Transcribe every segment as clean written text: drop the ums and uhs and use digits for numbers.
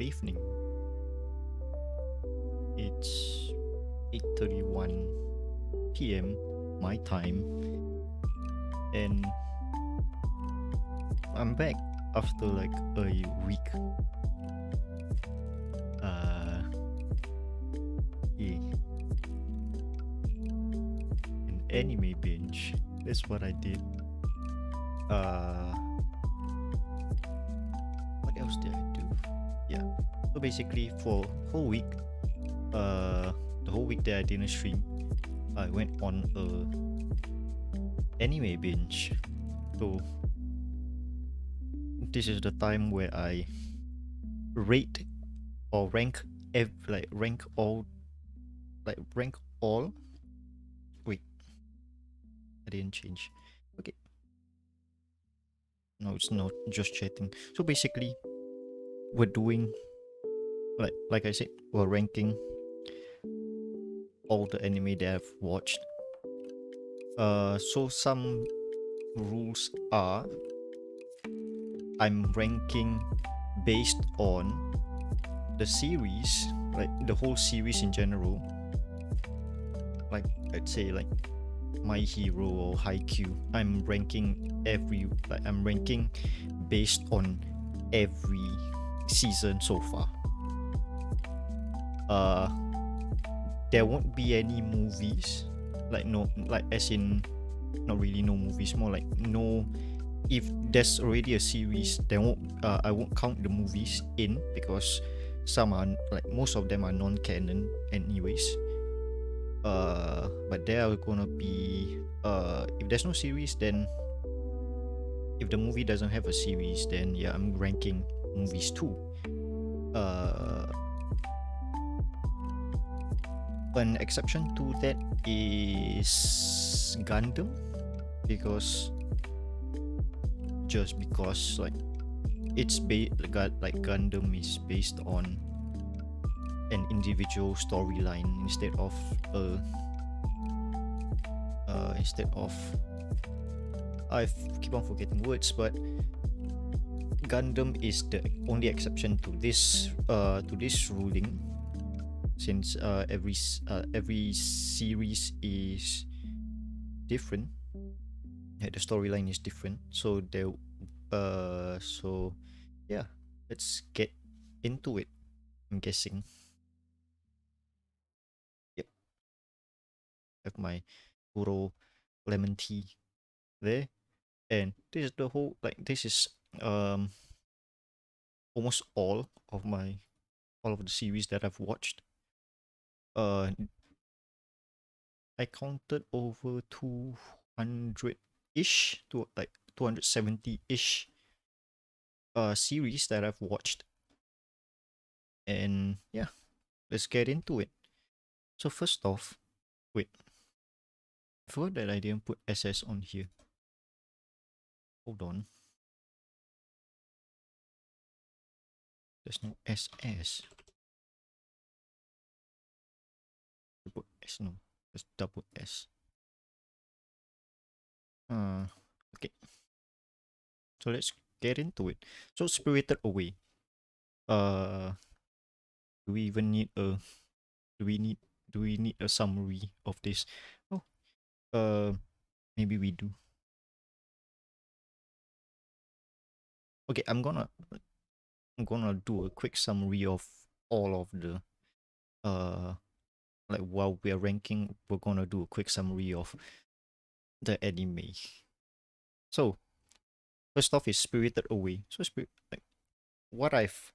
evening. It's 8:31 p.m. my time, and I'm back after like a week. Uh, yeah, an anime binge. That's what I did. Uh, what else did I do? Yeah. So basically, for whole week, the whole week that I didn't stream, I went on a anime binge. So this is the time where I rate or rank rank all rank all. Wait, I didn't change. Okay, no, it's not just chatting. So basically, we're doing like I said, we're ranking all the anime that I've watched. So some rules are I'm ranking based on the series, like the whole series in general. Like I'd say like My Hero or Haikyuu. I'm ranking I'm ranking based on every season so far. Uh there won't be any movies. Like no like as in not really no movies, more like no, if there's already a series, then I won't count the movies in, because some are like most of them are non-canon anyways. But there are gonna be if there's no series, then if the movie doesn't have a series, then yeah, I'm ranking movies too. Uh, an exception to that is Gundam, because like Gundam is based on an individual storyline instead of I keep on forgetting words, but Gundam is the only exception to this ruling, since every series is different. Yeah, the storyline is different, so yeah, let's get into it. I'm guessing. Yep, have my puro lemon tea there, and this is this is um almost all of the series that I've watched. uh I counted over 200-ish to like 270-ish series that I've watched. And yeah, let's get into it. So first off, wait, I forgot that I didn't put SS on here. Hold on. There's no SS. Put S, no. Just double S. Okay. So let's get into it. So Spirited Away. Uh, do we even need a do we need do we need a summary of this? Oh, maybe we do. Okay, I'm gonna do a quick summary of all of the like while we're ranking, we're gonna do a quick summary of the anime. So first off is Spirited Away. So like what I've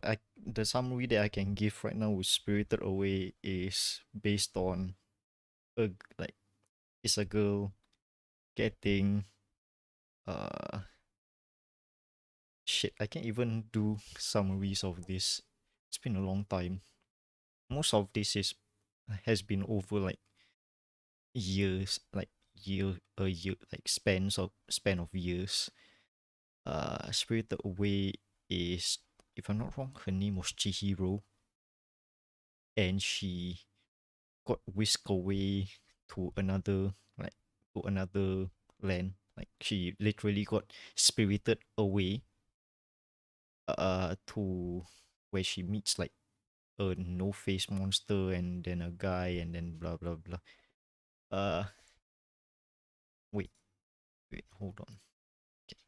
like the summary that I can give right now with Spirited Away is based on like it's a girl getting uh shit, I can't even do summaries of this. It's been a long time. Most of this has been over like years, like a year, like span of years. Spirited Away is, if I'm not wrong, her name was Chihiro, and she got whisked away to another to another land. Like she literally got spirited away to where she meets like a no face monster and then a guy and then blah blah blah. Uh, wait, hold on. Okay.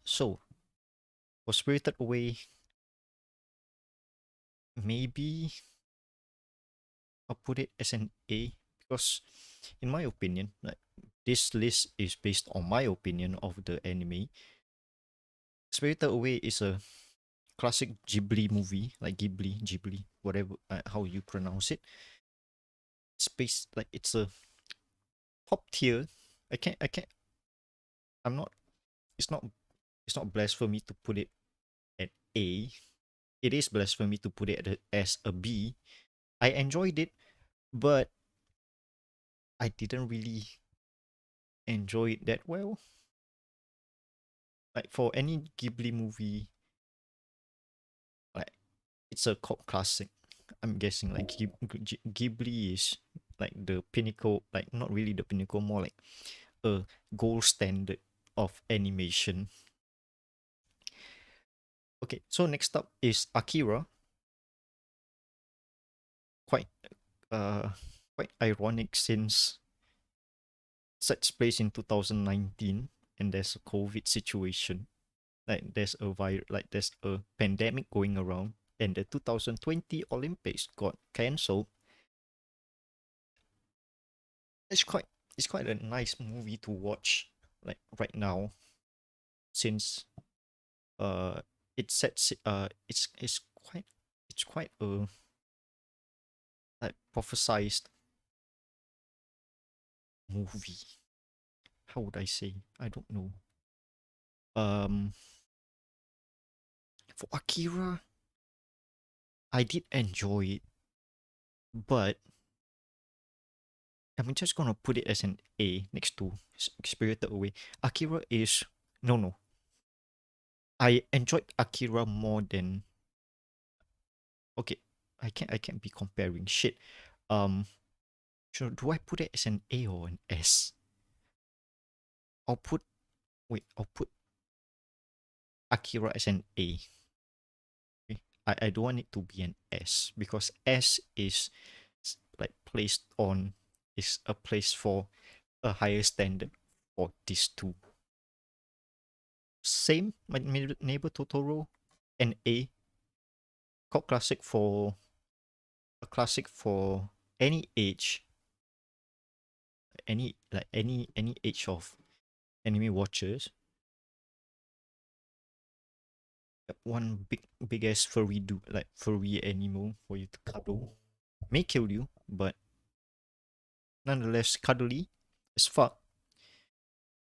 So for Spirited Away, maybe I'll put it as an A because, in my opinion, like this list is based on my opinion of the anime. Spirited Away is a classic Ghibli movie, like Ghibli, whatever how you pronounce it. It's based like it's a top tier. I can't. I'm not. It's not. It's not blasphemy to put it at A. It is blasphemy to put it as a B. I enjoyed it, but I didn't really enjoy it that well. Like for any Ghibli movie, like it's a cult classic. I'm guessing like Ghibli is like the pinnacle, like not really the pinnacle, more like a gold standard of animation. Okay, so next up is Akira. Quite uh quite ironic since it sets place in 2019 and there's a COVID situation. Like there's a pandemic going around and the 2020 Olympics got cancelled. It's quite it's quite a nice movie to watch like right now since uh it sets it's quite a like prophesized movie. How would I say? I don't know. Um for Akira, I did enjoy it, but I'm just gonna put it as an A next to Spirited Away. Akira is no. I enjoyed Akira more than okay. I can't be comparing shit. Um, so do I put it as an A or an S? I'll put I'll put Akira as an A. Okay? I don't want it to be an S because S is like placed on is a place for a higher standard for these two. Same, my neighbor Totoro, an A. Cult classic for a classic for any age, any age of anime watchers. One big ass furry animal for you to cuddle. May kill you, but nonetheless cuddly as fuck.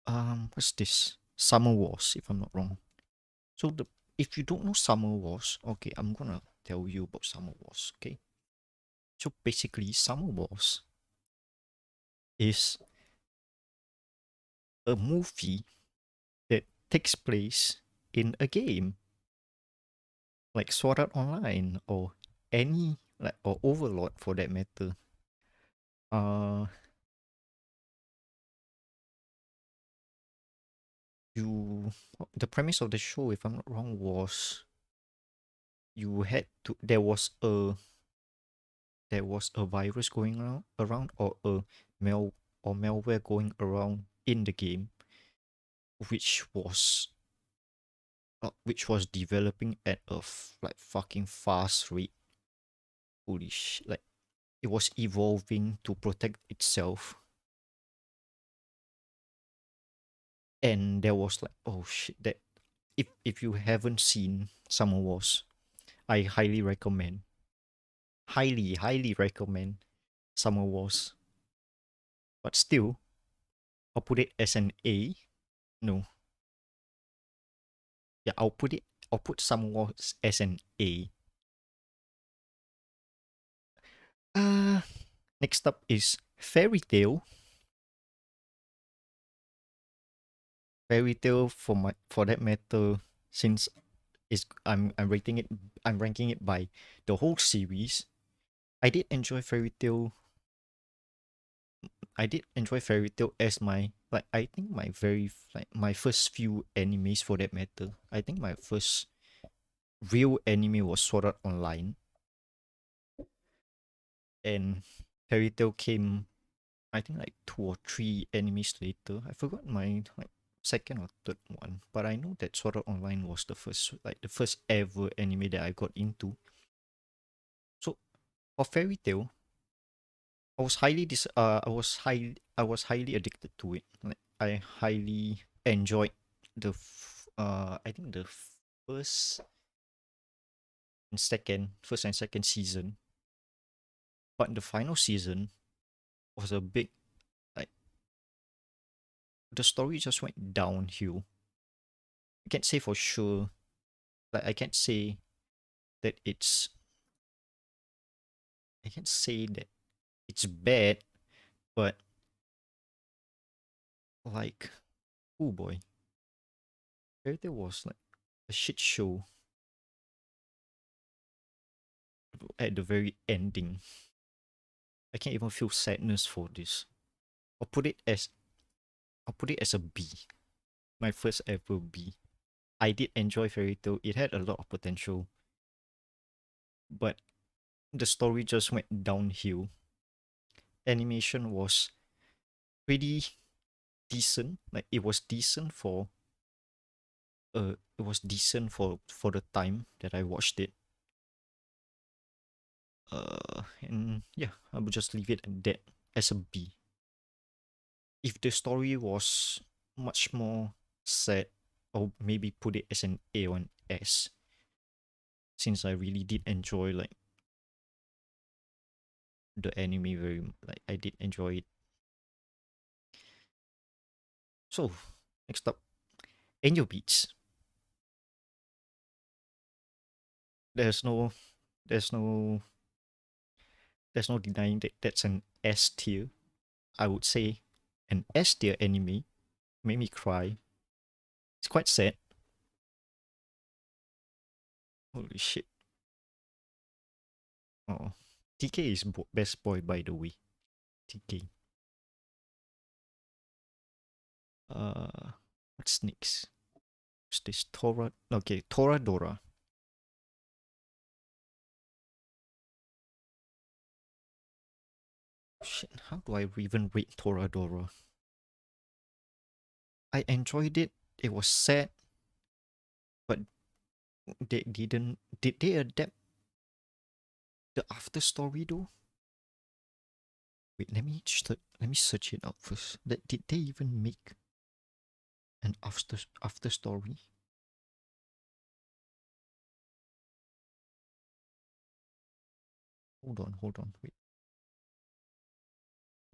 What's this? Summer Wars, if I'm not wrong. So the if you don't know Summer Wars, okay, I'm gonna tell you about Summer Wars, okay? So basically, Summer Wars is a movie that takes place in a game like Sword Art Online or any like or Overlord for that matter. Uh, you the premise of the show, if I'm not wrong, was you had to there was a virus going around or a malware going around in the game, which was which was developing at a like fucking fast rate. Holy shit! Like it was evolving to protect itself, and there was like oh shit that if you haven't seen Summer Wars, I highly recommend Summer Wars. But still, I'll put it as an A. No, yeah, I'll put Summer Wars as an A. Uh Next up is Fairy Tail. Fairy Tail for that matter, since is I'm ranking it by the whole series. I did enjoy Fairy Tail I did enjoy Fairy Tail as my like I think my like my first few animes for that matter. I think my first real anime was Sword Art Online, and Fairy Tail came I think like 2 or 3 animes later. I forgot my like second or third one, but I know that Sword Art Online was the first ever anime that I got into. So for Fairy Tail, I was highly addicted to it. Like I highly enjoyed I think the first and second season, but the final season was a big like the story just went downhill. I can't say for sure. Like that it's I can't say that it's bad, but like oh boy, Fairy Tail was like a shit show at the very ending. I can't even feel sadness for this. I'll put it as I'll put it as a B. My first ever B. I did enjoy Fairy Tail. It had a lot of potential, but the story just went downhill. Animation was pretty decent. Like it was decent for the time that I watched it. And yeah, I would just leave it at that as a B. If the story was much more sad, or maybe put it as an A or an S, since I really did enjoy like the anime like I did enjoy it. So next up, Angel Beats. There's no there's no there's no denying that that's an S tier. I would say an S tier anime. Made me cry. It's quite sad. Holy shit. Oh, TK is best boy by the way. TK. What's next? What's this? Tora. Okay, Toradora. Shit, how do I even rate Toradora? I enjoyed it. It was sad, but they didn't. Did they adapt the after story though? Wait, let me search it out first. Did they even make an after story? Hold on, wait.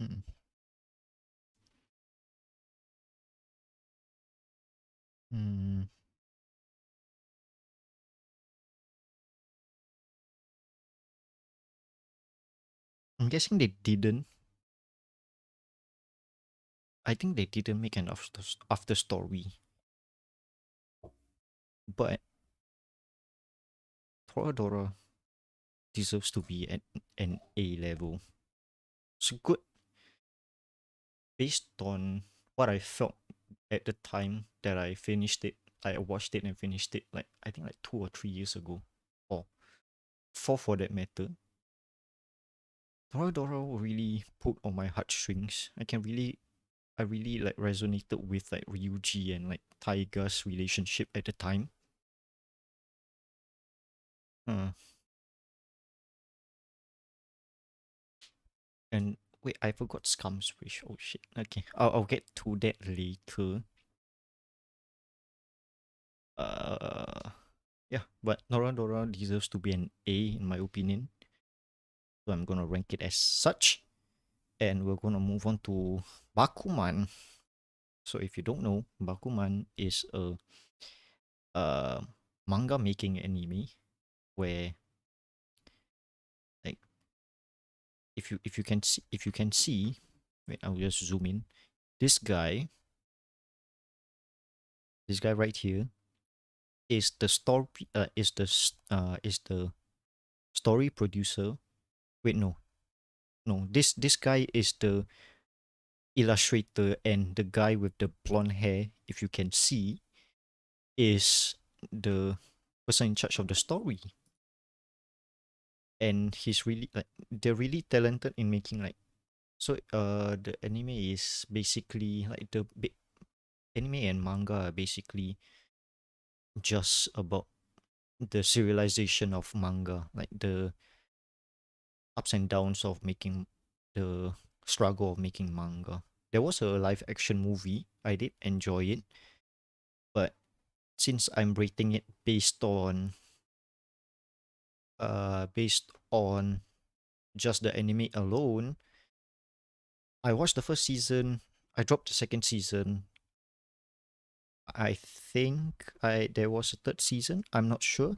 Mm. Mm. I'm guessing they didn't. I think they didn't make an after story, but Toradora deserves to be at an A level. It's good based on what I felt at the time that I finished it. I watched it and finished it like I think like 2 or 3 years ago, or 4 for that matter. Toradora really pulled on my heartstrings. I really like resonated with like Ryuji and like Taiga's relationship at the time. Uh, and wait, I forgot Scum's Wish. Oh shit. Okay, I'll get to that later. Uh, yeah, but Toradora deserves to be an A in my opinion. So I'm gonna rank it as such. And we're gonna move on to Bakuman. So if you don't know, Bakuman is a uh, manga making anime where like if you can see, wait, I'll just zoom in. This guy, this guy right here is the story is the story producer. Wait, no, no. This guy is the illustrator and the guy with the blonde hair, if you can see, is the person in charge of the story. And he's really like they're really talented in making like the anime is basically like anime and manga are basically just about the serialization of manga, like the ups and downs of making the struggle of making manga. There was a live action movie. I did enjoy it, but since I'm rating it based on just the anime alone, I watched the first season, I dropped the second season. I think I there was a third season. I'm not sure.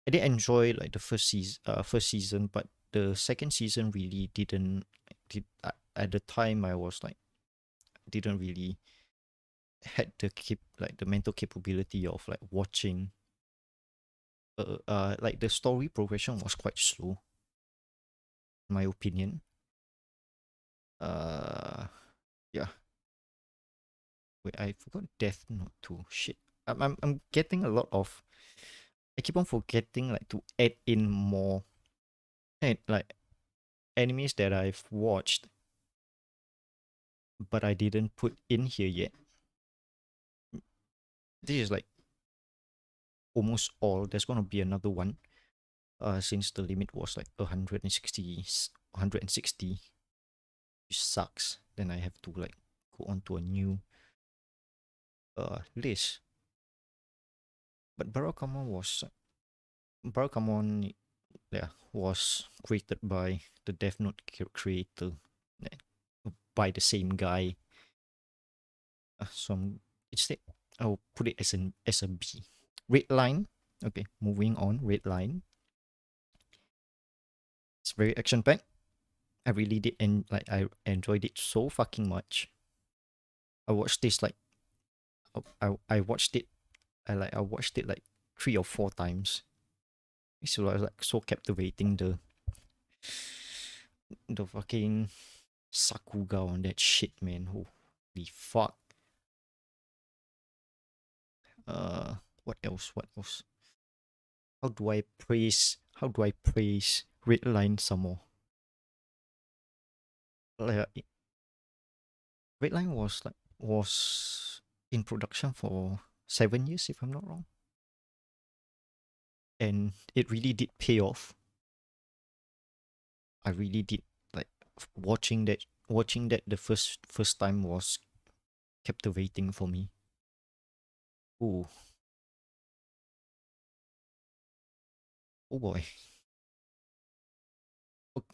I did enjoy like the first season, but the second season really didn't. At the time, I was like didn't really had the mental capability of like watching. Like the story progression was quite slow, in my opinion. Uh, yeah. Wait, I forgot Death Note too. Shit. I'm getting a lot of. I keep on forgetting like to add in more and like animes that I've watched, but I didn't put in here yet. This is like almost all. There's gonna be another one. Since the limit was like 160, 160, which sucks. Then I have to like go on to a new list. But Barakamon, yeah, was created by the Death Note creator, eh, by the same guy. So instead, I'll put it as a B. Red Line. Okay, moving on. Red Line. It's very action packed. I really did, and like I enjoyed it so fucking much. I watched this like I watched it. I watched it like 3 or 4 times. So I was like so captivating the fucking Sakuga on that shit, man. Holy fuck. Uh, what else? What else? How do I praise Redline some more? Like Redline was in production for 7 years, if I'm not wrong, and it really did pay off. I really did like watching that the first time was captivating for me. Ooh, oh boy.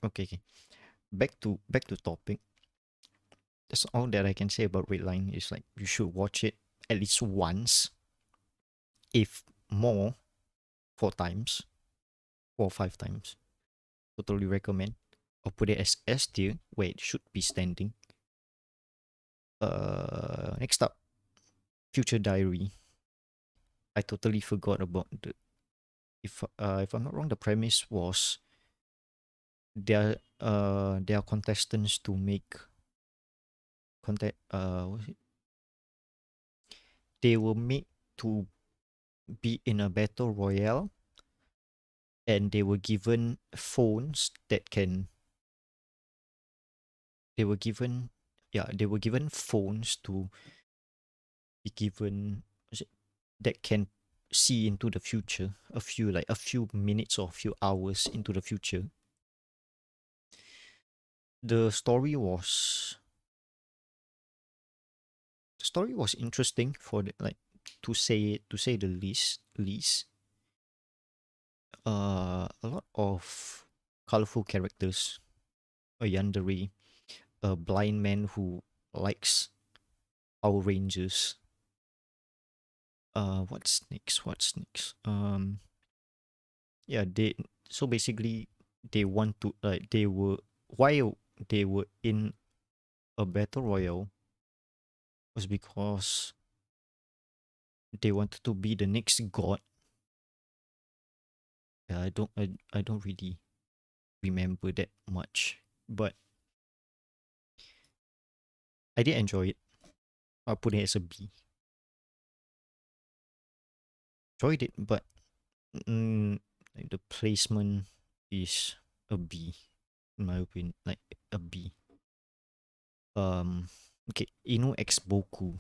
Okay, okay. Back to topic. That's all that I can say about Redline is like you should watch it at least once, if more, 4 times, 4 or 5 times. Totally recommend. Or put it as S tier where it should be standing. Next up, Future Diary. I totally forgot about the if I'm not wrong, the premise was there are contestants to make contact what's it? They were made to be in a battle royale, and they were given phones that can they were given they were given phones to be given what's it, that can see into the future, a few minutes or a few hours into the future. The story was the story was interesting for the, like to say the least. A lot of colorful characters. A yandere, a blind man who likes Power Rangers. What's next? What's next? Yeah, so basically they want to like they were while they were in a battle royale was because they wanted to be the next god. Yeah, I don't really remember that much, but I did enjoy it. I'll put it as a B. Enjoyed it, but like the placement is a B, in my opinion. Like a B. Okay, Inu X Boku.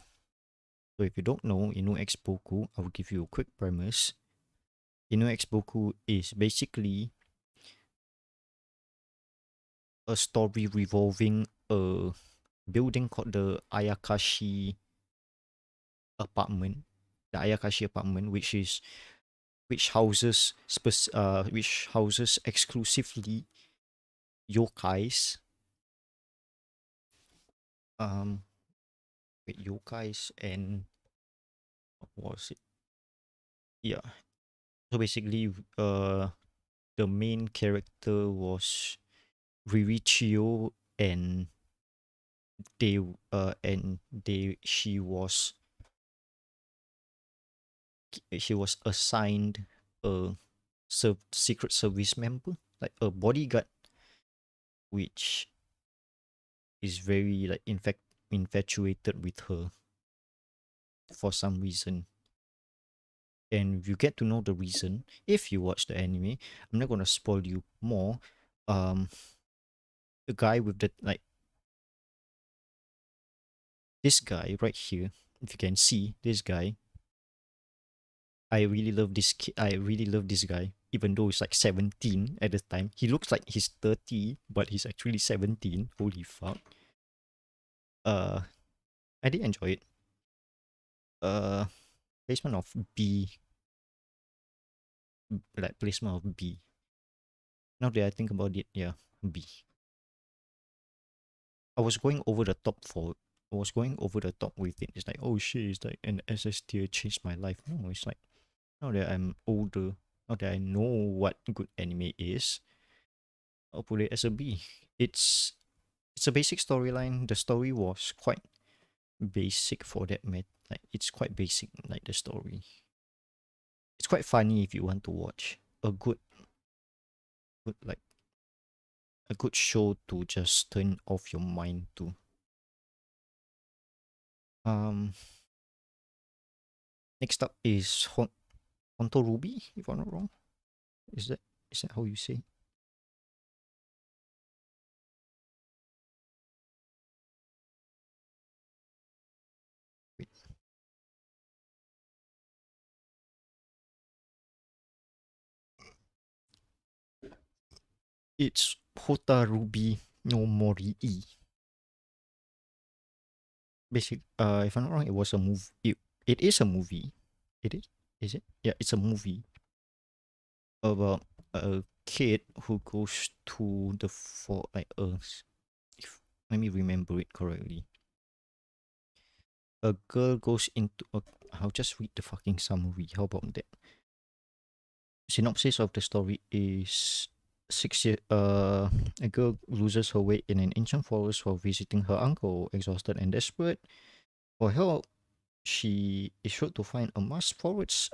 So if you don't know Inu X Boku, I will give you a quick premise. Inu X Boku is basically a story revolving a building called the Ayakashi apartment. The Ayakashi apartment, which houses exclusively yokais. Um, yokais and what was it? Yeah. So basically, the main character was Ririchio, and they and they she was assigned a secret service member, like a bodyguard, which is very like infatuated with her for some reason. And you get to know the reason if you watch the anime. I'm not gonna spoil you more. Um, the guy with the like this guy right here, if you can see this guy, I really love this kid. I really love this guy, even though he's like 17 at the time. He looks like he's 30, but he's actually 17. Holy fuck. Uh, I did enjoy it. Uh, placement of B, like placement of B. Now that I think about it, yeah, B. I was going over the top for. I was going over the top with it. It's like, oh shit, it's like an SS tier changed my life. No, it's like now that I'm older, now that I know what good anime is, I'll put it as a B. It's a basic storyline. The story was quite basic for that like it's quite basic, like the story. It's quite funny if you want to watch a good like a good show to just turn off your mind to. Um Next up is Honto Ruby, if I'm not wrong. Is that is that how you say? Wait. It's Hota Ruby no Morii. Basic if I'm not wrong, it was a movie. It is a movie. It is? Is it? Yeah, it's a movie about a kid who goes to the for like if let me remember it correctly. A girl goes into a I'll just read the fucking summary. How about that? Synopsis of the story is a girl loses her way in an ancient forest while visiting her uncle. Exhausted and desperate for help, she is sure to find a masked forest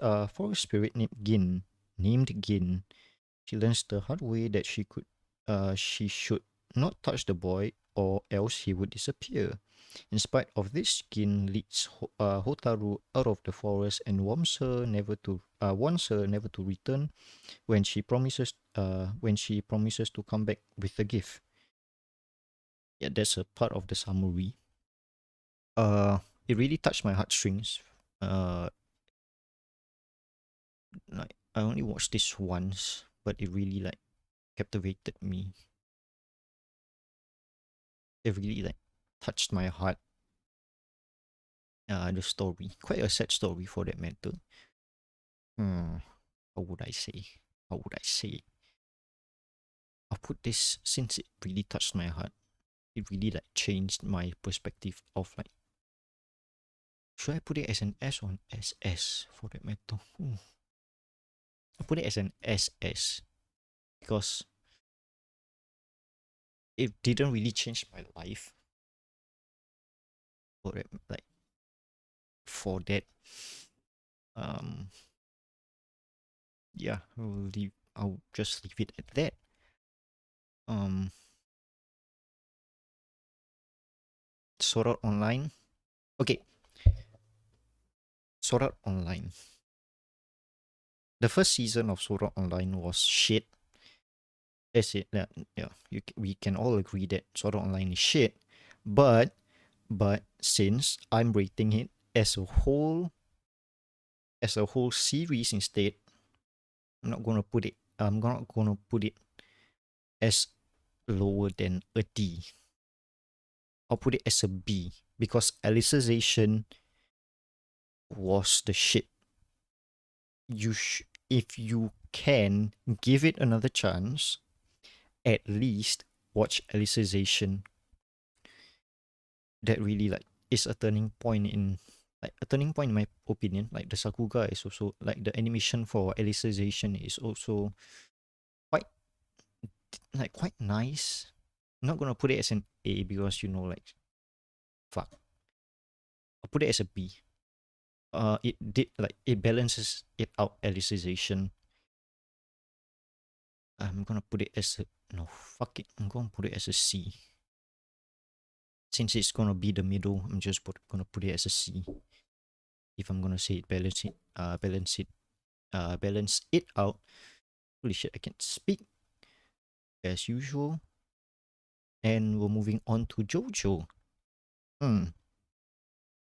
spirit named Gin. She learns the hard way that she should not touch the boy or else he would disappear. In spite of this, Gin leads Hotaru out of the forest and warns her never to return when she promises to come back with a gift. Yeah, that's a part of the summary. Uh, it really touched my heartstrings. Uh, like I only watched this once, but it really like captivated me. It really like touched my heart. The story, quite a sad story for that matter. How would I say? How would I say? I'll put this since it really touched my heart. It really like changed my perspective of like, should I put it as an S or an SS for that matter? I put it as an SS because it didn't really change my life for it, like for that. Um, yeah, I'll just leave it at that. Um, Sword Art Online. Okay, Sword Art Online. The first season of Sword Art Online was shit. That's it. Yeah. We can all agree that Sword Art Online is shit. But since I'm rating it as a whole series instead, I'm not gonna put it as lower than a D. I'll put it as a B because Alicization was the shit. If you can give it another chance, at least watch Alicization. That really like is a turning point in my opinion. Like the Sakuga is also like the animation for Alicization is also quite quite nice. I'm not gonna put it as an A because like fuck. I'll put it as a B. It balances it out Alicization. I'm gonna put it as a no fuck it. I'm gonna put it as a C. Since it's gonna be the middle, I'm just gonna put it as a C. If I'm gonna say it, balance it out. Holy shit, I can't speak as usual. And we're moving on to JoJo.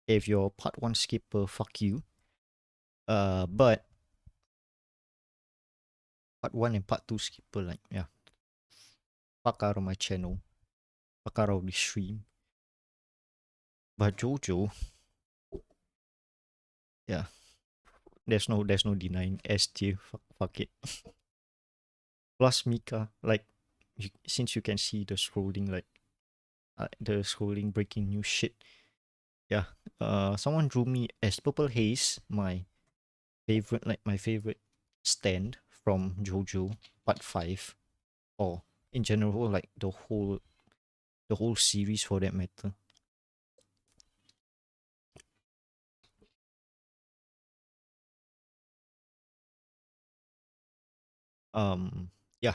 If you're part 1 skipper, fuck you. But part 1 and part 2 skipper, like, yeah. Fuck out of my channel. Fuck out of the stream. But JoJo, yeah. There's no denying S tier. Fuck it. Plus Mika, like, since you can see the scrolling, like, the scrolling breaking news shit. Yeah. Someone drew me as Purple Haze, my favorite stand from JoJo Part 5, or in general, like the whole series for that matter. Yeah.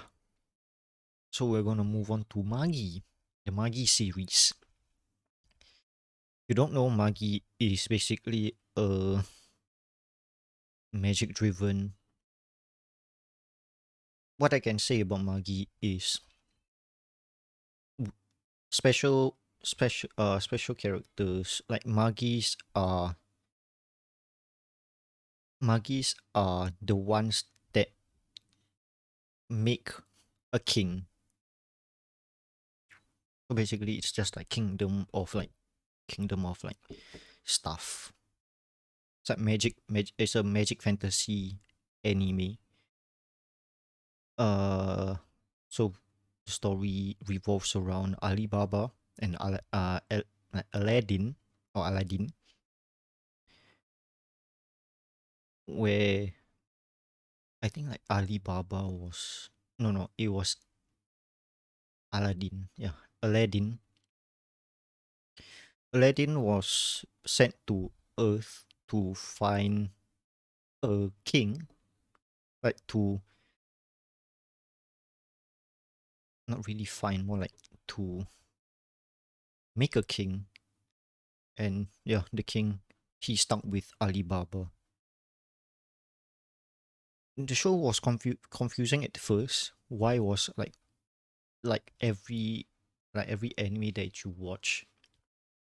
So we're gonna move on to Magi, the Magi series. You don't know, Magi is basically a magic driven. What I can say about Magi is special characters. Like Magis are the ones that make a king. So basically it's just like kingdom of stuff. It's like it's a magic fantasy anime. So the story revolves around Alibaba and Aladdin, where I think like Alibaba was no, it was Aladdin. Yeah, Aladdin. Aladdin was sent to Earth to find a king, like to not really find, more like to make a king. And yeah, the king, he stuck with Alibaba. The show was confusing at first. Why was like every anime that you watch,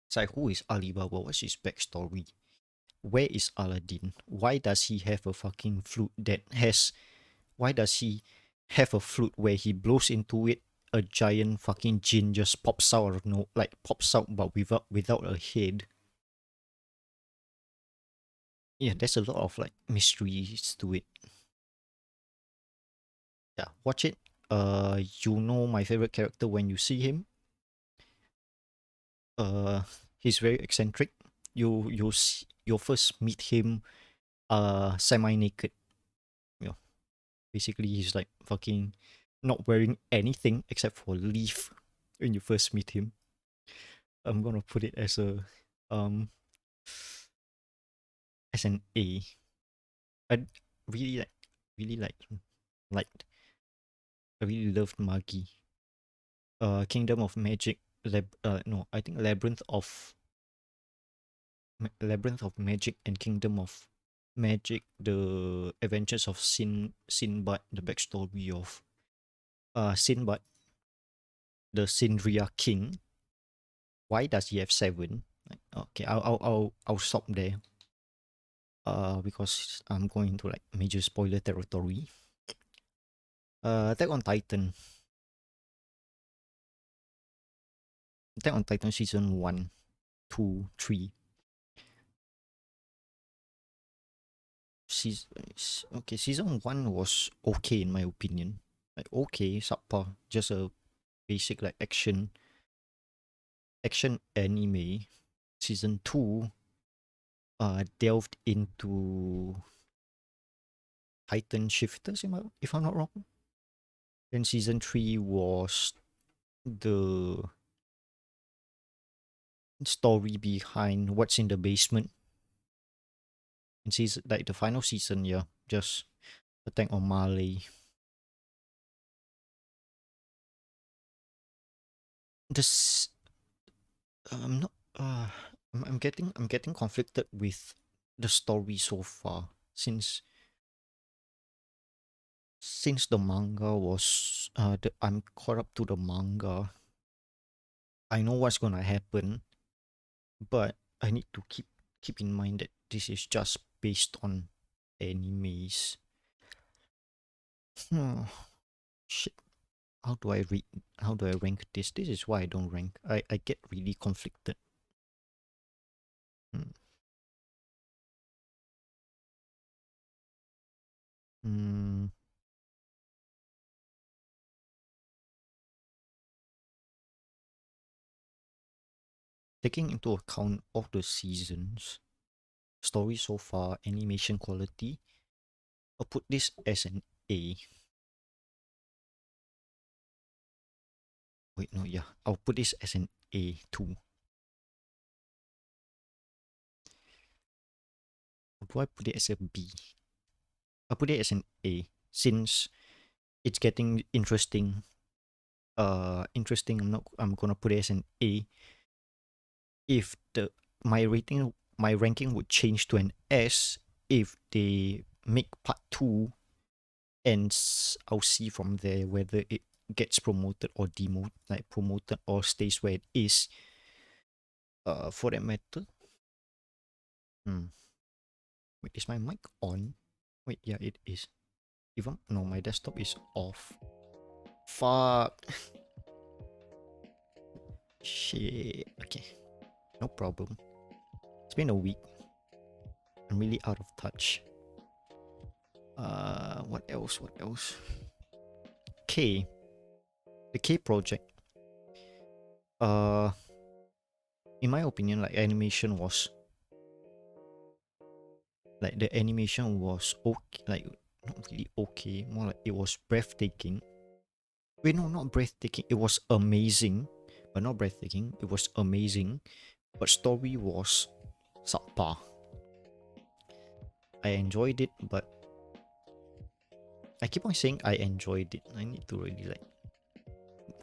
it's like, who is Alibaba? What's his backstory? Where is Aladdin? Why does he have a fucking flute that has? Why does he have a flute where he blows into it? A giant fucking jinn just pops out of no, like pops out, but without a head. Yeah, there's a lot of like mysteries to it. Yeah, watch it. You know my favorite character when you see him. He's very eccentric. You'll first meet him semi naked. You know, basically he's like fucking not wearing anything except for leaf when you first meet him. I'm gonna put it as a um as an A. I really liked I really loved Magi. Kingdom of Magic I think Labyrinth of Magic and Kingdom of Magic, the Adventures of Sinbad, the backstory of Sinbad, the Sindria King. Why does he have seven? Okay, I'll stop there. Because I'm going into like major spoiler territory. Attack on Titan. Attack on Titan season 1, 2, 3. Season 1 was okay in my opinion. Like okay, subpar, just a basic like action anime. Season 2 delved into Titan shifters, if I'm not wrong. Then season 3 was the story behind what's in the basement. And season like the final season, yeah, just Attack on Marley. This I'm not I'm getting conflicted with the story so far since the manga was I'm caught up to the manga. I know what's gonna happen, but I need to keep in mind that this is just based on animes. Oh, shit. How do I read? How do I rank this? This is why I don't rank. I get really conflicted. Hmm. Hmm. Taking into account all the seasons, story so far, animation quality, I'll put this as an A. Wait, no, yeah. I'll put this as an A too. Or do I put it as a B? I'll put it as an A since it's getting interesting. Interesting. I'm gonna put it as an A. If my ranking would change to an S if they make part two, and I'll see from there whether it gets promoted or demoted, like promoted or stays where it is. For that matter. Hmm. Wait, is my mic on? Wait, yeah, it is. Even no, my desktop is off. Fuck. Shit. Okay, no problem. It's been a week. I'm really out of touch. What else? What else? K. The K project. Uh, in my opinion, like the animation was okay, like not really okay, more like it was breathtaking. Wait, no, not breathtaking. It was amazing, but not breathtaking. It was amazing, but story was subpar. I enjoyed it, but I keep on saying I enjoyed it. I need to really like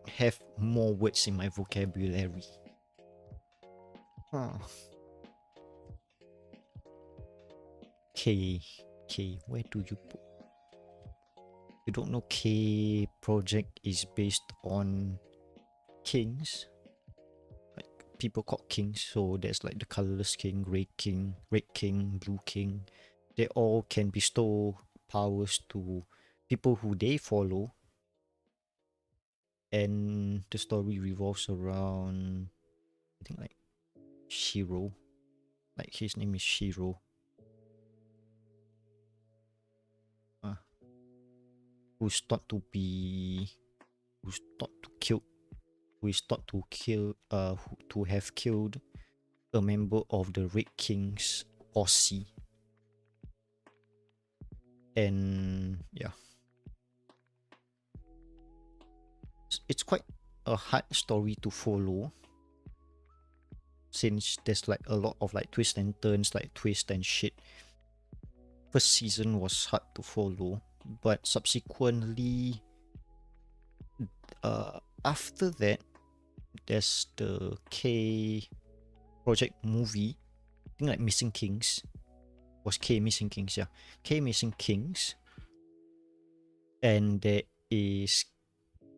have more words in my vocabulary. Huh. K. K. Where do you put? You don't know K project is based on kings? Like people called kings. So there's like the colorless king, red king, blue king. They all can bestow powers to people who they follow. And the story revolves around, I think, like Shiro. Like his name is Shiro. Uh, who's thought to be who's thought to kill who is thought to to have killed a member of the Red King's posse. And yeah, it's quite a hard story to follow since there's like a lot of like twists and turns, like twist and shit. First season was hard to follow, but subsequently, after that, there's the K project movie. I think like Missing Kings was K Missing Kings, yeah. K Missing Kings, and there is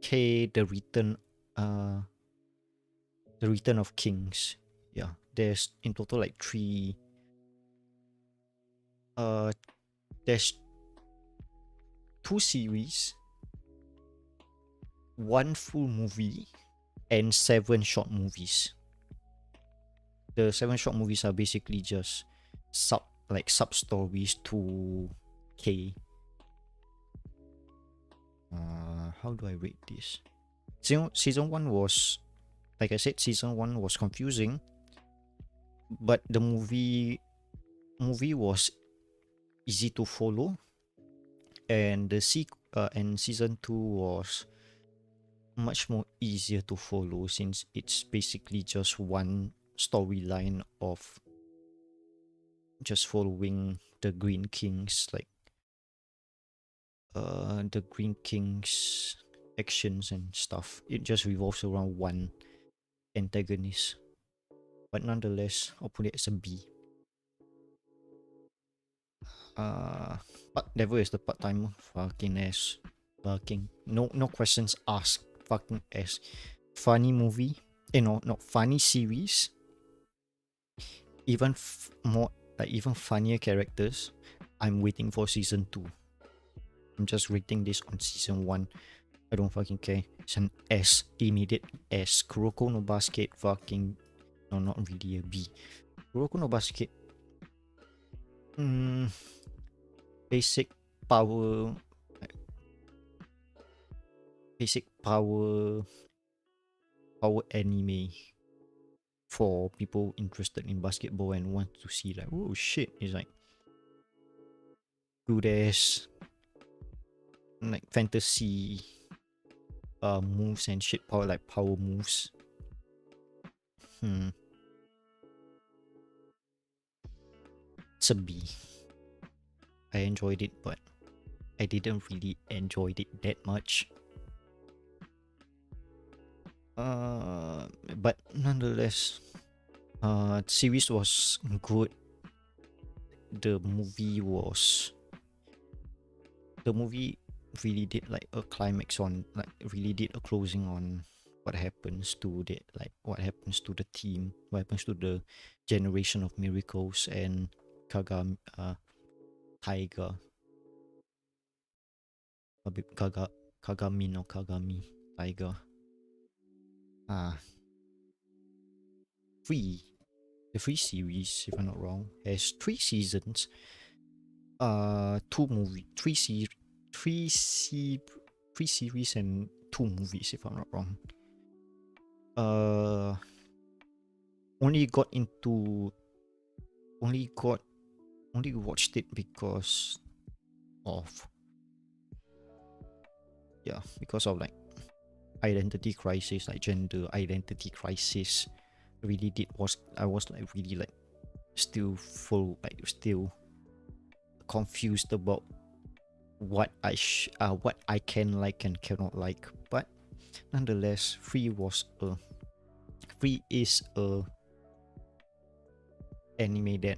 K the Return of Kings. Yeah, there's in total like three. Uh, there's two series, one full movie, and seven short movies. The seven short movies are basically just sub stories to K. How do I rate this? Season one was, like I said, season one was confusing, but the movie was easy to follow, and and season two was much more easier to follow since it's basically just one storyline of just following the Green Kings, like the Green King's actions and stuff. It just revolves around one antagonist. But nonetheless, I'll put it as a B. But Devil is the part timer. Fucking ass. Fucking no questions asked. Fucking ass. Funny movie. No, not funny series. Even more like even funnier characters. I'm waiting for season 2. I'm just rating this on season 1. I don't fucking care. It's an S. Immediate S. Kuroko no Basket fucking... No, not really a B. Kuroko no Basket... basic power... Basic power... Power anime for people interested in basketball and want to see like, oh shit, it's like good ass like fantasy moves and shit, power moves. It's a B. I enjoyed it, but I didn't really enjoy it that much. But nonetheless, series was good. The movie really did like a climax on, like really did a closing on what happens to the team, what happens to the generation of miracles and Taiga, Kagami no Kagami Taiga. Free. The Free series, if I'm not wrong, has 3 seasons, 2 movie, 3 series and 2 movies, if I'm not wrong. Only watched it because of like identity crisis, like gender identity crisis. I was like really like still confused about what I can like and cannot like. But nonetheless, Free is a anime that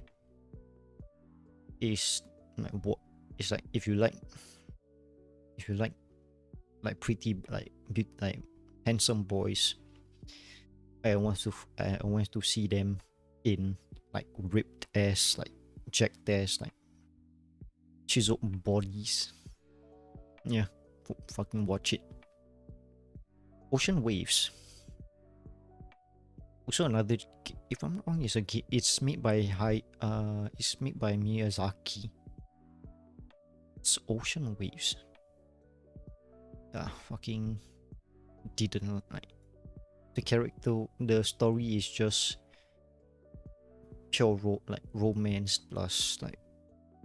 is like what it's like if you like pretty like big like handsome boys. I want to see them in like ripped ass, like jacked ass, like chiseled bodies. Yeah, fucking watch it. Ocean Waves. Also another, if I'm not wrong, it's made by Miyazaki. It's Ocean Waves. Fucking didn't like the story is just pure romance plus like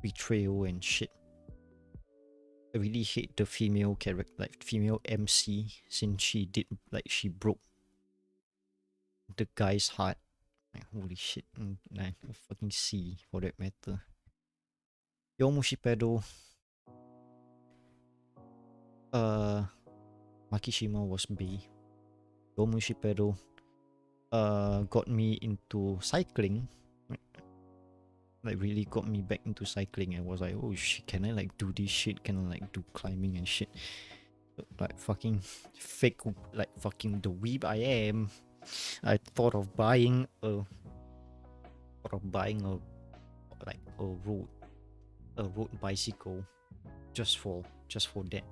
betrayal and shit. I really hate the female character, like female MC, since she broke the guy's heart. Like, holy shit, like fucking C for that matter. Yomushi Pedo. Makishima was B. Yomushi Pedal got me into cycling. Like really got me back into cycling. I was like, oh shit, can I like do this shit? Can I like do climbing and shit? Like fucking fake, like fucking the weeb I am. I thought of buying a like a road bicycle just for that.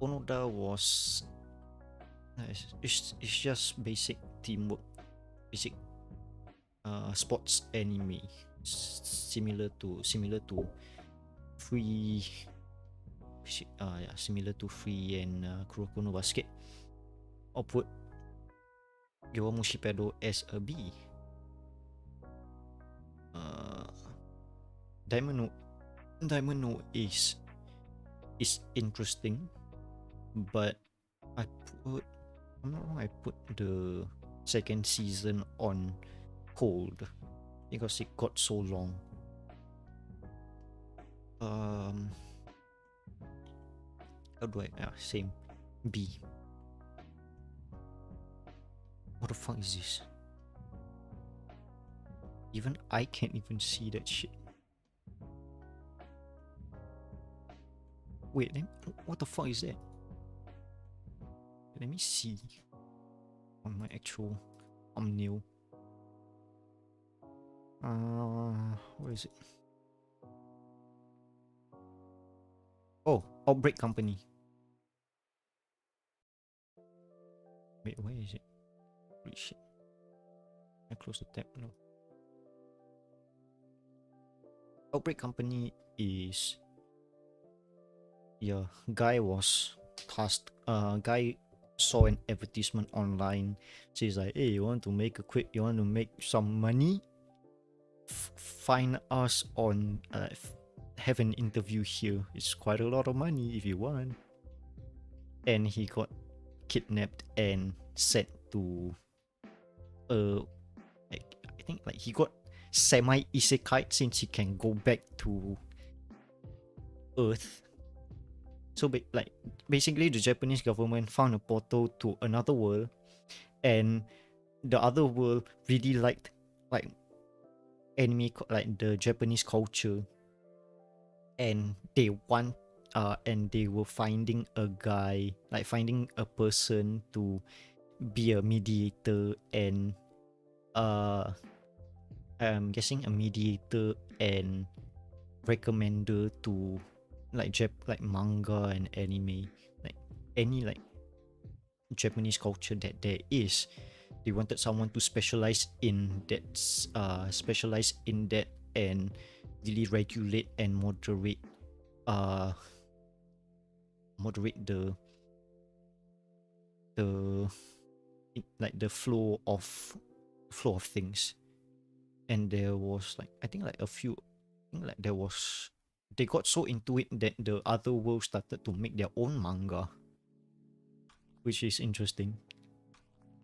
Onoda was it's just basic teamwork, basic sports anime, similar to free, yeah, similar to free and Kuroko no Basket. Or put Yowamushi Pedal as a B. Diamond no is interesting, but I put I'm not wrong, I put the second season on hold because it got so long. How do I same B. What the fuck is this? Even I can't even see that shit. Wait, what the fuck is that? Let me see on my actual thumbnail. What is it? Oh, Outbreak Company. Wait, where is it? Holy shit. I close the tab now. Outbreak Company is, yeah, guy was tasked, guy saw an advertisement online, says like, hey, you want to make some money, find us on have an interview here, it's quite a lot of money if you want. And he got kidnapped and sent to I think like he got semi isekai since he can go back to Earth. So basically the Japanese government found a portal to another world, and the other world really liked like anime, like the Japanese culture, and they were finding a guy, like finding a person to be a mediator and I'm guessing a mediator and recommender to like manga and anime, like any like Japanese culture that there is. They wanted someone to specialize in that, and really regulate and moderate the flow of things. And there was like I think they got so into it that the other world started to make their own manga, which is interesting.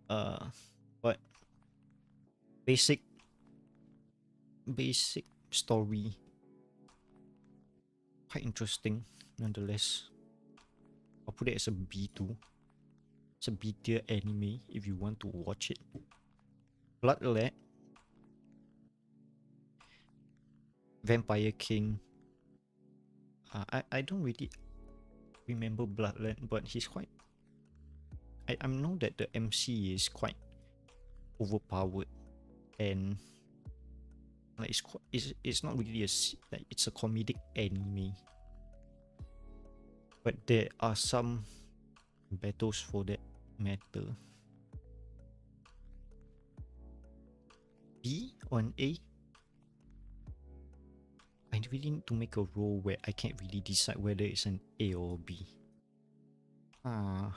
But basic story, quite interesting nonetheless. I'll put it as a B2. It's a B tier anime if you want to watch it. Bloodlet, Vampire King. I don't really remember Bloodlet, but he's quite. I know that the MC is quite overpowered, and like it's not really like it's a comedic anime, but there are some battles for that matter. B or an A? I really need to make a role where I can't really decide whether it's an A or B. I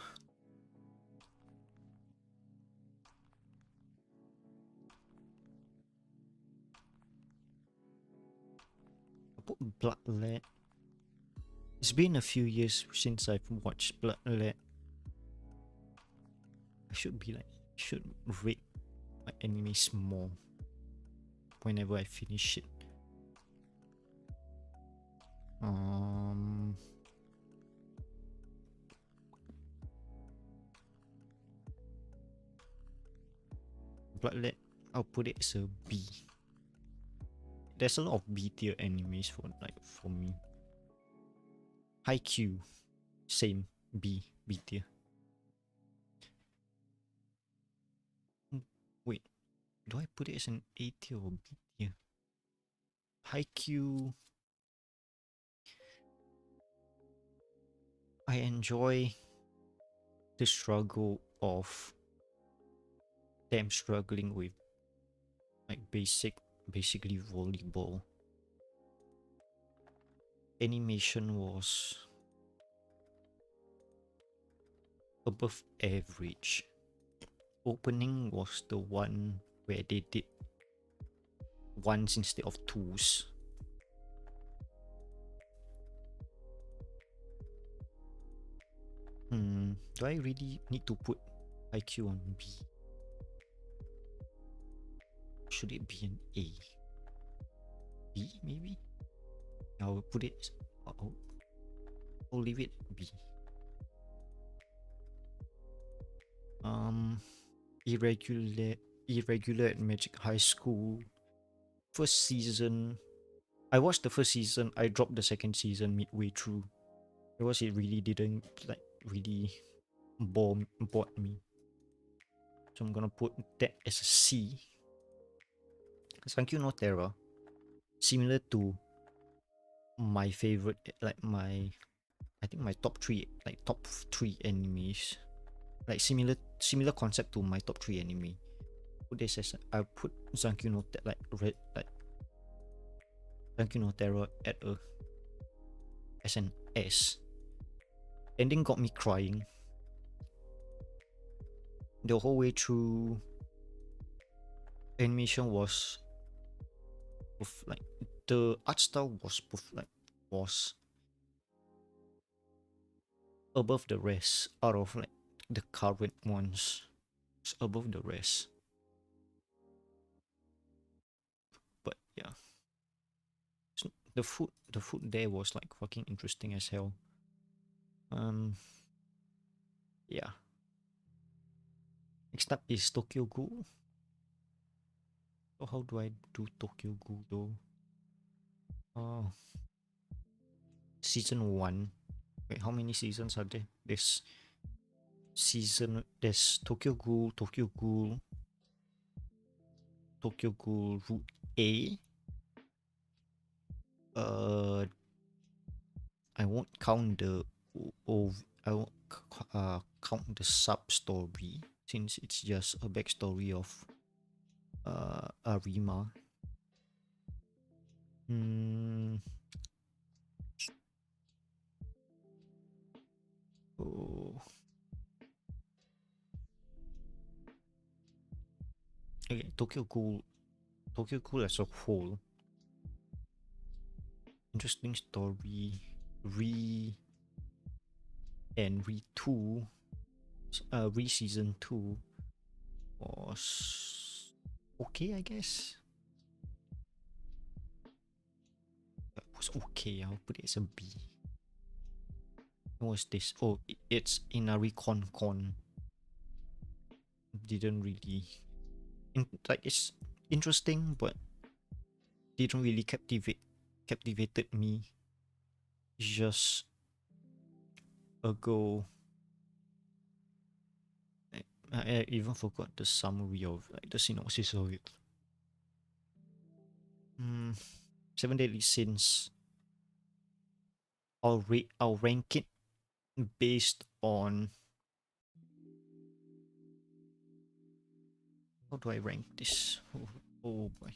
put Bloodlet. It's been a few years since I've watched Bloodlet. I should rate my animes more whenever I finish it. Bloodlet, I'll put it as a B. There's a lot of B tier animes for me. Haikyuu, same B tier. Wait, do I put it as an A tier or B tier? Haikyuu, I enjoy the struggle of them struggling with like basically volleyball. Animation was above average. Opening was the one where they did ones instead of twos. Do I really need to put IQ on B? Should it be an A? B maybe? I'll put it. I'll leave it B. Irregular at Magic High School. First season. I watched the first season. I dropped the second season midway through because it really didn't really bore me. So I'm gonna put that as a C. Sankyu no Terra, similar to my favorite, I think my top three animes, like similar concept to my top 3 anime. Put this as I put Sankyu no Sankyu no Terra as an S. Ending got me crying the whole way through. Animation was like the art style was above the rest out of like the current ones. It's above the rest. But yeah, so the food there was like fucking interesting as hell. Yeah. Next up is Tokyo Ghoul. So how do I do Tokyo Ghoul though? Oh, season 1. Wait, how many seasons are there? There's Tokyo Ghoul, Tokyo Ghoul Route A. I won't count I won't count the sub story since it's just a backstory of Arima. Oh. Okay, Tokyo Ghoul as a whole. Interesting story. Re 2. Re season 2 was okay, I guess. It was okay. I'll put it as a B. What was this? Oh, it's Inari Con. Didn't really it's interesting, but didn't really captivated me. It's just a go. I even forgot the summary of the synopsis of it. 7 Deadly Sins. I'll rank it based on, how do I rank this? Oh boy.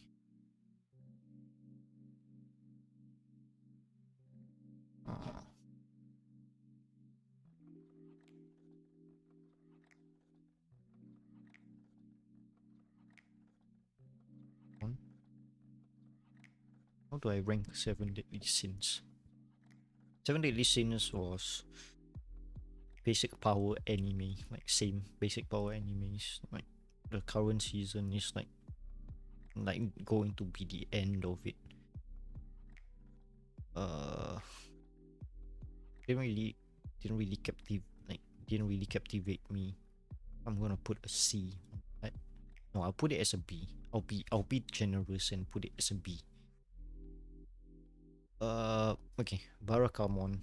How do I rank 7 Deadly Sins? 7 Deadly Sins was basic power anime, like same basic power animes. Like the current season is like going to be the end of it. Didn't really captivate me. I'm gonna put a C on that. No, I'll put it as a B. I'll be generous and put it as a B. Okay, Barakamon,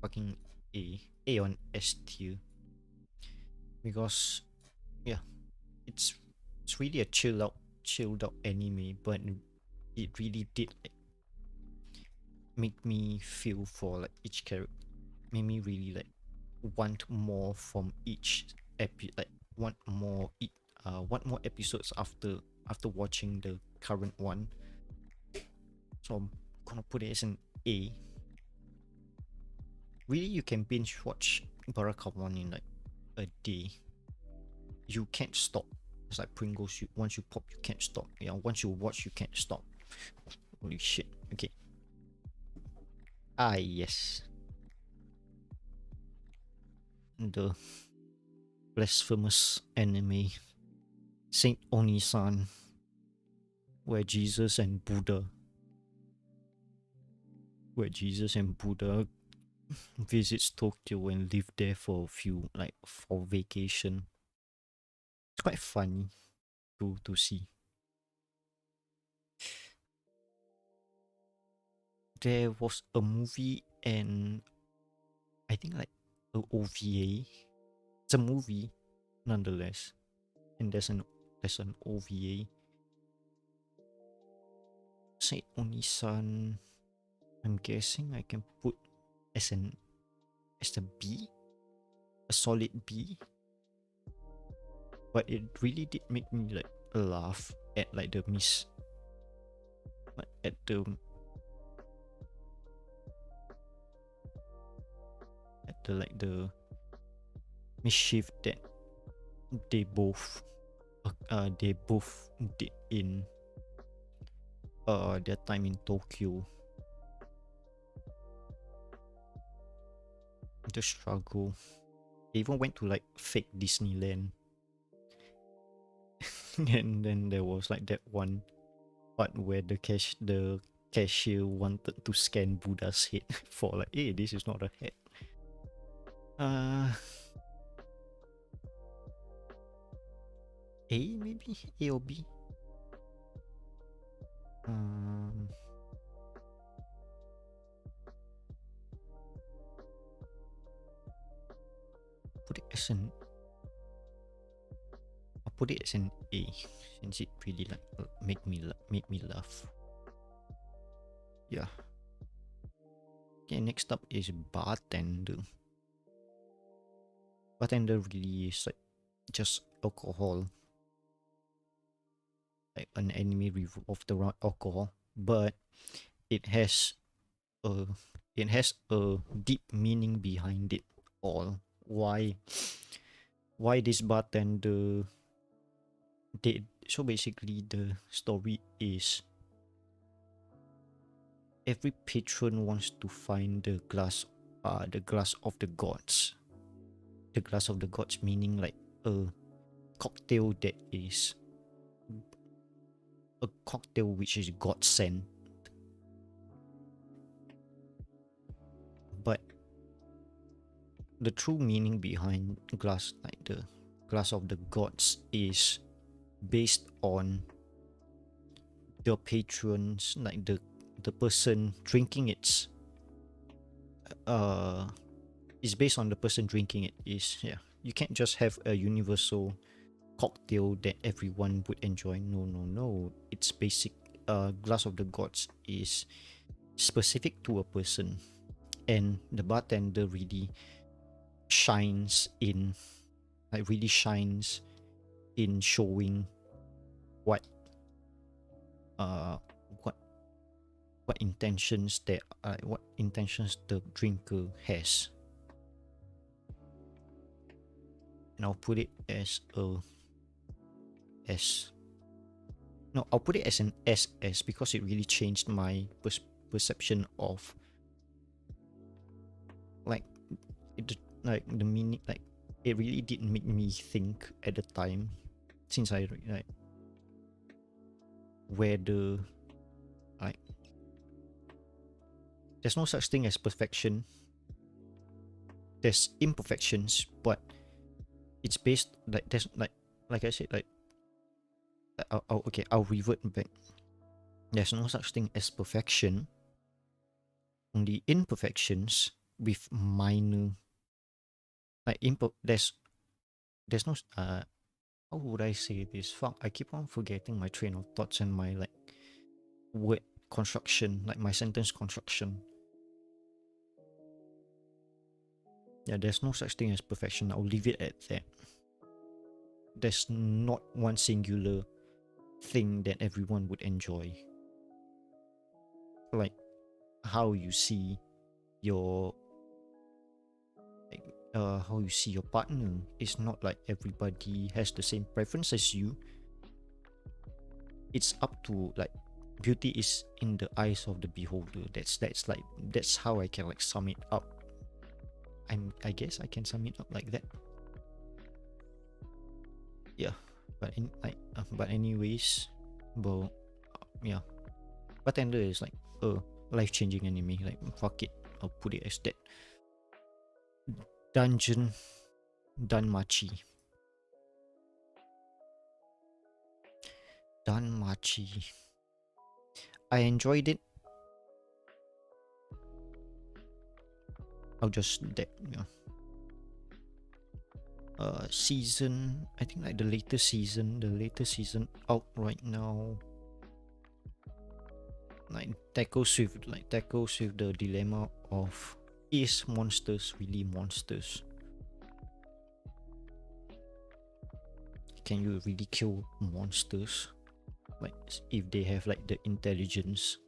fucking A. A on S tier. Because yeah, it's really a chilled out anime, but it really did like make me feel for like each character, made me really like want more from each like want more episodes after watching the current one. So I'm gonna put it as an A. Really, you can binge watch Barakamon in like a day. You can't stop. It's like Pringles. Once you pop, you can't stop. Yeah, once you watch, you can't stop. Holy shit. Okay. Ah, yes. The blasphemous anime Saint Onisan, where Jesus and Buddha visits Tokyo and live there for a few, like for vacation. It's quite funny to see. There was a movie and I think like a OVA. It's a movie nonetheless, and there's an OVA. Saint Onisan, I'm guessing I can put as a B, a solid B. But it really did make me like laugh at like at the mischief that they both did in their time in Tokyo. The struggle. They even went to like fake Disneyland. And then there was like that one part where the cashier wanted to scan Buddha's head for like, hey, this is not a head. A maybe? A or B? Put it as an I'll put it as an A since it really like made me laugh. Yeah. Okay, next up is Bartender. Bartender really is like just alcohol, like an anime revolved around alcohol, but it has a deep meaning behind it all. Why this bartender did so? Basically, the story is every patron wants to find the glass of the gods. The glass of the gods meaning like a cocktail that is a cocktail which is God sent. But the true meaning behind the glass of the gods is based on the patrons, like the person drinking it. Is based on the person drinking it. Is, yeah, you can't just have a universal cocktail that everyone would enjoy. No, it's basic. Glass of the gods is specific to a person, and the bartender really shines in showing what intentions the drinker has. And I'll put it as a S. No, I'll put it as an SS because it really changed my perception of like the meaning. Like, it really did make me think at the time, since I like whether like there's no such thing as perfection. There's imperfections, but it's based like there's like I said, like okay, I'll revert back. There's no such thing as perfection, only imperfections with minor there's no how would I say this? Fuck, I keep on forgetting my train of thoughts and my like word construction, like my sentence construction. Yeah, there's no such thing as perfection. I'll leave it at that. There's not one singular thing that everyone would enjoy. Like how you see your how you see your partner is not like everybody has the same preference as you. It's up to like beauty is in the eyes of the beholder. That's how I can like sum it up. I guess I can sum it up like that. Yeah, but anyways, well, yeah, Bartender is like a life-changing anime. Like fuck it, I'll put it as that. Dungeon Danmachi. Danmachi. I enjoyed it. I'll just that, yeah. Season, I think like the latest season out right now, like tackles with the dilemma of, is monsters really monsters? Can you really kill monsters? Like if they have like the intelligence,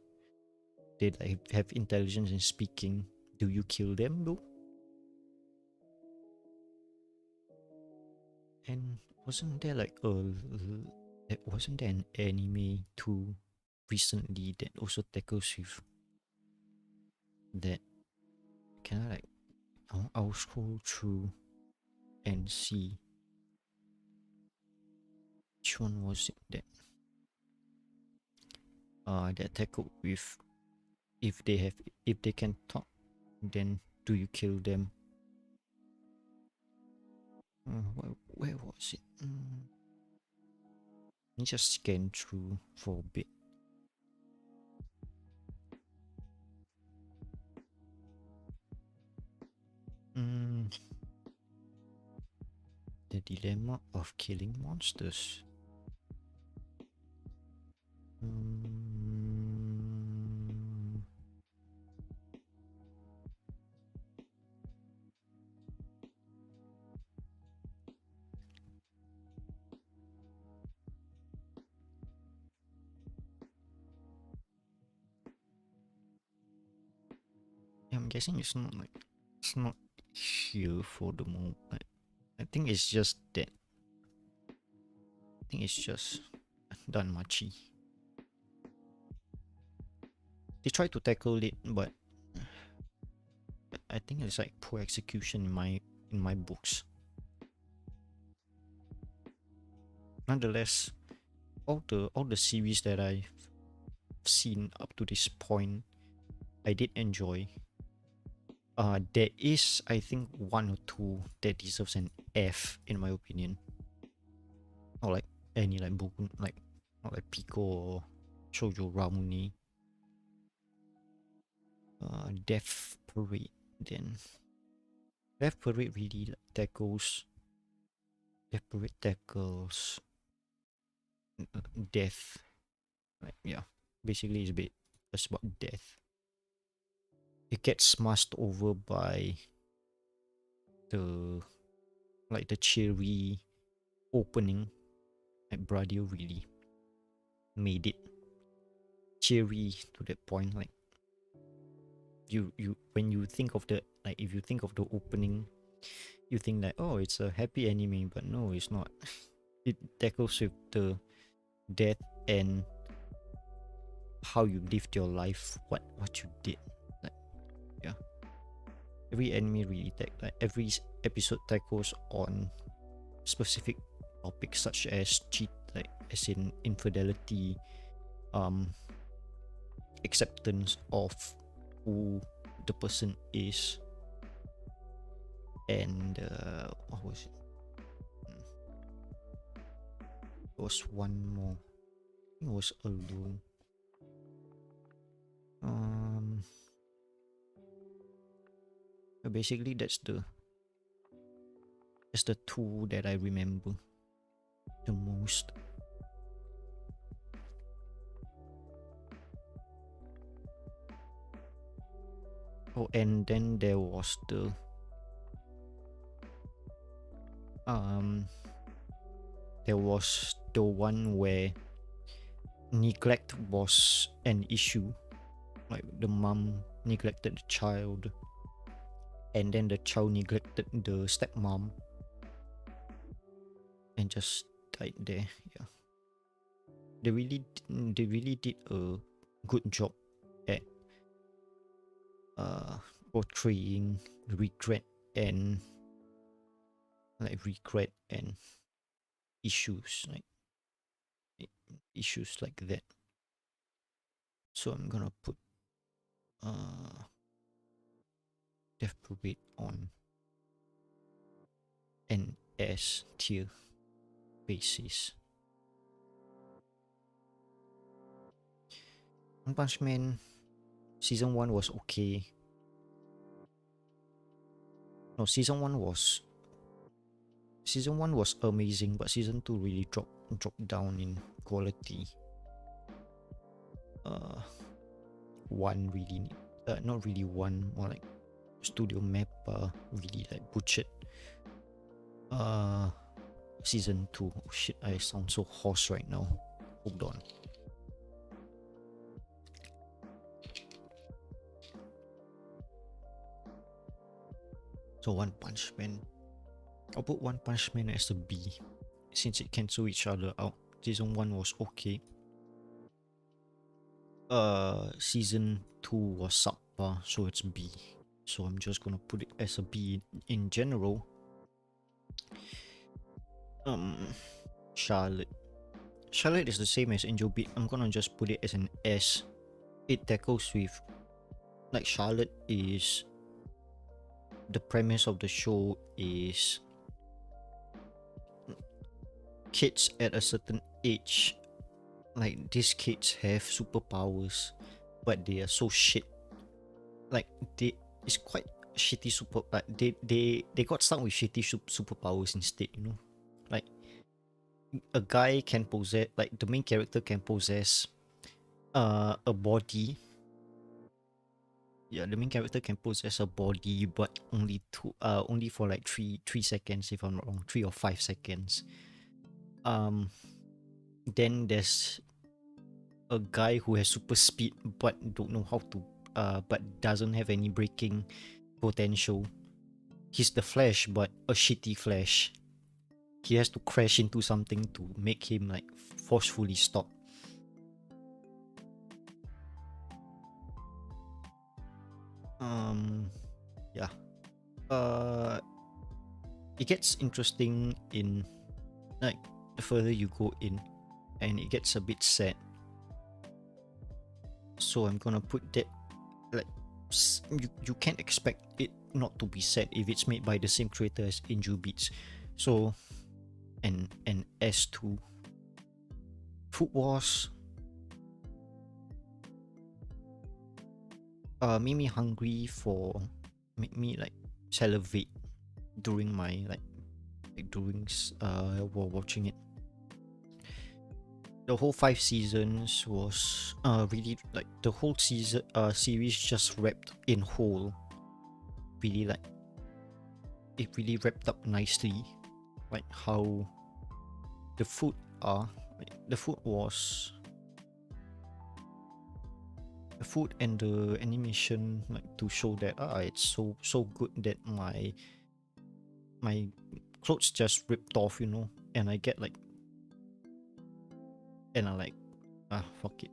they like have intelligence in speaking, do you kill them though? And wasn't there like wasn't there an anime too recently that also tackles with that? Can I like I'll scroll through and see which one was it that tackled with, if they can talk, then do you kill them? Where was it? Let me just scan through for a bit. The dilemma of killing monsters. I'm guessing it's not here for the moment. I think it's just that. I think it's just Danmachi. They try to tackle it, but I think it's like poor execution in my books. Nonetheless, all the series that I've seen up to this point, I did enjoy. There is, I think, one or two that deserves an F in my opinion. Or like any like Boku, like not like Pico or Shoujo Ramuni. Death Parade. Then Death Parade really like, tackles. Death Parade tackles death. Like yeah, basically it's just about death. It gets smashed over by the cherry opening. Like Bradio really made it cheery to that point. Like you when you think of the, like if you think of the opening, you think that, oh, it's a happy anime, but no, it's not. It tackles with the death and how you lived your life, what you did. Like yeah, every anime really like every episode tackles on specific topics such as cheat, like as in infidelity, acceptance of who the person is, and what was it? There was one more. I think it was alone. Basically that's the two that I remember the most. Oh, and then there was the one where neglect was an issue, like the mom neglected the child, and then the child neglected the stepmom and just died there. Yeah, they really did a good job at portraying regret and issues issues like that. So I'm gonna put Death Parade on an S tier basis. One Punch Man season 1 was okay. No, season 1 was amazing, but season 2 really dropped down in quality. One really not really one, more like Studio Mappa really like butchered season 2. Oh shit, I sound so hoarse right now. Hold on. So One Punch Man, I'll put One Punch Man as a B, since it cancel each other out. Season 1 was okay. Season 2 was subpar, so it's B. So I'm just gonna put it as a B in general. Charlotte is the same as Angel Beat. I'm gonna just put it as an S. It tackles with, like, Charlotte is, the premise of the show is kids at a certain age, like these kids have superpowers, but they are so shit. Like it's quite shitty like they got stuck with shitty superpowers instead, you know. Like a guy can possess, like the main character can possess a body. Yeah, the main character can possess a body, but only for like 3 seconds, if I'm not wrong, 3 or 5 seconds. Then there's a guy who has super speed but don't know how to but doesn't have any braking potential. He's the Flash, but a shitty Flash. He has to crash into something to make him like forcefully stop. Yeah. It gets interesting in, like, the further you go in, and it gets a bit sad. So I'm gonna put that, like, you can't expect it not to be sad if it's made by the same creator as Angel Beats. So an S2. Food Wars made me hungry made me like salivate during my while watching it. The whole 5 seasons was really, like, the whole series just wrapped in whole. Really, like, it really wrapped up nicely, like how the food and the animation, like, to show that it's so good that my clothes just ripped off, you know, and I get like, and I like, fuck it,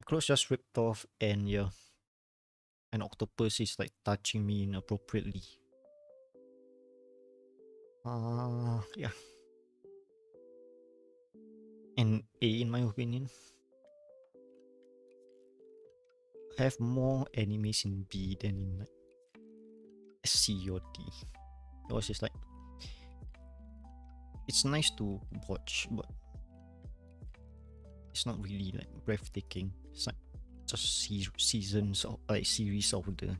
clothes just ripped off, and yeah, an octopus is like touching me inappropriately. Yeah, and A, in my opinion. I have more animes in B than in like C or D. It was just like, it's nice to watch, but it's not really like breathtaking. It's like just seasons of like series of the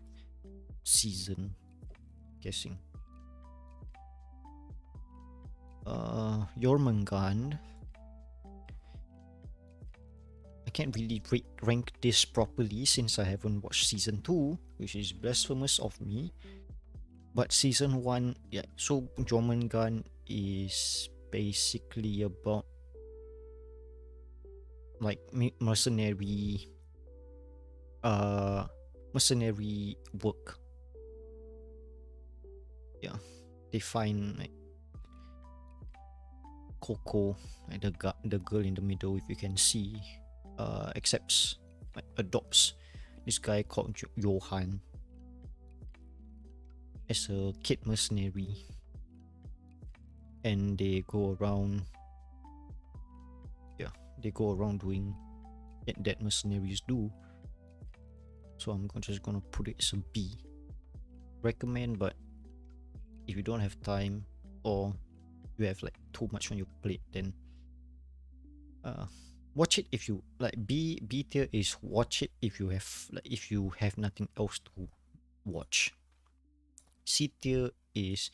season, guessing. Jormungand. I can't really rank this properly since I haven't watched season 2, which is blasphemous of me. But season 1, yeah, so Jormungand is basically about like mercenary work. Yeah, they find like Coco, like the girl in the middle, if you can see, accepts, like adopts this guy called Johan as a kid mercenary, and they go around doing that mercenaries do. So I'm just gonna put it as a B. Recommend, but if you don't have time or you have like too much on your plate, then watch it if you like. B tier is watch it if you have nothing else to watch. C tier is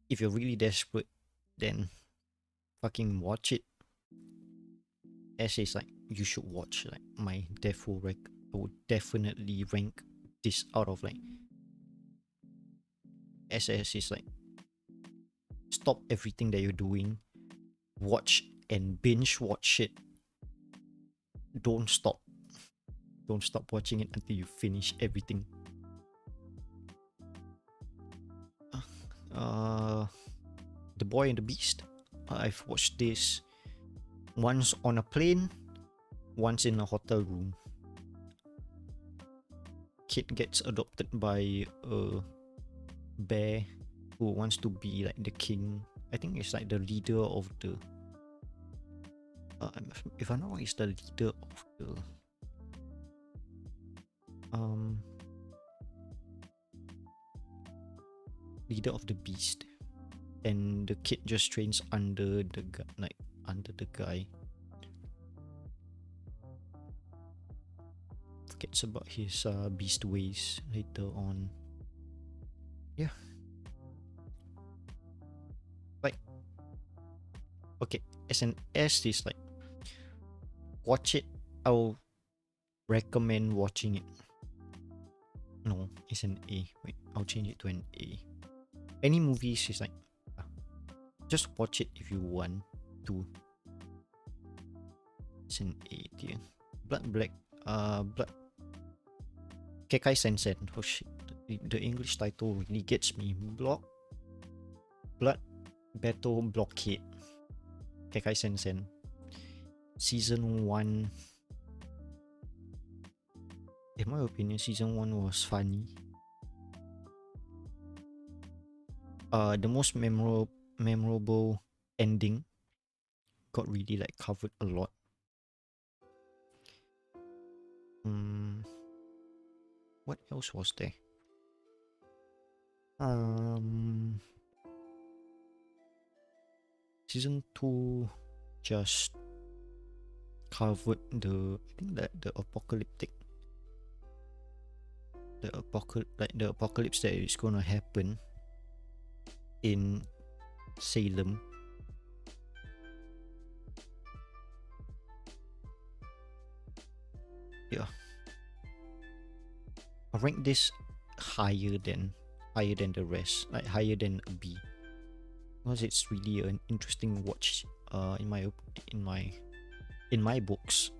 if you're really desperate, then fucking watch it. S is like you should watch. Like my default I would definitely rank this out of like SS is like stop everything that you're doing, watch and binge watch it. Don't stop watching it until you finish everything. The Boy and the Beast. I've watched this once on a plane, once in a hotel room. Kid gets adopted by a bear who wants to be like the king. I think it's like the leader of the if I'm not wrong, it's the leader of the leader of the beast, and the kid just trains under the guy. Forgets about his beast ways later on. Yeah. Like, okay, as an S is like watch it. I'll recommend watching it. No, it's an A. Wait, I'll change it to an A. Any movies is like just watch it if you want to. It's an A tier. Blood Kekai Sensen. Oh shit, the English title really gets me. Blood Battle Blockade. Kekai Sensen. Season 1. In my opinion, season 1 was funny. The most memorable ending got really like covered a lot. What else was there? Season 2 just covered the apocalyptic the apocalypse that is gonna happen in Salem. Yeah, I rank this higher than the rest, like higher than a B, because it's really an interesting watch. In my books.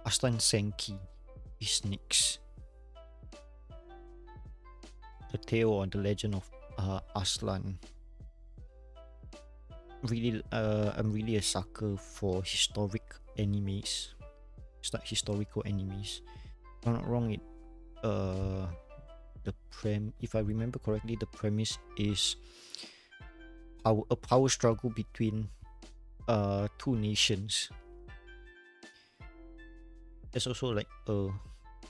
Aslan Senki is next. The tale or the legend of Aslan. Really, I'm really a sucker for historical animes. If I'm not wrong, if I remember correctly, the premise is a power struggle between two nations. There's also like a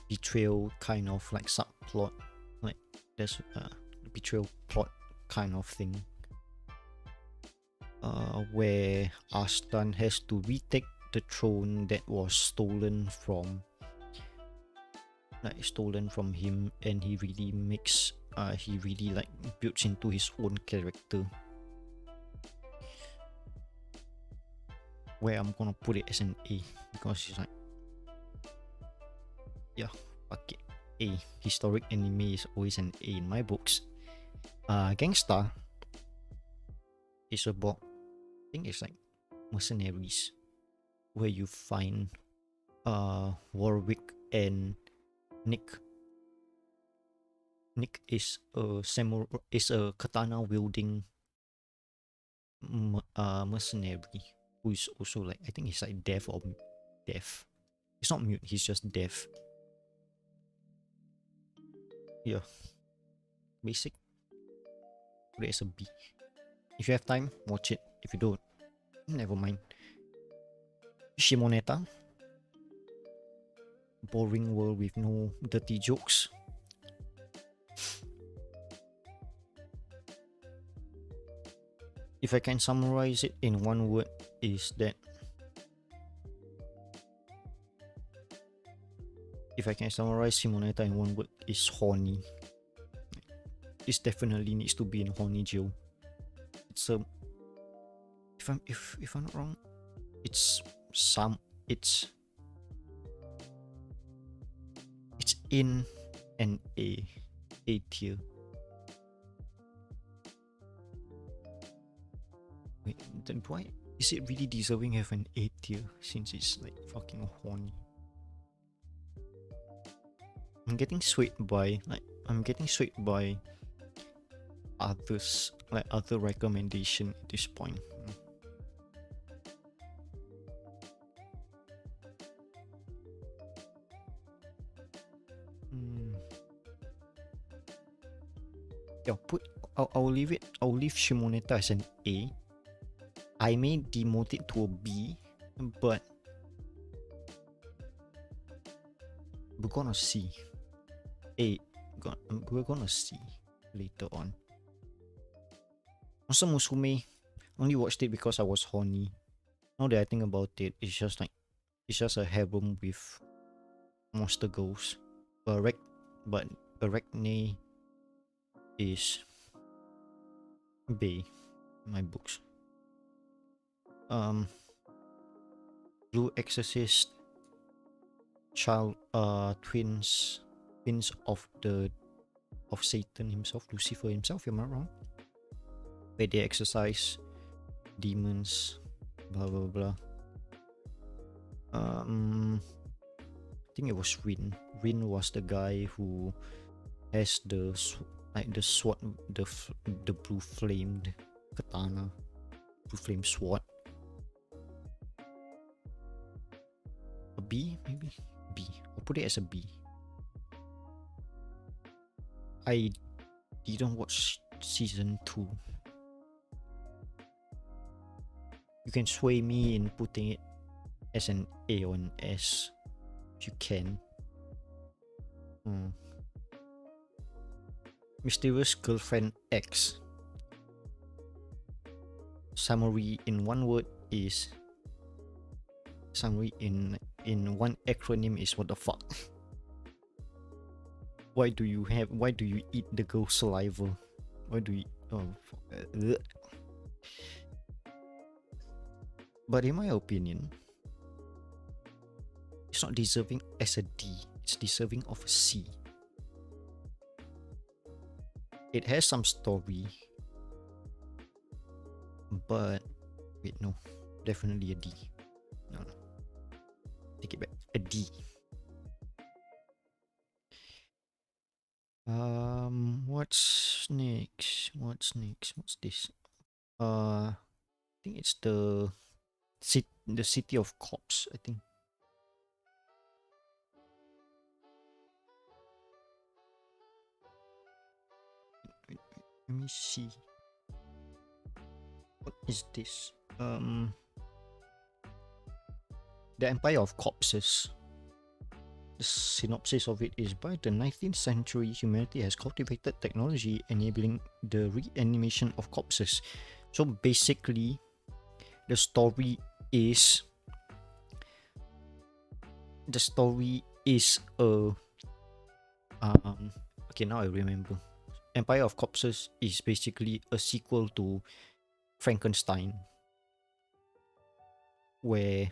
betrayal kind of like subplot, like there's a betrayal plot kind of thing, where Arslan has to retake the throne that was stolen from him, and he really like builds into his own character, where I'm gonna put it as an A, because it's like, yeah, fuck it, A. Historic anime is always an A in my books. Gangsta is about, I think it's like mercenaries, where you find Warwick and Nick. Nick is a katana wielding mercenary who is also like, I think he's like deaf or deaf. He's not mute, he's just deaf. Yeah. Basic. Put it as a B. If you have time, watch it. If you don't, never mind. Shimoneta. Boring world with no dirty jokes. If I can summarize it in one word, is that if I can summarize Shimoneta in one word, is horny. It definitely needs to be in horny jail. It's a, if I'm not wrong, it's in an A tier. Wait, then why is it really deserving of an A tier, since it's like fucking horny? I'm getting swayed by others, like other recommendation at this point. Yeah, I'll leave Shimoneta as an A. I may demote it to a B, but we're gonna see. We're gonna see later on. Also, Musume, only watched it because I was horny. Now that I think about it, it's just a harem with monster girls. But Arachne is B in my books. Blue Exorcist, twins of Satan himself, Lucifer himself, am I wrong? Where they exorcise demons, blah blah blah. I think it was Rin. Rin was the guy who has the sword, the blue flamed katana, blue flame sword. A B, maybe? B. I'll put it as a B. I didn't watch season 2. You can sway me in putting it as an A or an S if you can. Mysterious Girlfriend X. Summary in one word is, summary in one acronym is, what the fuck? Why do you eat the girl's saliva? Why do you, oh fuck. But in my opinion, it's not deserving as a D, it's deserving of a C. It has some story, but wait, no, definitely a D. No, take it back, a D. What's next? What's this? I think it's the City of Cops, I think. Let me see. What is this? The Empire of Corpses. The synopsis of it is: by the 19th century, humanity has cultivated technology enabling the reanimation of corpses. So basically, the story is a okay, now I remember. Empire of Corpses is basically a sequel to Frankenstein, where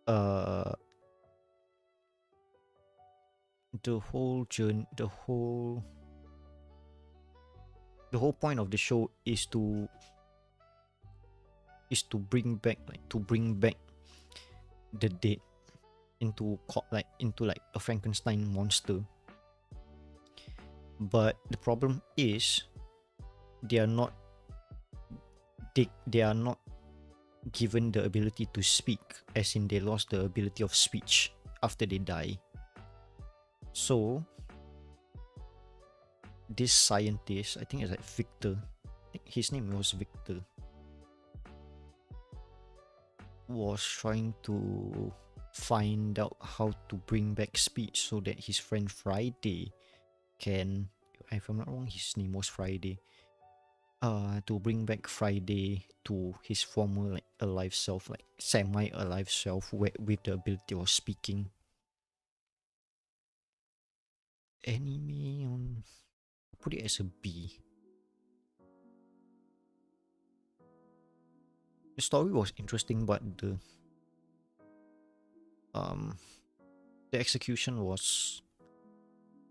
the whole journey, the whole point of the show is to bring back the dead into a Frankenstein monster. But the problem is they are not given the ability to speak, as in they lost the ability of speech after they die. So this scientist, I think it's like Victor, his name was Victor, was trying to find out how to bring back speech so that his friend Friday can, if I'm not wrong, his name was Friday, to bring back Friday to his former alive self, semi-alive self, with the ability of speaking. Anime on, put it as a B. The story was interesting, but the execution was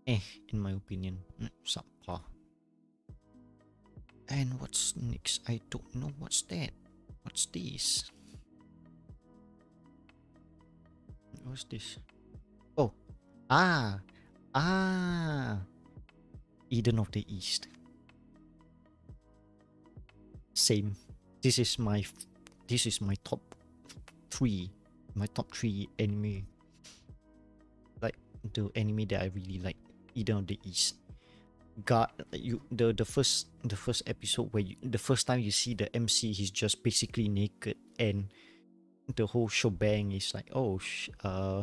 in my opinion, subpar. And what's next? I don't know what's that. What's this? What's this? Oh, Eden of the East. Same. This is my top three anime. Like the anime that I really like, Eden of the East. The first episode where the first time you see the MC, he's just basically naked, and the whole shebang is like,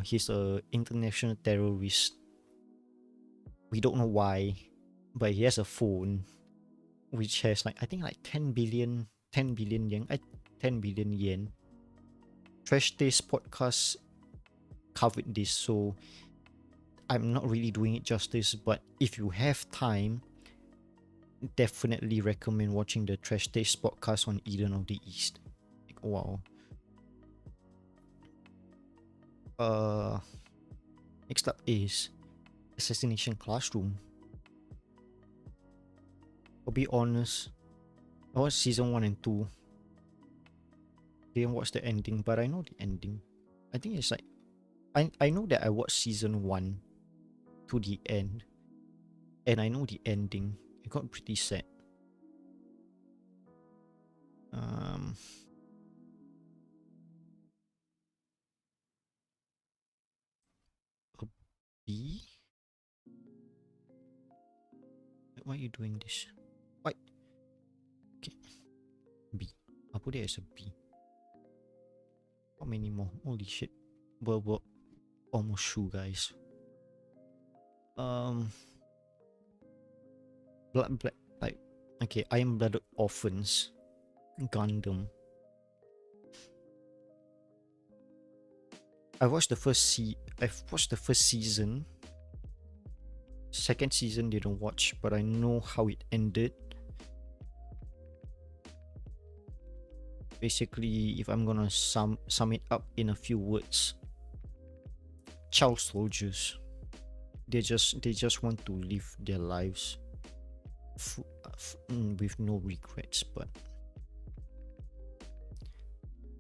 he's a international terrorist. We don't know why, but he has a phone which has I think 10 billion yen. Trash Taste podcast covered this, so I'm not really doing it justice, but if you have time, definitely recommend watching the Trash Taste podcast on Eden of the East. Wow. Next up is Assassination Classroom. I'll be honest, I watched season 1 and 2. Didn't watch the ending, but I know the ending. I think it's I know that I watched season 1 to the end, and I know the ending. It got pretty sad. A B? Why are you doing this? Why? Okay. B. I'll put it as a B. How many more? Holy shit. We're almost through, guys. Okay, Iron Blooded Orphans, Gundam. I've watched the first season. Second season didn't watch, but I know how it ended. Basically, if I'm gonna sum it up in a few words, child soldiers. They just want to live their lives with no regrets, but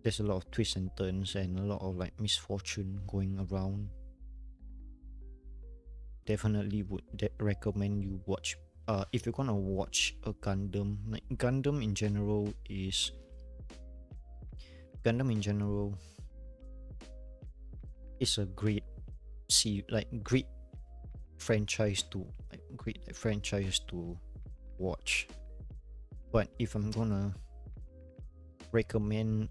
there's a lot of twists and turns and a lot of misfortune going around. Definitely would recommend you watch. If you're gonna watch a Gundam, Gundam in general is a great great franchise to watch. But if I'm gonna recommend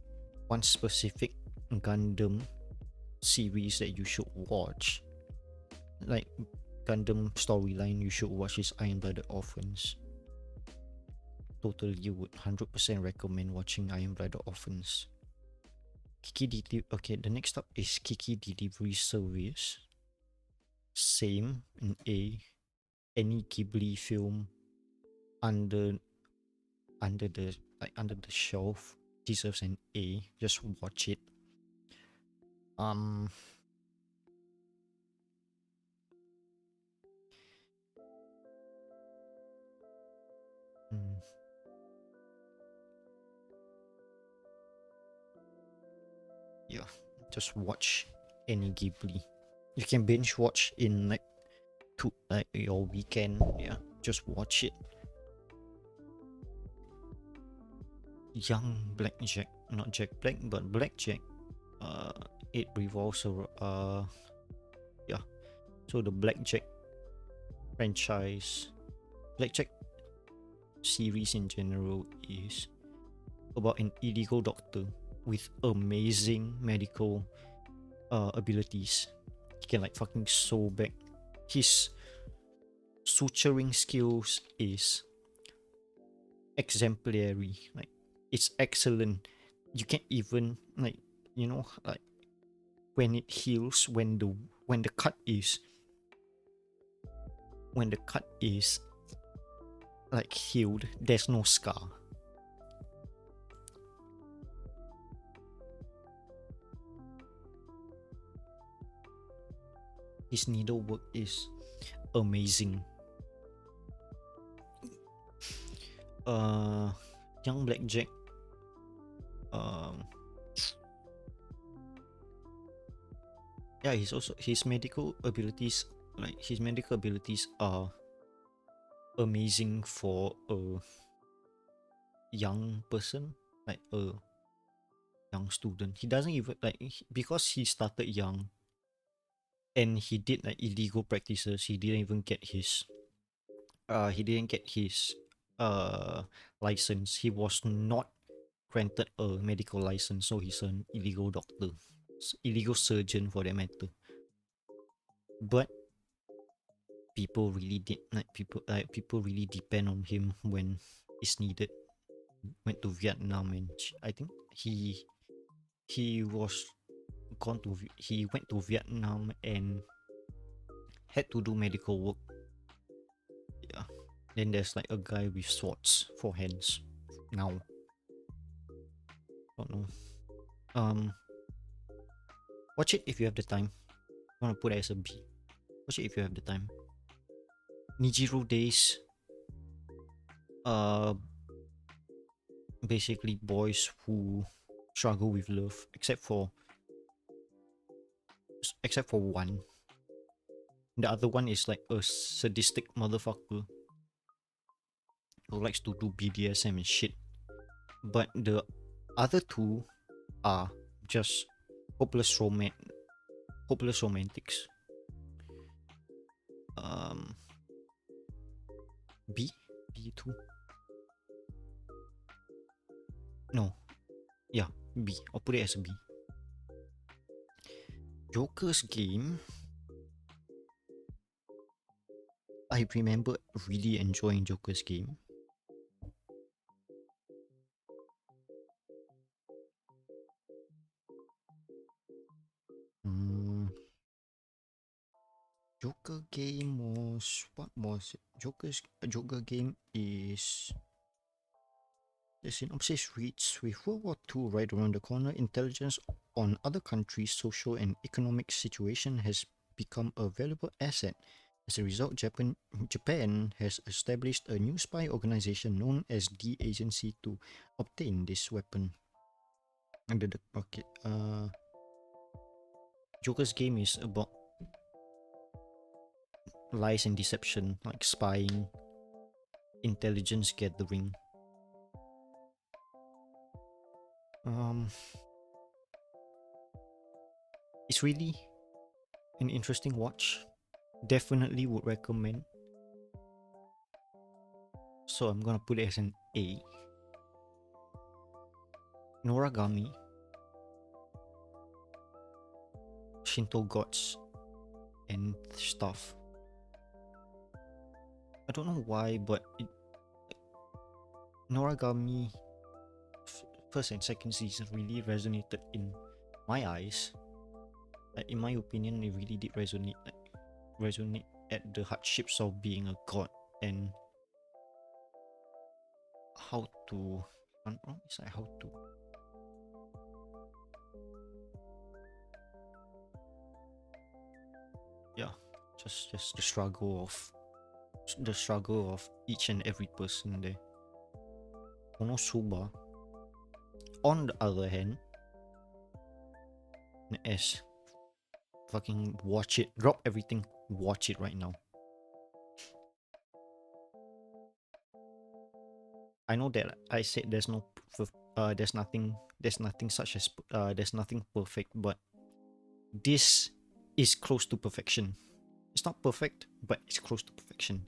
one specific Gundam series that you should watch, like Gundam storyline you should watch is Iron Blooded Orphans. Totally would 100% recommend watching Iron Blooded Orphans. Okay, the next up is Kiki Delivery Service. Same in A. Any Ghibli film under the shelf deserves an A. Just watch it. Um hmm, yeah, just watch any Ghibli. You can binge watch in like your weekend. Yeah, just watch it. Young Blackjack, not Jack Black, but Blackjack. It revolves around yeah. So the Blackjack franchise, Blackjack series in general is about an illegal doctor with amazing medical abilities. He can like fucking sew back. His suturing skills is exemplary. Like it's excellent. You can't even like like when it heals, when the cut is like healed, there's no scar. His needlework is amazing. Young Blackjack. Um, yeah, his medical abilities, are amazing for a young person, like a young student. He doesn't even because he started young and he did like illegal practices. He didn't even get his license. He was not granted a medical license, so he's an illegal doctor, illegal surgeon for that matter. But people really depend on him when it's needed. Went to Vietnam and I think he was he went to Vietnam and had to do medical work. Yeah. Then there's like a guy with swords for hands now. Don't know. Watch it if you have the time. I'm gonna put it as a B. Watch it if you have the time. Nijiro Days. Uh, basically boys who struggle with love, except for one. The other one is like a sadistic motherfucker who likes to do BDSM and shit. But the other two are just hopeless romantics. Um, B2. No, yeah, B. I'll put it as a B. Joker's Game. I remember really enjoying Joker's Game. Joker Game was what was it? Joker Game is the synopsis reads: with World War II right around the corner, intelligence on other countries' social and economic situation has become a valuable asset. As a result, Japan has established a new spy organization known as the Agency to obtain this weapon. Under the pocket, Joker's Game is about lies and deception, like spying, intelligence gathering. It's really an interesting watch. Definitely would recommend. So I'm gonna put it as an A. Noragami. Shinto gods and stuff. I don't know why, but Noragami first and second season really resonated in my eyes. Like, in my opinion, it really did resonate at the hardships of being a god and how to. It's like how to. Yeah, just the struggle of each and every person there. Konosuba, on the other hand, as fucking watch it, drop everything, watch it right now. I know that I said there's nothing such as there's nothing perfect, but this is close to perfection. It's not perfect, but it's close to perfection.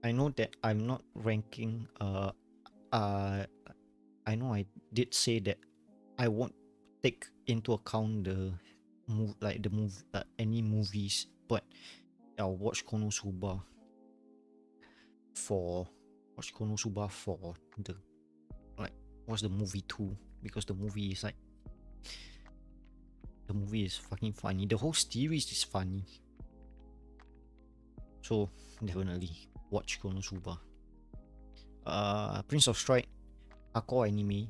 I know that I'm not ranking I know I did say that I won't take into account the any movies, but I'll watch Konosuba for the like watch the movie too, because the movie is fucking funny. The whole series is funny. So definitely watch Konosuba. Prince of Strike, hardcore anime.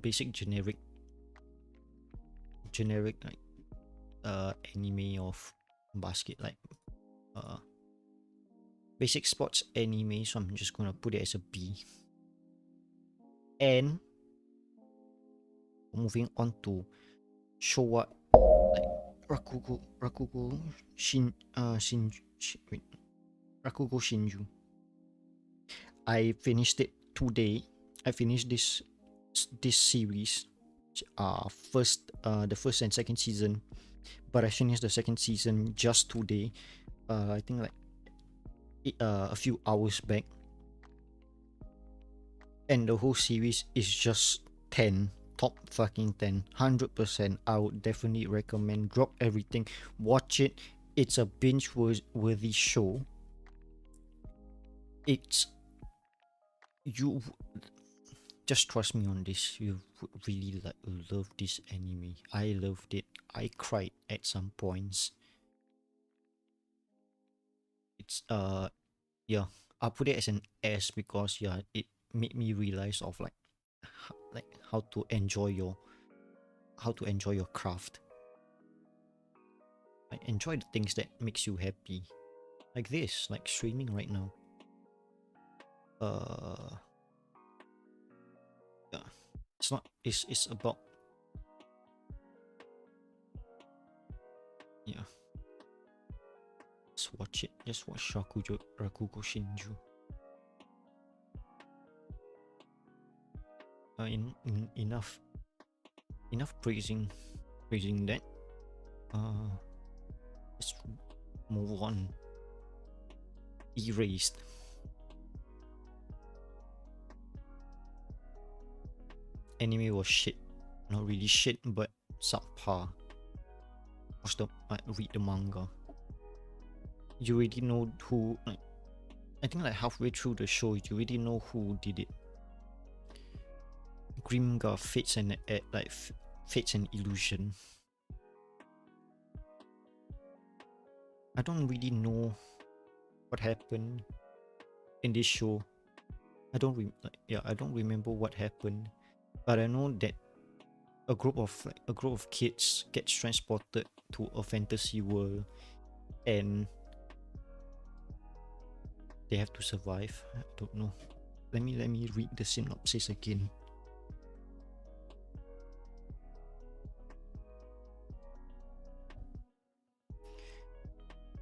Basic generic like anime of basket, like basic sports anime. So I'm just gonna put it as a B. And moving on to Showa, like Rakugo Shinju. I finished it today. I finished this series, the first and second season, but I finished the second season just today. I think like a few hours back, and the whole series is just 10, top fucking 10, 100%. I would definitely recommend. Drop everything, watch it. It's a binge worthy show. It's you just trust me on this. You would really love this anime. I loved it. I cried at some points. It's yeah, I'll put it as an S because yeah, it made me realize of like how to enjoy your craft. Like, enjoy the things that makes you happy, like this, like streaming right now. Yeah, it's not. It's about, yeah. Just watch it. Just watch Rakugo Shinju. Enough praising that. Let's move on. Erased. Anime was shit. Not really shit, but subpar. Read the manga. You already know who. I think like halfway through the show, you already know who did it. Grimgar, Fates and Illusion. I don't really know what happened in this show. I don't remember what happened, but I know that a group of kids gets transported to a fantasy world, and they have to survive. I don't know. Let me read the synopsis again.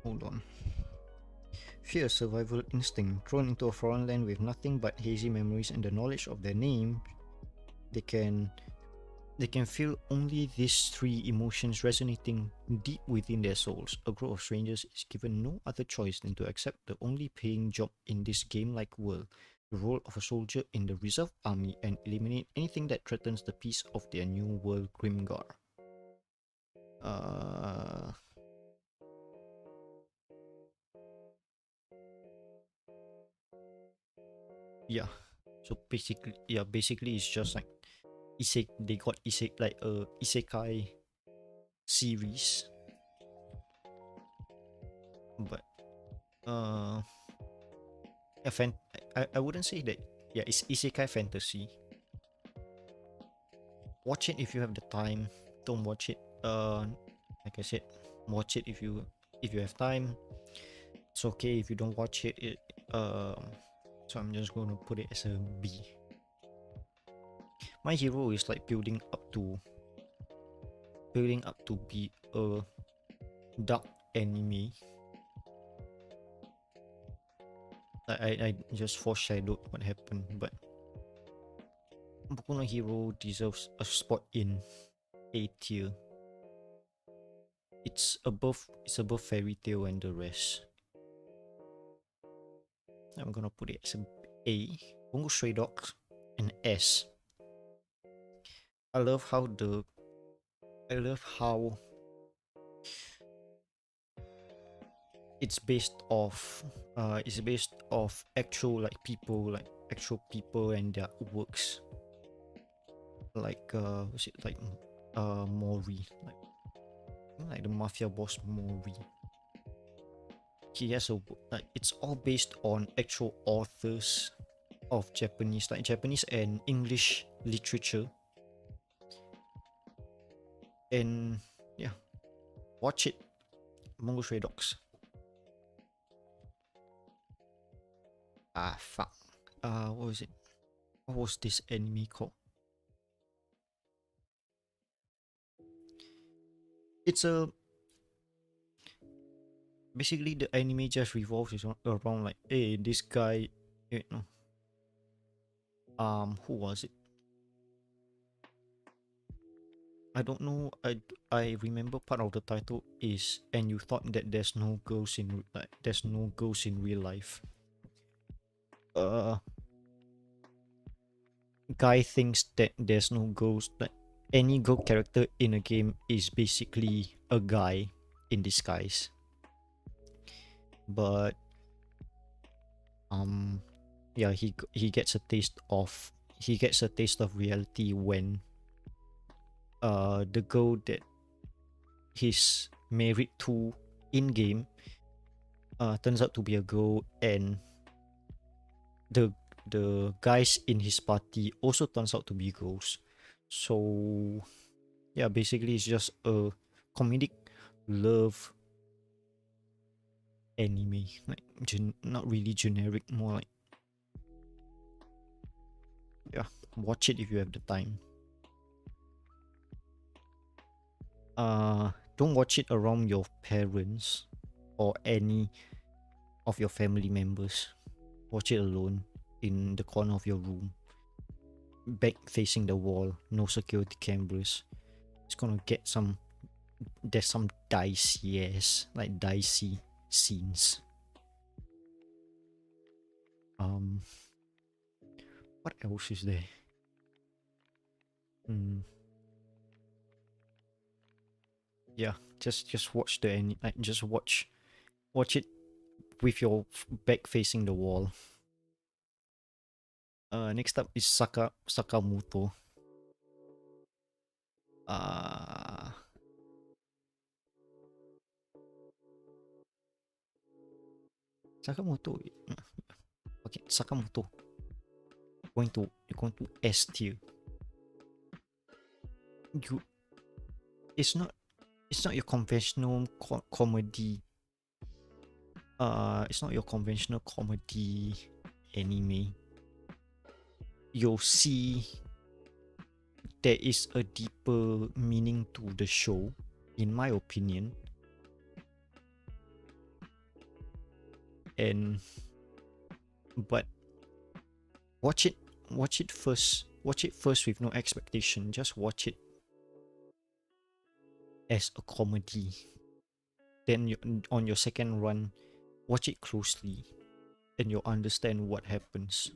Hold on. Fierce survival instinct, thrown into a foreign land with nothing but hazy memories and the knowledge of their name, they can feel only these three emotions resonating deep within their souls. A group of strangers is given no other choice than to accept the only paying job in this game-like world, the role of a soldier in the reserve army, and eliminate anything that threatens the peace of their new world, Grimgar. Uh, yeah. So basically it's just like they got like a isekai series, but uh, a I wouldn't say that. Yeah, it's isekai fantasy. Watch it if you have the time. Don't watch it. Like I said, watch it if you have time. It's okay if you don't watch it. So I'm just gonna put it as a B. My Hero is like building up to be a dark anime. I just foreshadowed what happened, but Boku no Hero deserves a spot in A tier. It's above Fairy Tail and the rest. I'm gonna put it as an A. Bungo Stray Dogs, an S. I love how the I love how it's based off actual people and their works, like what's it like Mori, like the mafia boss Mori. He has a like It's all based on actual authors of Japanese and English literature. And yeah, watch it. Bungo Stray Dogs. Fuck. What was it? What was this anime called? It's a Basically the anime just revolves around like, hey, this guy, you know, who was it? I don't know. I remember part of the title is, and you thought that there's no girls in real life. Uh, Guy thinks that there's no ghost. Like any girl character in a game is basically a guy in disguise. But yeah, he gets a taste of reality when the girl that he's married to in game turns out to be a girl, and the the guys in his party also turns out to be girls. So yeah, basically it's just a comedic love anime, like not really generic, more like, yeah, watch it if you have the time. Don't watch it around your parents or any of your family members. Watch it alone in the corner of your room, back facing the wall, no security cameras. It's gonna get there's some dicey scenes. Um, what else is there? Hmm. Yeah, just watch just watch it with your back facing the wall. Next up is Sakamoto. Uh, Sakamoto. Okay, Sakamoto. Going to S tier. You, it's not your conventional comedy. It's not your conventional comedy anime. You'll see there is a deeper meaning to the show, in my opinion. And but watch it watch it first with no expectation. Just watch it as a comedy. Then on your second run, watch it closely and you'll understand what happens.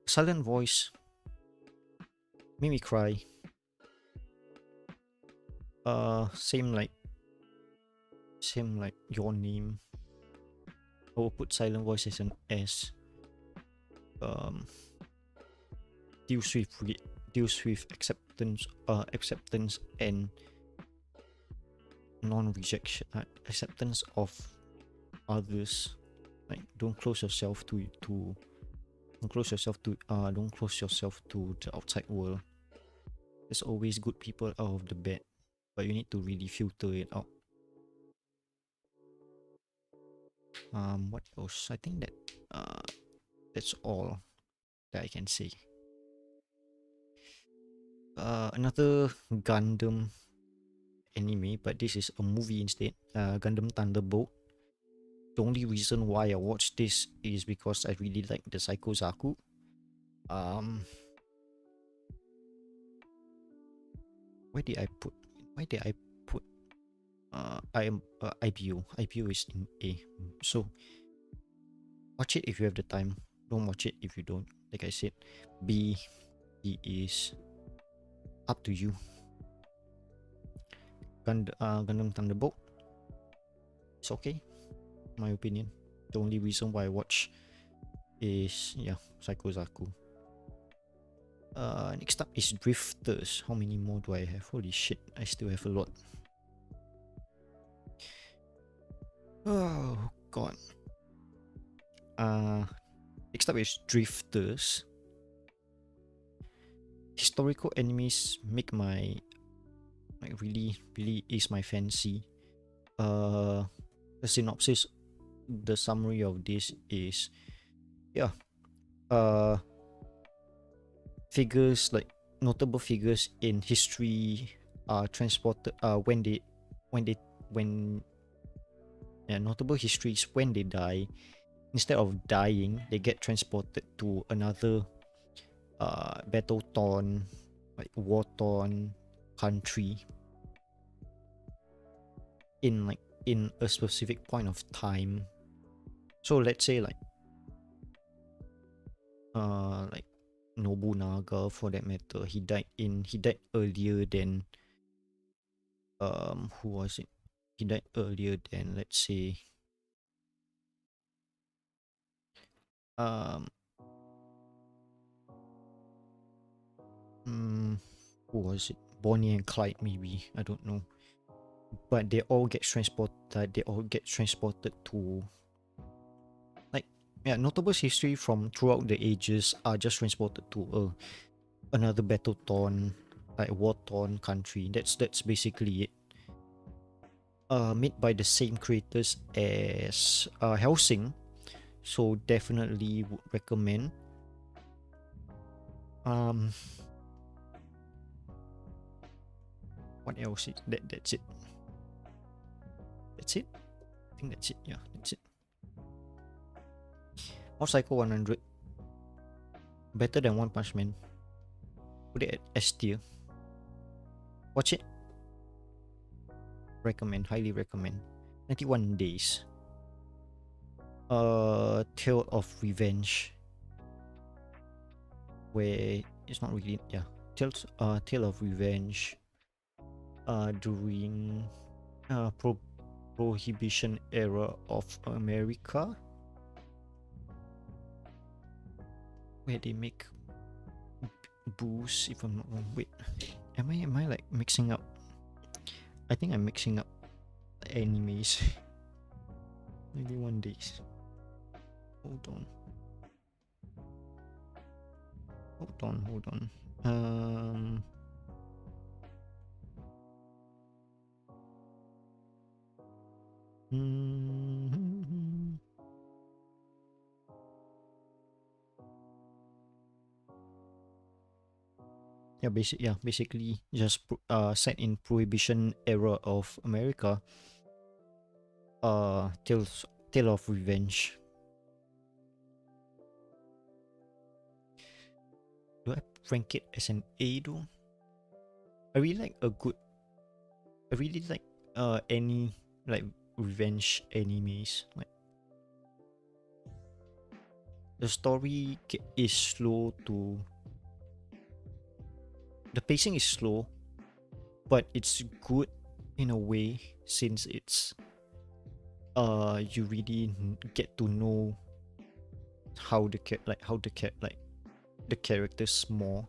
Silent Voice made me cry. Same like your name. I will put silent voice as an S. Um, deals with acceptance, and non-rejection, acceptance of others. Like don't close yourself to don't close yourself to the outside world. There's always good people out of the bad, but you need to really filter it out. What else? I think that's all that I can say. Another Gundam anime, but this is a movie instead. Gundam Thunderbolt. The only reason why I watched this is because I really like the Psycho Zaku. Um, where did I put? Why did I put? I am IBO. IBO is in A. So watch it if you have the time. Don't watch it if you don't. Like I said, B is up to you. Gundam Thunderbolt. It's okay, my opinion. The only reason why I watch is Psycho Zaku. Next up is Drifters. How many more do I have? Holy shit, I still have a lot. Oh god. Next up is Drifters. Historical enemies make my really is my fancy. The synopsis, the summary of this is figures, like notable figures in history are transported notable histories, when they die, instead of dying, they get transported to another battle torn, like war torn country in a specific point of time. So let's say like Nobunaga, for that matter, he died earlier than who was it? He died earlier than, let's say, who was it? Bonnie and Clyde, maybe, I don't know. But they all get transported to, like, notable history from throughout the ages are just transported to another battle torn, like war torn country. That's basically it. Made by the same creators as Hellsing, so definitely would recommend. What else is that's it. I think that's it. Yeah, that's it. Mob Psycho 100, better than One Punch Man. Put it at S tier. Watch it. Recommend, highly recommend. 91 Days. Tale of Revenge, where it's not really Tale of Revenge during Prohibition era of America, where they make booze, if I'm not wrong. Wait, am I like mixing up? I think I'm mixing up animes. 91 Days. Hold on. Basically just set in Prohibition era of America. Tale of Revenge. Do I rank it as an A though? I really like any like revenge animes. Like, the story is slow to, the pacing is slow, but it's good in a way since it's you really get to know how the characters more.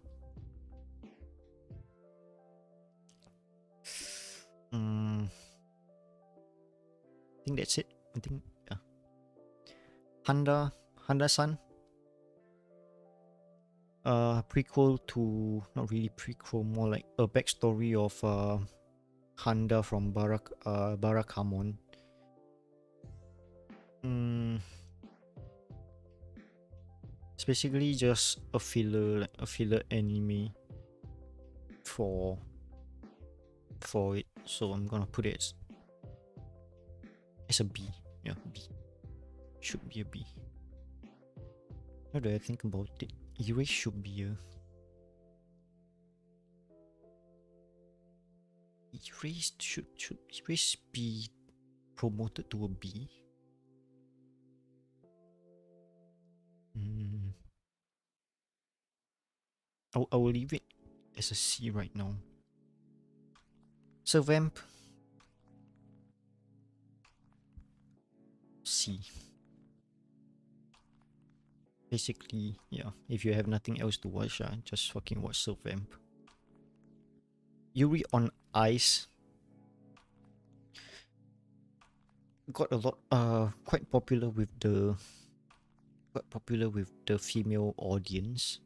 I think that's it. I think yeah. Handa-san, prequel to, not really prequel, more like a backstory of Handa from Barakamon. Mm, it's basically just a filler, like a filler anime for it. So I'm gonna put it as a B. Yeah, B. Should be a B. How do I think about it? Erase should be a should Erase be promoted to a B? Mm, I will leave it as a C right now. Servamp, C. Basically, yeah. If you have nothing else to watch, just fucking watch Servamp. Yuri on Ice got a lot quite popular with the female audience.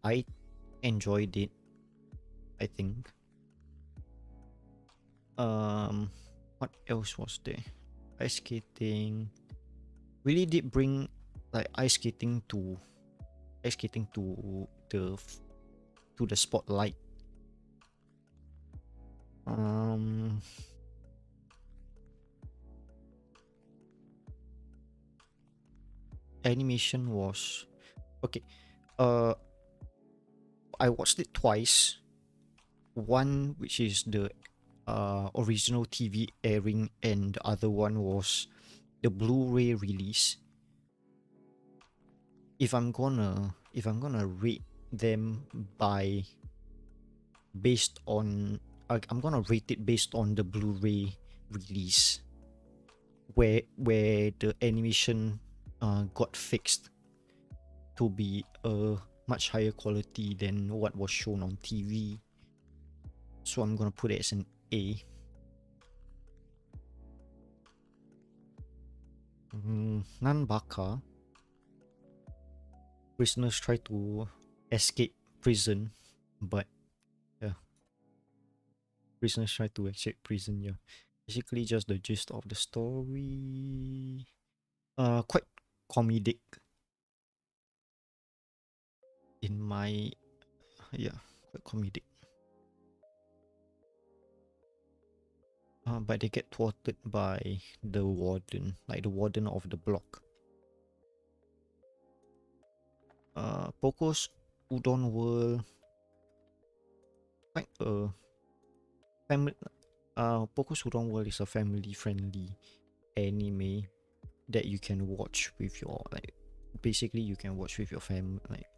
I enjoyed it, I think. What else was there? Ice skating really did bring like ice skating to the spotlight. Um, Animation was okay. Uh, I watched it twice. One which is the original TV airing, and the other one was the Blu-ray release. If I'm gonna rate them by based on I'm gonna rate it based on the Blu-ray release, where the animation got fixed to be a much higher quality than what was shown on TV. So I'm gonna put it as an A. Nanbaka, prisoners try to escape prison, but yeah, prisoners try to escape prison. Yeah, basically just the gist of the story. Quite comedic in my yeah, quite comedic. But they get thwarted by the warden, like the warden of the block. Poco's Udon World, quite a family. Poco's Udon World is a family-friendly anime that you can watch with your like. Basically, you can watch with your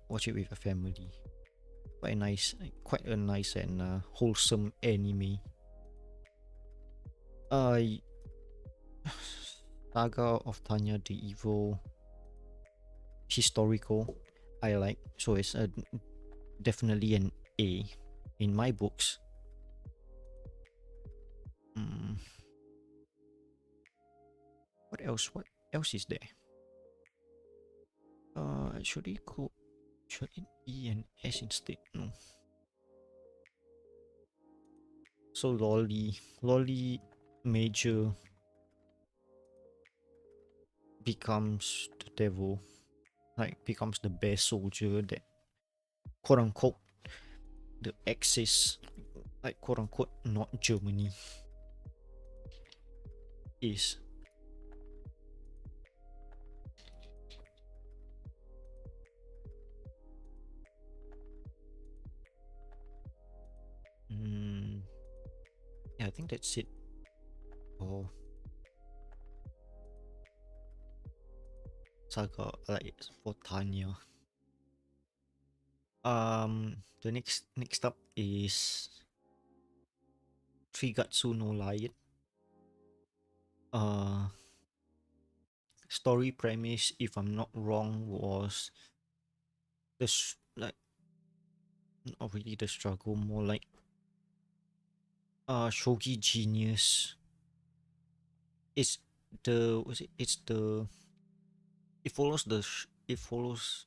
watch it with your family. Quite a nice and wholesome anime. Uh, Saga of Tanya the Evil, historical. I like, so it's definitely an A in my books. Mm, what else? What else is there? Should it go? Should it be an S instead? No. So Lolly Major becomes the devil, like becomes the best soldier that quote unquote the Axis, like quote unquote not Germany, is. Yeah, I think that's it. Oh, Saga like for Tanya. The next up is Trigatsu no Lion. Uh, Story premise, if I'm not wrong, was like not really the struggle, more like shogi genius. It's the was it? It's the it follows it follows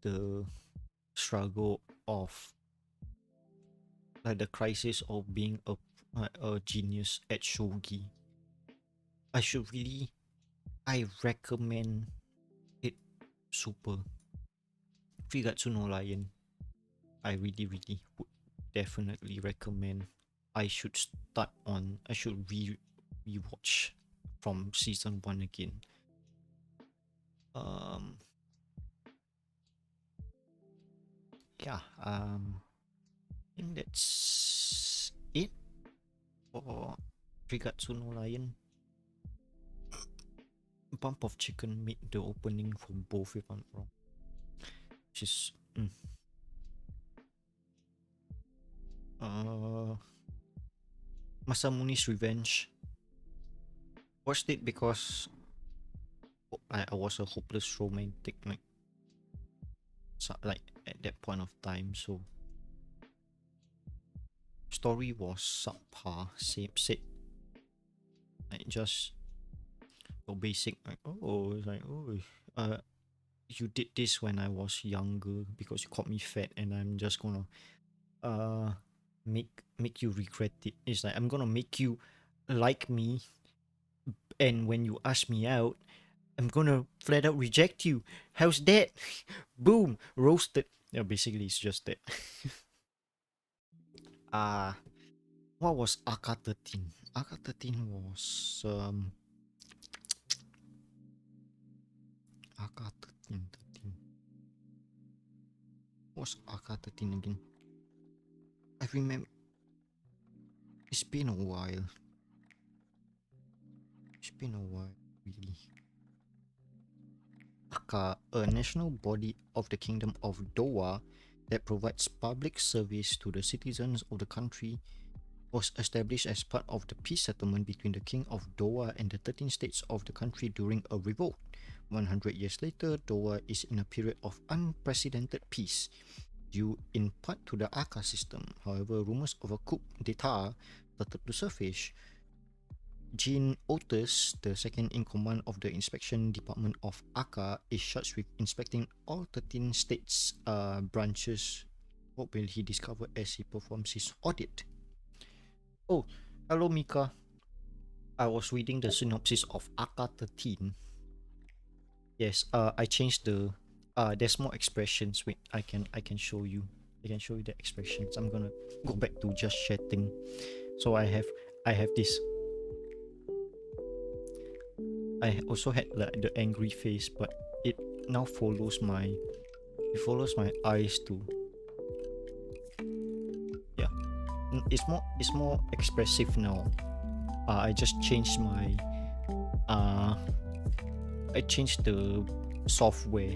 the struggle of like the crisis of being a genius at shogi. I should really I recommend it super. Trigatsu no Lion. I really would definitely recommend. I should rewatch from season 1 again. Um yeah, I think that's it for Trigatsu no Lion. Bump of Chicken made the opening for both, if I'm not wrong. Which is Masamune's Revenge. Watched it because I was a hopeless romantic, like at that point of time. So story was subpar. Same said, like just basic, like it's like you did this when I was younger because you called me fat, and I'm just gonna make you regret it. It's like I'm gonna make you like me, and when you ask me out, I'm gonna flat out reject you. How's that? Boom, roasted. Yeah, basically it's just that. What was Aka 13? Aka 13 was Aka 13. What's Aka 13 again? I remember. It's been a while. Really. Aka, a national body of the Kingdom of Dowa that provides public service to the citizens of the country, was established as part of the peace settlement between the King of Dowa and the 13 states of the country during a revolt. 100 years later, Dowa is in a period of unprecedented peace, due in part to the Aka system. However, rumors of a coup d'etat started to surface. Jean Otis, the second in command of the inspection department of Aka, is charged with inspecting all 13 states' branches. What will he discover as he performs his audit? Oh, hello Mika. I was reading the synopsis of Aka 13. Yes, I changed the there's more expressions. Wait, I can show you. I can show you the expressions. I'm gonna go back to just chatting. So I have this. I also had like the angry face, but it now follows my eyes too. Yeah, it's more expressive now. I just changed my I changed the software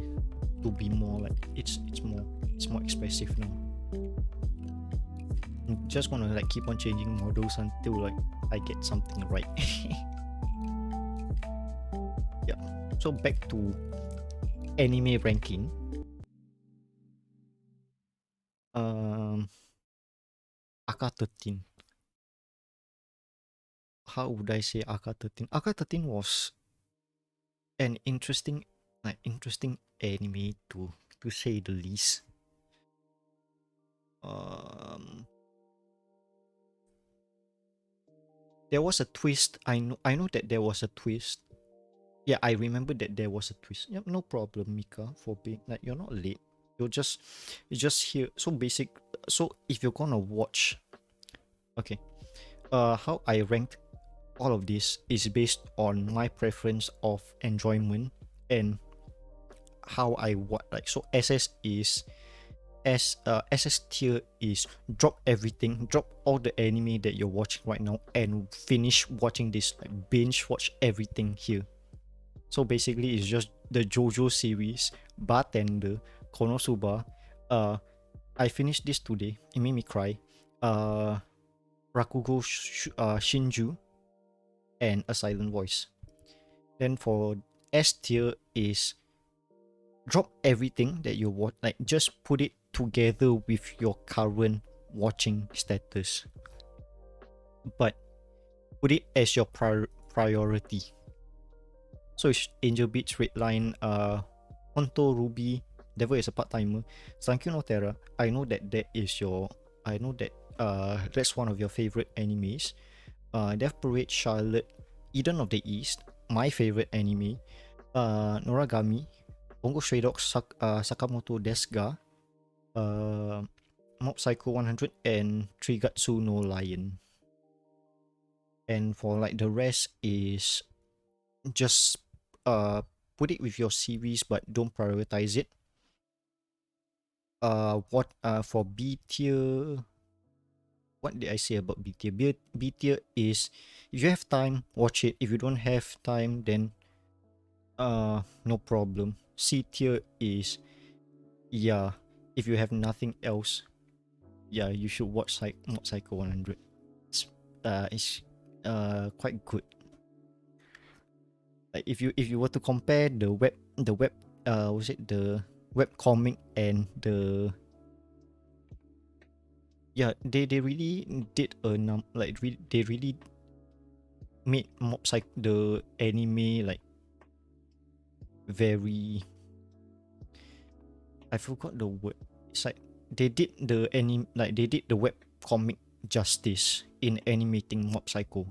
to be more like it's more expressive now. I'm just gonna like keep on changing models until like I get something right. Yeah. So back to anime ranking. Aka 13. How would I say Aka 13? Aka 13 was an interesting anime to say the least. There was a twist. I know that there was a twist. Yeah, I remember that there was a twist. Yep, no problem, Mika, for being like you're not late. You're just here. So if you're gonna watch, okay. How I ranked all of this is based on my preference of enjoyment and how I what like. So SS is SS tier is drop everything, drop all the anime that you're watching right now and finish watching this, like binge watch everything here. So basically it's just the JoJo series, Bartender, Konosuba. I finished this today. It made me cry. uh, Rakugo Shinju, and A Silent Voice. Then for S tier is drop everything that you watch, like just put it together with your current watching status, but put it as your priority. So it's Angel Beats, Redline, Honto, Ruby, Devil is a part-timer, Sankyo no Terra. I know that that's one of your favorite animes. Death Parade, Charlotte, Eden of the East, my favorite anime, Noragami, Bongo Stray Dogs, Sakamoto Desuga, Mob Psycho 100, and Trigatsu no Lion. And for like the rest is just put it with your series but don't prioritize it. What for B tier, what did I say about B tier? B tier is if you have time, watch it. If you don't have time, then no problem. C tier is, yeah, if you have nothing else, yeah, you should watch Mob Psycho 100. It's quite good. Like if you were to compare the web was it the web comic and the, yeah, they really did a they really made Mob Psycho the anime like very, I forgot the word. It's like they did the web comic justice in animating Mob Psycho.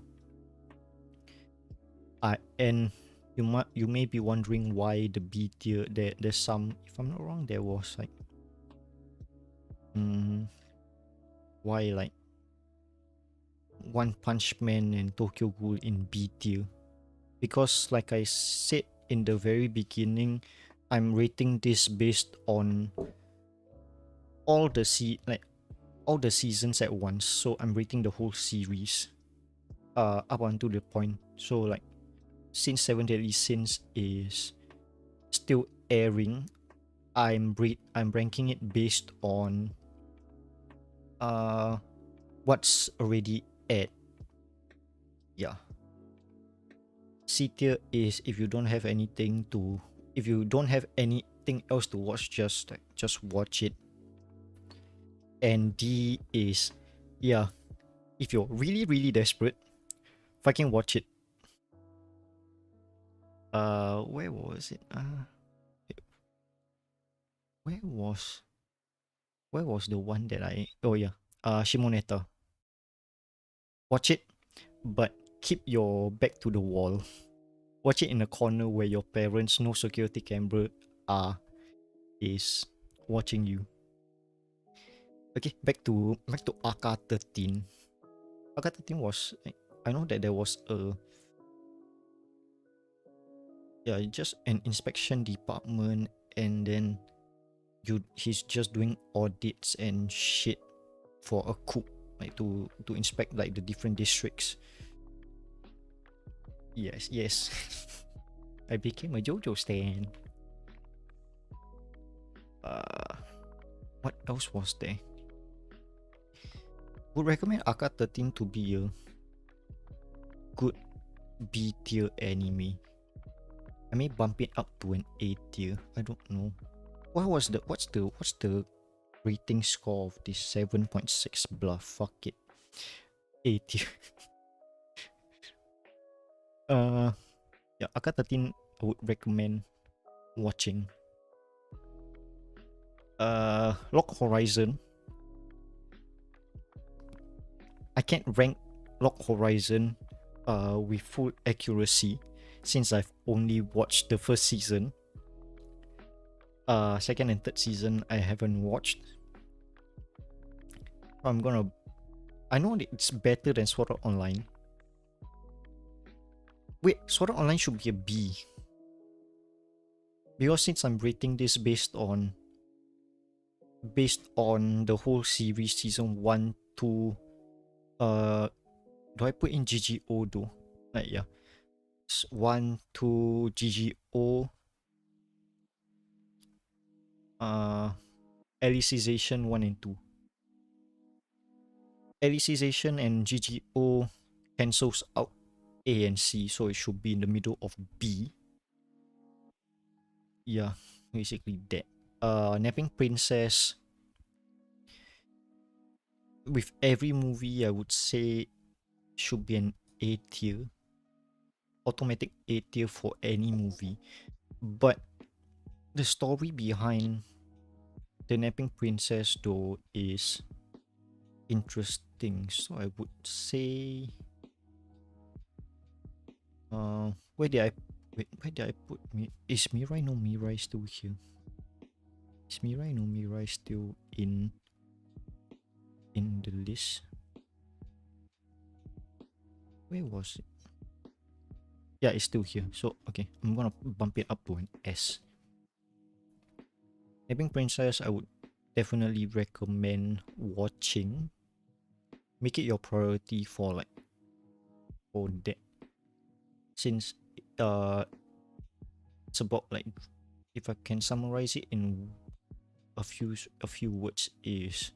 And you may be wondering why the B tier, there's some, if I'm not wrong, there was like why like One Punch Man and Tokyo Ghoul in B tier. Because like I said in the very beginning, I'm rating this based on all the seasons at once. So I'm rating the whole series up until the point. So like since Seven Deadly Sins is still airing, I'm ranking it based on what's already aired. Yeah. C tier is if you don't have anything else to watch, just watch it. And D is, yeah, if you're really really desperate, fucking watch it. Where was it? Where was the one that oh yeah, Shimoneta. Watch it, but keep your back to the wall. Watch it in a corner where your parents, no security camera is watching you. Okay, back to Aka 13. Aka 13 was, I know that there was just an inspection department, and then he's just doing audits and shit for a coup, like to inspect like the different districts. Yes. I became a JoJo stan. What else was there? Would recommend Aka 13 to be a good B tier anime. I may bump it up to an A tier. I don't know. What's the rating score of this? 7.6 bluff. Fuck it. A tier. Yeah, Aka 13 I would recommend watching. Lock Horizon. I can't rank Lock Horizon with full accuracy since I've only watched the first season. Second and third season I haven't watched. I know that it's better than Sword Art Online. Wait, Sword Art Online should be a B. Because since I'm rating this based on the whole series, season 1, 2, do I put in GGO though? Like yeah. 1, 2, GGO, Alicization 1 and 2. Alicization and GGO cancels out A and C, so it should be in the middle of B. Yeah, basically that. Napping Princess. With every movie, I would say should be an A tier, automatic A tier for any movie. But the story behind the Napping Princess though is interesting, so I would say, where did I where did I put me? Is Mirai no Mirai still here? Is Mirai no Mirai still in the list? Where was it? Yeah, it's still here. So okay, I'm gonna bump it up to an S. Napping Princess, I would definitely recommend watching. Make it your priority for that, since it's about like, if I can summarize it in a few words, is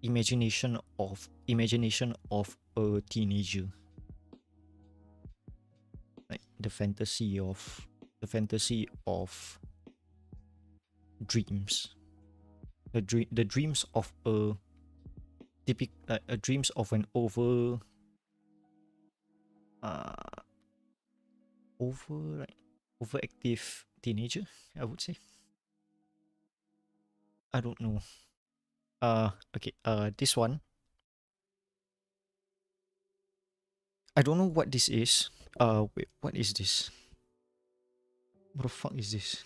imagination of a teenager, like the fantasy of dreams, the dreams of a dreams of an uh overactive teenager, I would say. I don't know. Okay, this one, I don't know what this is. Wait, what is this? What the fuck is this?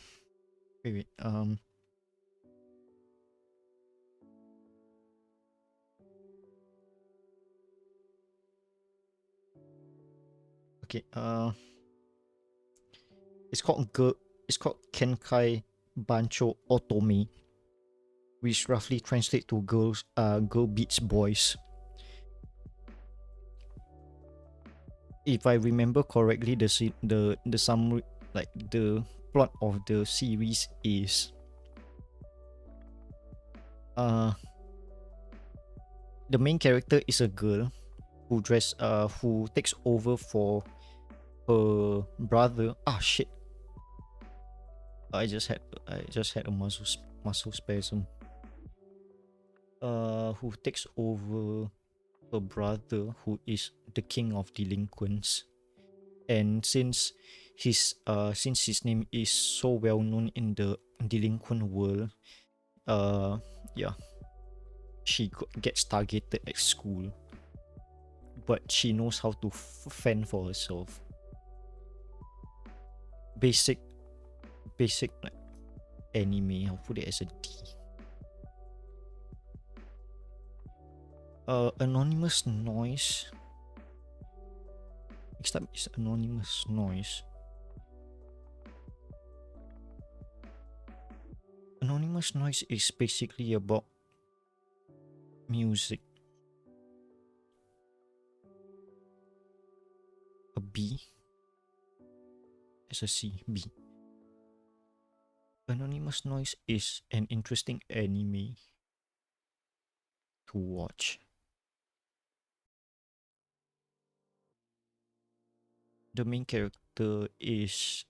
Wait. Okay. It's called Kenkai Bancho Otome, which roughly translate to girl beats boys. If I remember correctly, the summary, like the plot of the series is, the main character is a girl who takes over for her brother. Ah shit. I just had a muscle spasm. Who takes over her brother, who is the king of delinquents, and since his name is so well known in the delinquent world, yeah, she gets targeted at school, but she knows how to fend for herself. Basic like anime. I'll put it as a D. Anonymous Noise. Next up is Anonymous Noise. Anonymous Noise is basically about music. A B. As a C. B. Anonymous Noise is an interesting anime to watch. The main character is,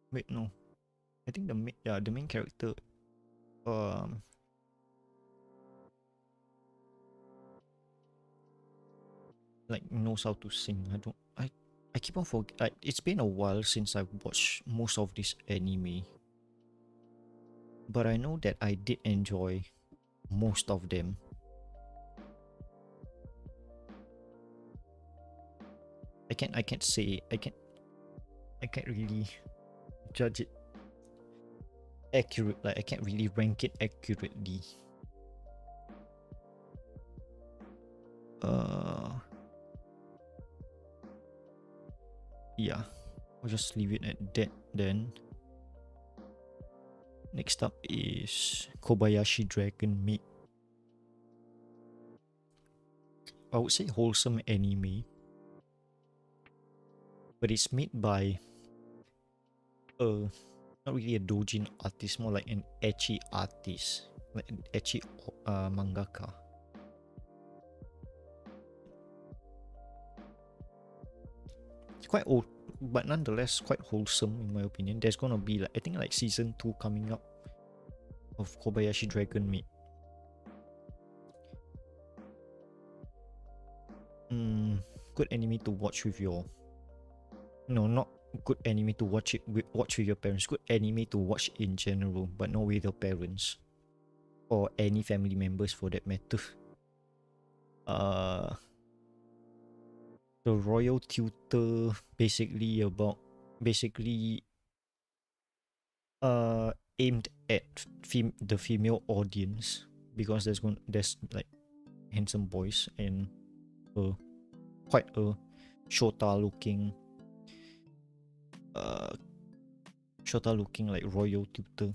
wait, no, I think the main character like knows how to sing. I keep on forget. It's been a while since I watched most of this anime, but I know that I did enjoy most of them. I can't say I can't really judge it accurate. Like, I can't really rank it accurately. Yeah, I'll just leave it at that then. Next up is Kobayashi Dragon Maid. I would say wholesome anime, but it's made by not really a doujin artist, more like an ecchi artist, like an ecchi mangaka. It's quite old, but nonetheless quite wholesome in my opinion. There's gonna be like, I think like season 2 coming up of Kobayashi Dragon Maid. Good anime to watch with your, no, not good anime to watch with your parents. Good anime to watch in general, but not with your parents or any family members for that matter. The Royal Tutor basically aimed at the female audience, because there's like handsome boys and quite a shota looking like Royal Tutor.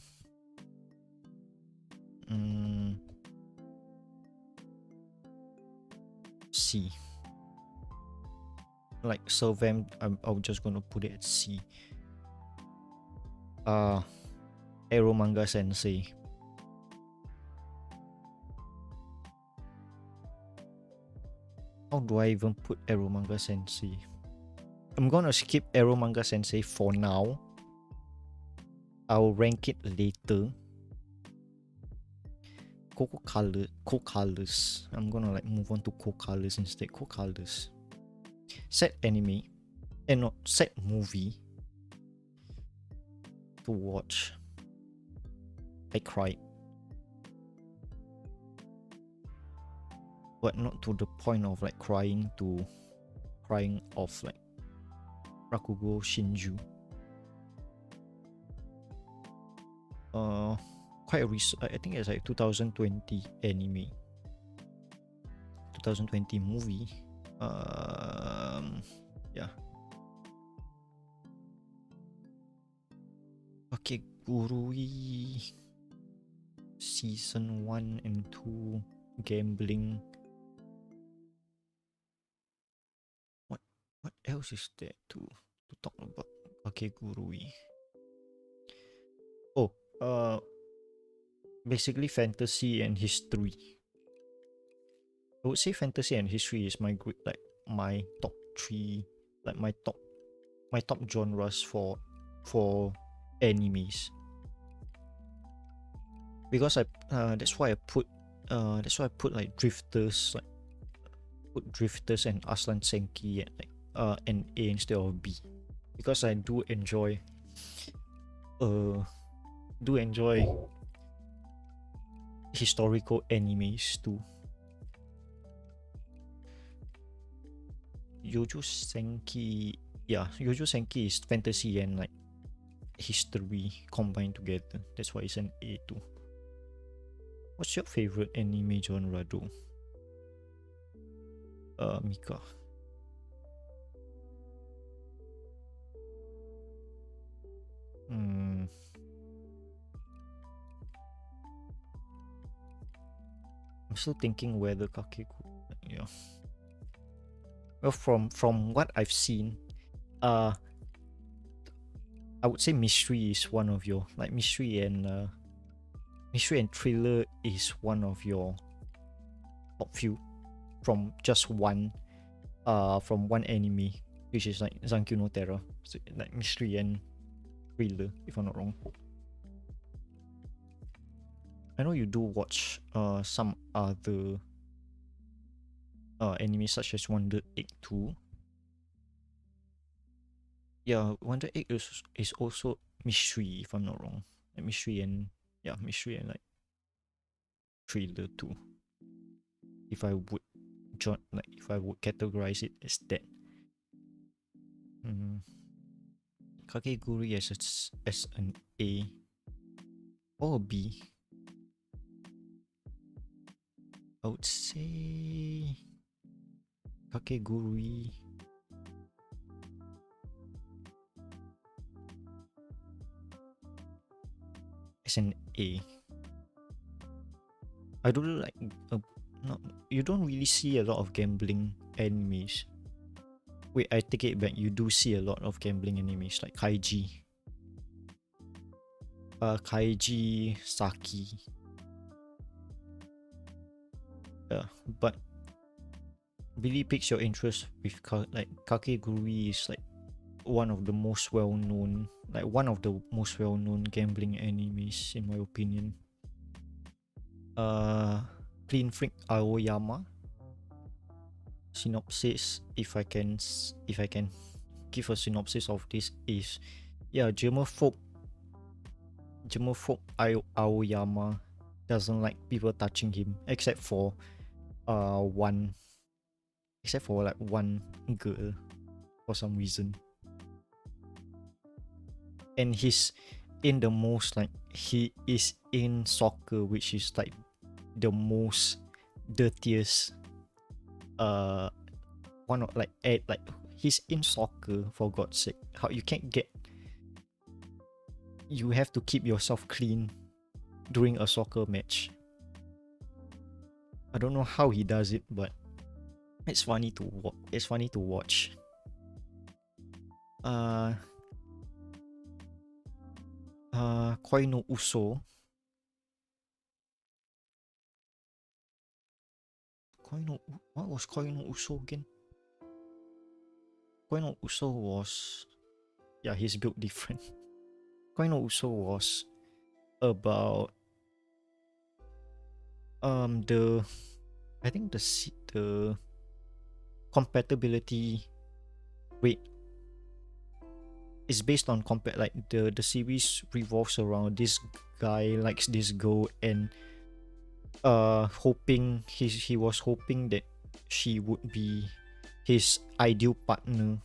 C. Like Sylvam, I'm just gonna put it at C. Eromanga Sensei. How do I even put Eromanga Sensei? I'm gonna skip Eromanga Sensei for now. I'll rank it later. Co-Colors. I'm gonna like move on to Co-Colors instead. Co-Colors. Set anime. No, set movie to watch. I cried. But not to the point of like crying off like Rakugo Shinju. Quite a recent, I think it's like 2020 anime. 2020 movie. Yeah. Kakegurui season 1 and 2 gambling. What else is there to talk about Kakegurui? Basically fantasy and history. I would say fantasy and history is my top 3, like my top genres for animes. Because that's why I put like Drifters, like put Drifters and Aslan Senki at like an A instead of B, because I do enjoy historical animes too. Yojo Senki is fantasy and like history combined together. That's why it's an A too. What's your favorite anime genre though? Mika. I'm still thinking whether Kakegurui, yeah. Well, from what I've seen, I would say mystery is one of your, like mystery and thriller is one of your top few from just one anime, which is like Zankyo no Terra. So, like mystery and thriller, if I'm not wrong. I know you do watch some other anime such as Wonder Egg 2. Yeah, Wonder Egg is also mystery, if I'm not wrong. Like mystery and like thriller too. If I would categorize it as that. Kakegurui as an A or a B. I would say Kakegurui as an A. I don't like you don't really see a lot of gambling animes. Wait, I take it back. You do see a lot of gambling animes like Kaiji. Kaiji Saki. But really piques your interest with like Kakegurui is like one of the most well-known gambling animes in my opinion. Clean Freak Aoyama. Synopsis, if I can give a synopsis of this, is germaphobe Aoyama doesn't like people touching him except for one girl for some reason. And he's in the most like he is in soccer, which is like the most dirtiest one of like he's in soccer, for God's sake. How you can't get, you have to keep yourself clean during a soccer match. I don't know how he does it, but it's funny to watch. Koi no Uso. What was Koi no Uso again? Koi no Uso was, he's built different. Koi no Uso was about the compatibility rate is based on the series revolves around this guy likes this girl and he was hoping that she would be his ideal partner.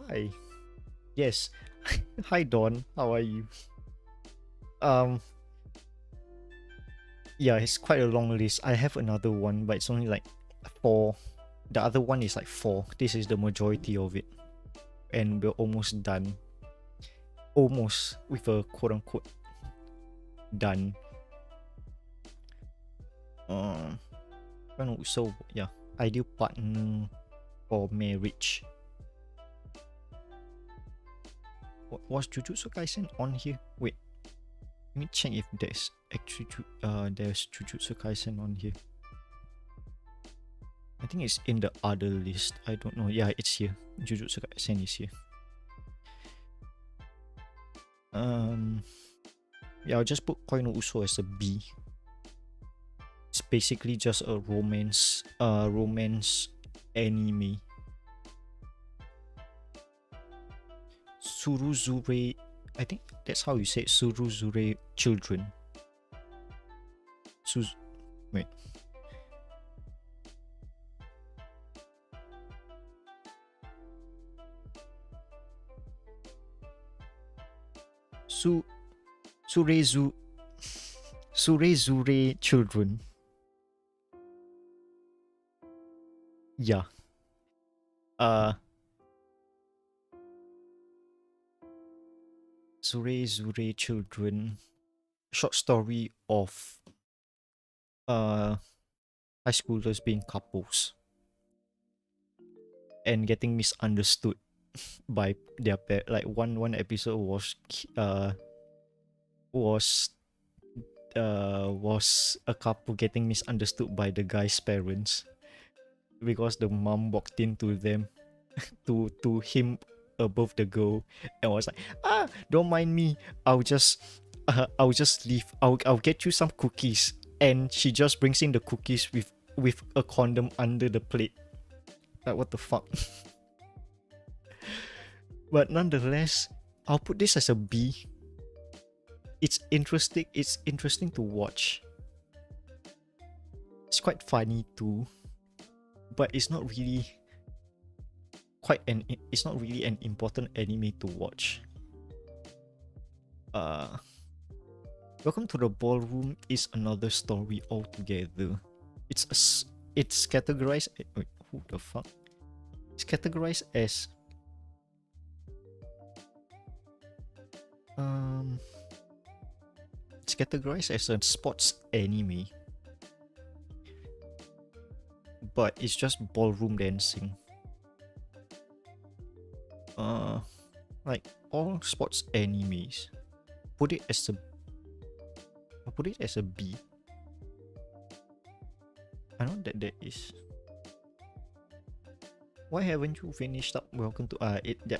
Hi. Yes. Hi Dawn, how are you? It's quite a long list. I have another one, but it's only like 4. The other one is like 4. This is the majority of it. And we're almost done. Almost, with a quote unquote done. So ideal partner for marriage. Was Jujutsu Kaisen on here? Wait, let me check if there's actually there's Jujutsu Kaisen on here. I think it's in the other list. I don't know. Yeah, it's here. Jujutsu Kaisen is here. I'll just put Koi no Uso as a B. It's basically just a romance anime. Suruzure, I think that's how you say it, Suruzure Children. Wait. Surezure Children. Yeah. Surezure Children. Short story of high schoolers being couples and getting misunderstood by their like one episode was a couple getting misunderstood by the guy's parents because the mom walked into them to him above the girl and was like, don't mind me, I'll just leave, I'll get you some cookies, and she just brings in the cookies with a condom under the plate. Like, what the fuck? But nonetheless, I'll put this as a B. It's interesting to watch. It's quite funny too, but it's not really an important anime to watch. Welcome to the Ballroom is another story altogether. It's categorized. Wait, who the fuck? It's categorized as it's categorized as a sports anime, but it's just ballroom dancing. Like all sports animes. Put it as a B. I know that is. Why haven't you finished up Welcome to it that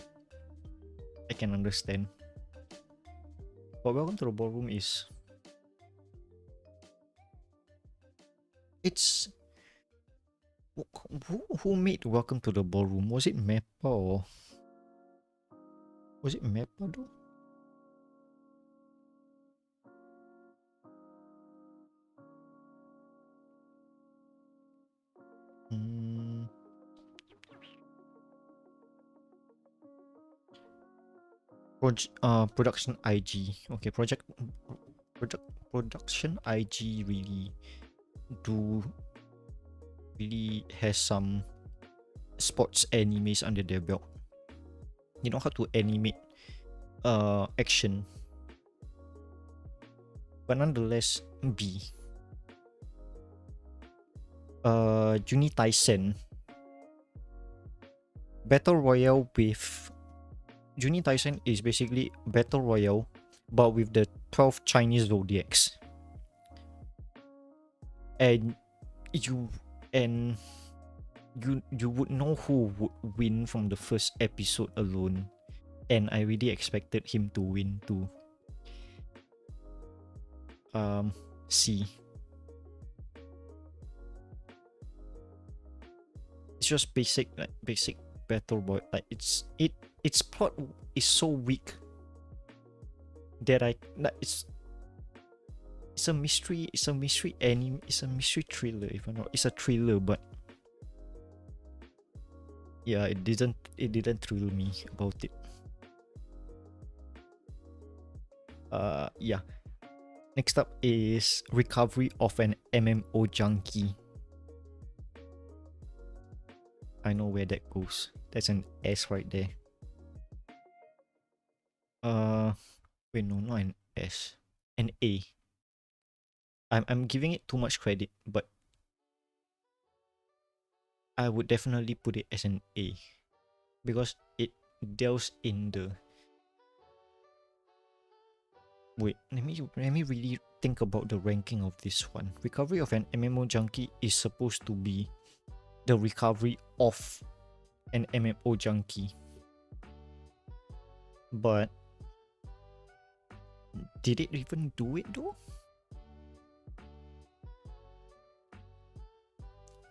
I can understand. But Welcome to the Ballroom is it's who made Welcome to the Ballroom? Was it Mappa or was it Mappa though? Production IG. Okay, production IG really has some sports animes under their belt. You know how to animate action. But nonetheless, B. Juni Taisen. Battle Royale with Juni Taisen is basically Battle Royale, but with the 12 Chinese zodiacs. And you would know who would win from the first episode alone. And I really expected him to win too. C. It's just basic battle boy. Like its plot is so weak that it's a mystery. It's a mystery anime. It's a mystery thriller. If I'm not, it's a thriller, but yeah, it didn't thrill me about it. Yeah. Next up is Recovery of an MMO Junkie. I know where that goes. That's an S right there. Wait, no, not an S. An A. I'm giving it too much credit, but I would definitely put it as an A because it delves in the. Wait, let me really think about the ranking of this one. Recovery of an MMO Junkie is supposed to be the recovery of an MMO junkie, but did it even do it though?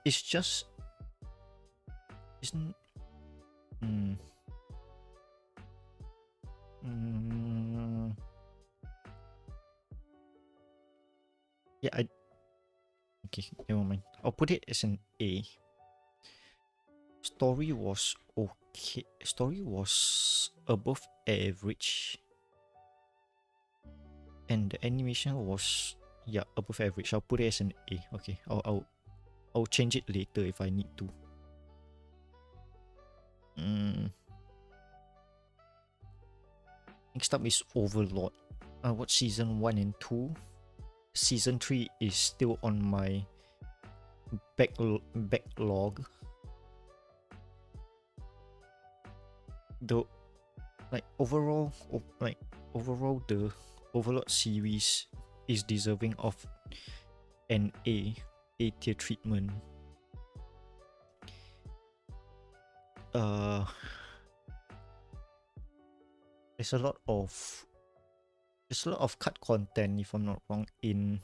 It's just isn't yeah, okay, never mind. I'll put it as an A. Story was okay. Story was above average, and the animation was above average. I'll put it as an A. Okay, I'll change it later if I need to. Next up is Overlord. I watched season 1 and 2. Season 3 is still on my backlog. Though, overall, the Overlord series is deserving of an A tier treatment. There's a lot of cut content, if I'm not wrong, in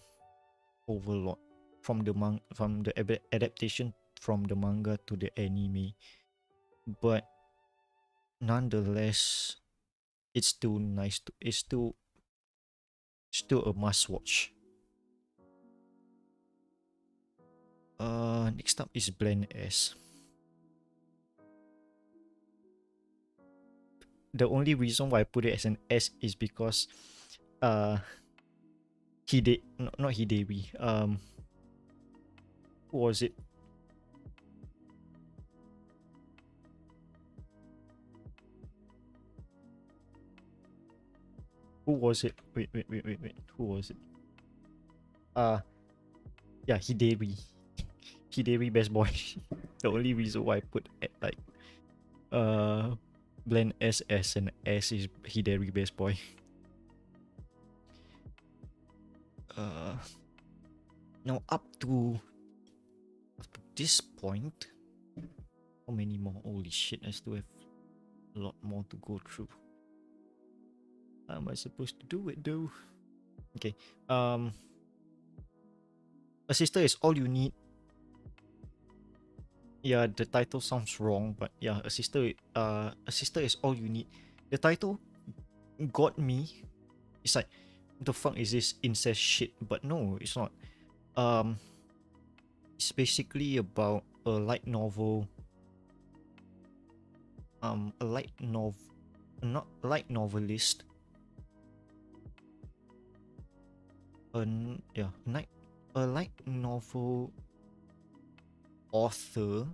Overlord from the adaptation from the manga to the anime, but nonetheless, it's still nice. It's still a must watch. Next up is Blend S. The only reason why I put it as an S is because not Hidebi. Who was it? Who was it? Wait. Who was it? Yeah, Hidebi. Hidebi best boy. The only reason why I put it Blend SS and S is Hidari Best Boy. Now up to this point, how many more? Holy shit! I still have a lot more to go through. How am I supposed to do it though? Okay. A sister is all you need. Yeah, the title sounds wrong, but yeah, a sister is all you need. The title got me. It's like, the fuck is this incest shit? But no, it's not. It's basically about a light novel. A light novel, not light novelist. A light novel author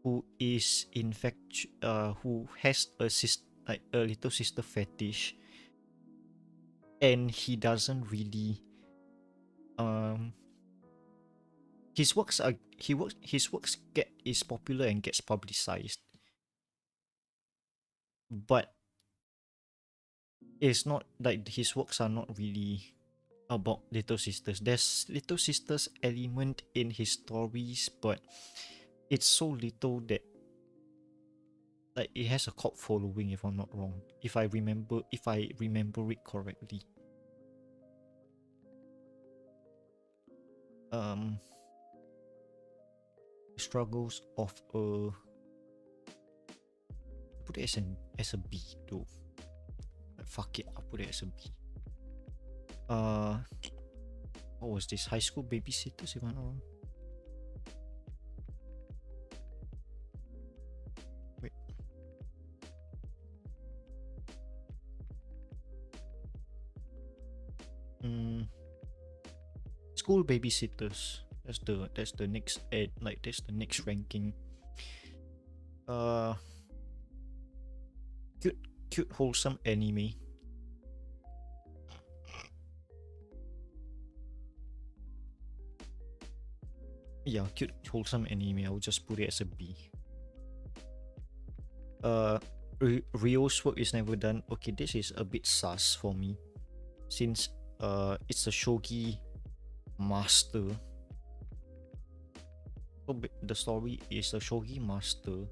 who is in fact who has a like a little sister fetish, and he doesn't really his works is popular and gets publicized, but it's not like his works are not really about little sisters. There's little sisters element in his stories, but it's so little that like it has a cult following, if I'm not wrong. If I remember it correctly. Struggles of a, put it as a B though. Like, fuck it, I'll put it as a B. What was this? High School Babysitters, if I'm not wrong. Wait. School Babysitters. That's the next that's the next ranking. Cute wholesome anime. Yeah, cute wholesome anime. I'll just put it as a B. Ryo's work is never done. Okay, this is a bit sus for me, since it's a shogi master. So the story is a shogi master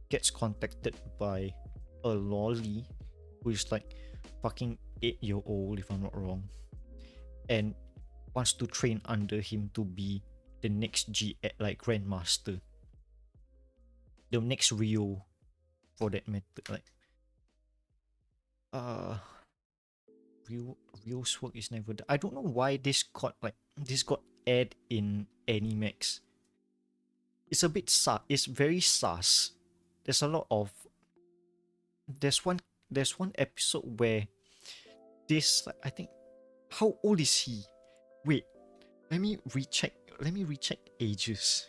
gets contacted by a lolly who is like fucking 8-year-old, if I'm not wrong, and wants to train under him to be the next like grandmaster, the next Ryo, for that matter. Like Ryo's work is never done. I don't know why this got aired in Animax. It's a bit sus. It's very sus. There's a lot of there's one episode where this, like, I think, how old is he? Wait, let me recheck ages.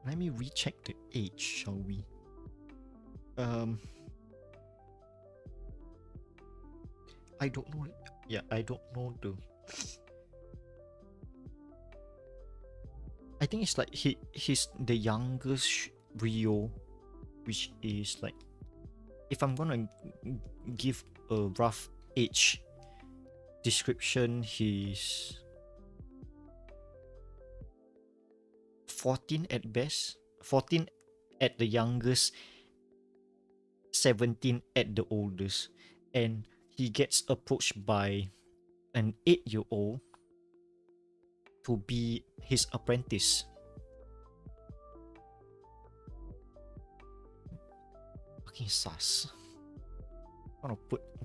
Let me recheck the age, shall we? I don't know. Yeah, I don't know the. I think it's like he's the youngest Ryo, which is like, if I'm gonna give a rough age description, he's 14 at best, 14 at the youngest, 17 at the oldest, and he gets approached by an 8-year-old to be his apprentice. Fucking sus. I'm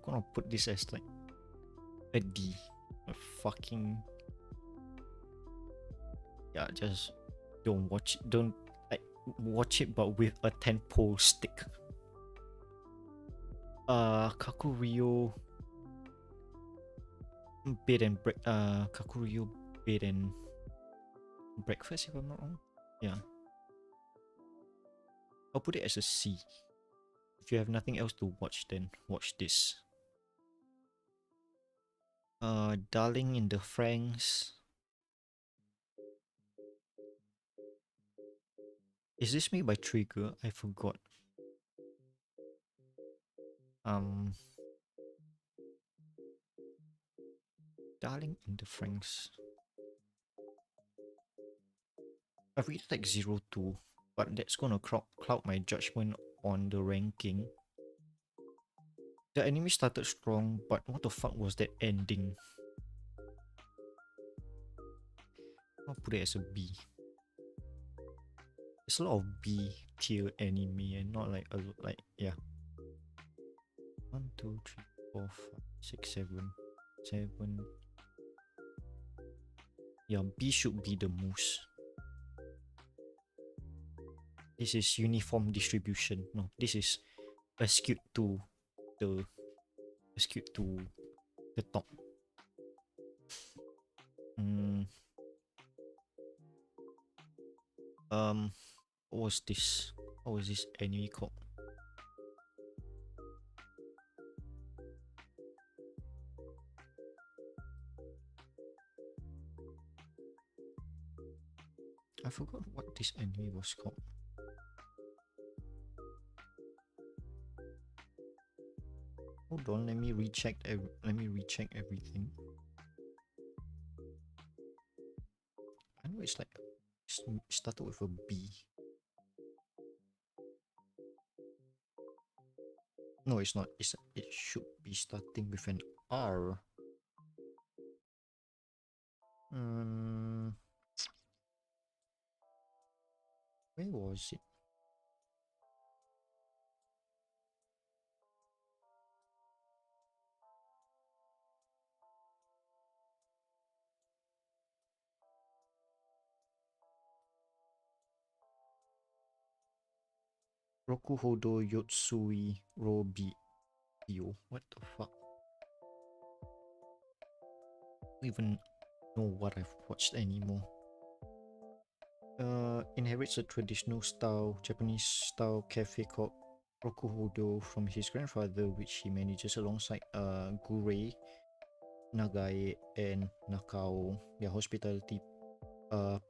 gonna put this as like a D. A fucking, yeah, just don't watch it. Don't like watch it, but with a 10-pole stick. Kakuryo bed and Kakuryo bed and breakfast, if I'm not wrong. Yeah, I'll put it as a C. If you have nothing else to watch, then watch this. Darling in the Franxx. Is this made by Trigger? I forgot. Um, Darling in the Franxx. I've reached like 02, but that's gonna cloud my judgment on the ranking. The anime started strong, but what the fuck was that ending? I'll put it as a B. It's a lot of B tier anime and not like yeah. 1, 2, 3, 4, 5, 6, 7, 7. Yeah, B should be the most. This is uniform distribution. No, this is skewed to the skewed to the top. Mm, what was this? What was this anime called? I forgot what this anime was called. Hold on, let me recheck. Let me recheck everything. I know it's like started with a B. No, it's not. It should be starting with an R. Where was it? Rokuhodo Yotsui Robi Yo. What the fuck? I don't even know what I've watched anymore. Inherits a traditional style, Japanese style cafe called Rokuhodo from his grandfather, which he manages alongside Gurei, Nagae, and Nakao. Their hospitality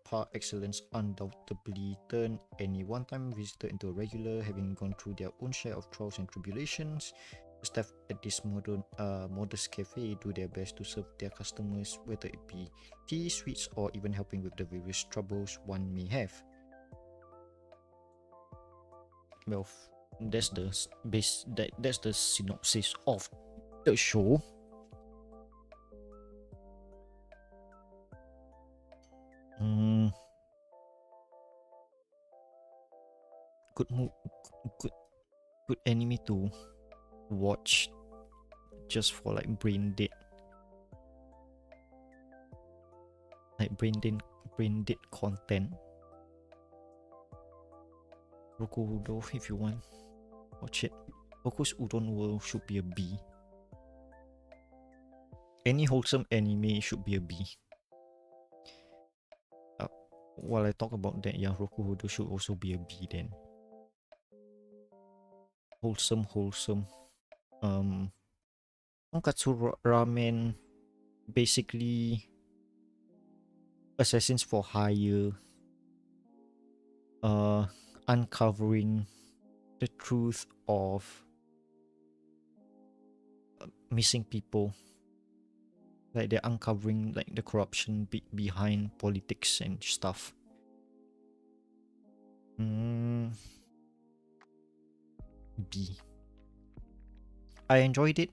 par excellence undoubtedly turn any one-time visitor into a regular, having gone through their own share of trials and tribulations. The staff at this modest cafe do their best to serve their customers, whether it be tea, sweets, or even helping with the various troubles one may have. Well, that's the that's the synopsis of the show. Mm, good, good, good anime to watch just for like brain dead, brain dead content. Rokudo, if you want, watch it. Boku's Udon World should be a B. Any wholesome anime should be a B. While I talk about that, yeah, Rokudo should also be a B then. Wholesome. Tonkatsu Ramen, basically Assassins for Hire, uncovering the truth of missing people. Like they're uncovering like the corruption behind politics and stuff. B. I enjoyed it,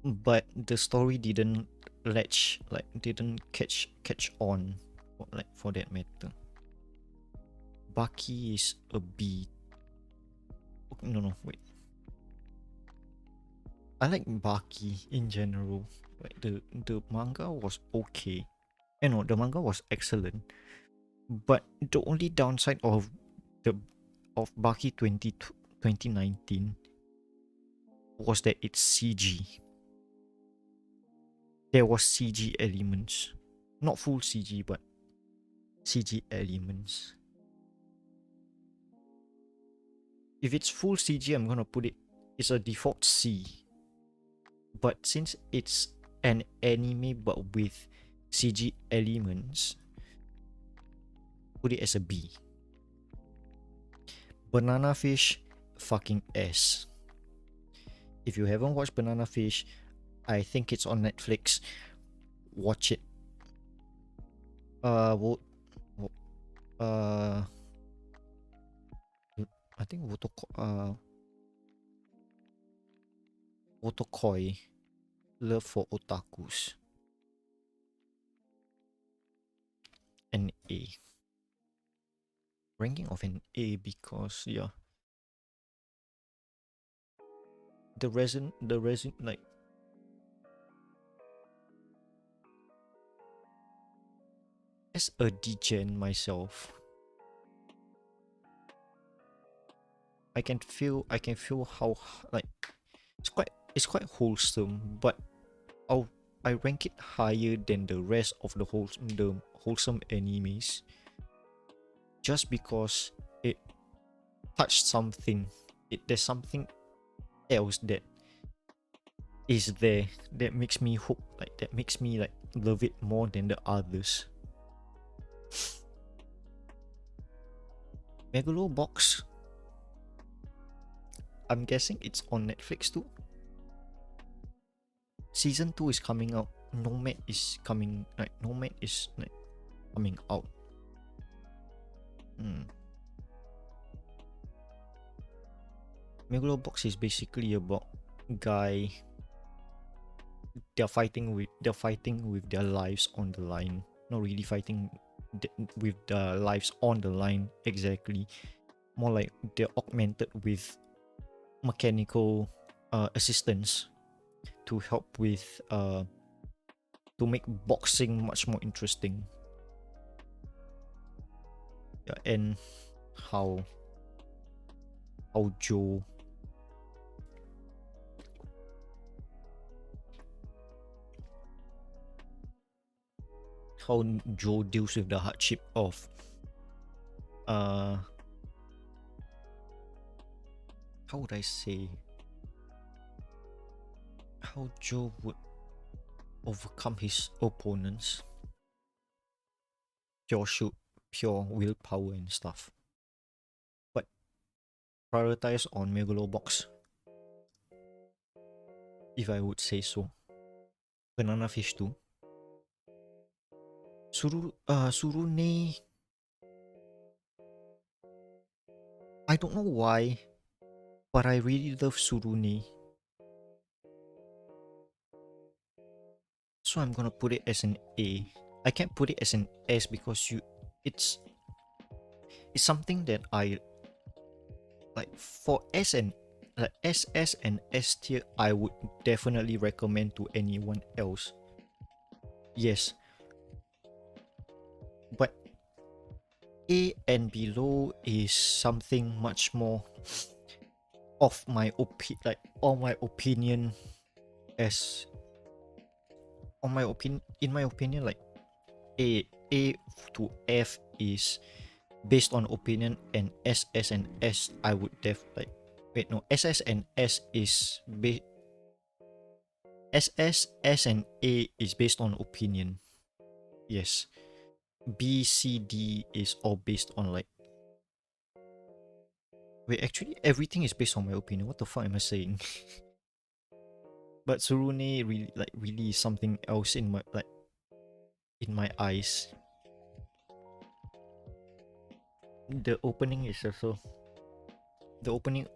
but the story didn't didn't catch on, for that matter. Baki is a B. No, wait. I like Baki in general. Like the manga was okay. No, the manga was excellent. But the only downside of Baki 2019 was that it's CG. There was CG elements. Not full CG, but CG elements. If it's full CG, I'm gonna put it's a default C. But since it's an anime but with CG elements, put it as a B. Banana Fish, fucking S. If you haven't watched Banana Fish, I think it's on Netflix. Watch it. Wo, uh, I think Otokoi, Love for Otakus, an A. Ranking of an A because yeah, the resin like as a degen myself, I can feel how like it's quite wholesome, but I rank it higher than the rest of the wholesome animes just because it touched something. There's something else that is there that makes me hook, like that makes me like love it more than the others. Megalobox, I'm guessing it's on Netflix too. Season 2 is coming out. Nomad is coming coming out. Megalobox is basically about guy, they're fighting with their lives on the line. Not really fighting with their lives on the line exactly. More like they're augmented with mechanical assistance to help with to make boxing much more interesting. Yeah, and how Joe deals with the hardship of how would I say, how Joe would overcome his opponents, pure willpower and stuff, but prioritize on Megalobox, if I would say so. Banana Fish too. Surune, I don't know why, but I really love Surune. So I'm gonna put it as an A. I can't put it as an S because it's something that I like. For S and like SS and S tier, I would definitely recommend to anyone else. Yes, but A and below is something much more of my opinion as in my opinion, like A to F is based on opinion, and SS and S I would SS and S is SS, S and A is based on opinion. Yes. B, C, D is all based on like, wait, actually everything is based on my opinion. What the fuck am I saying? But Surune really is something else in my eyes. The opening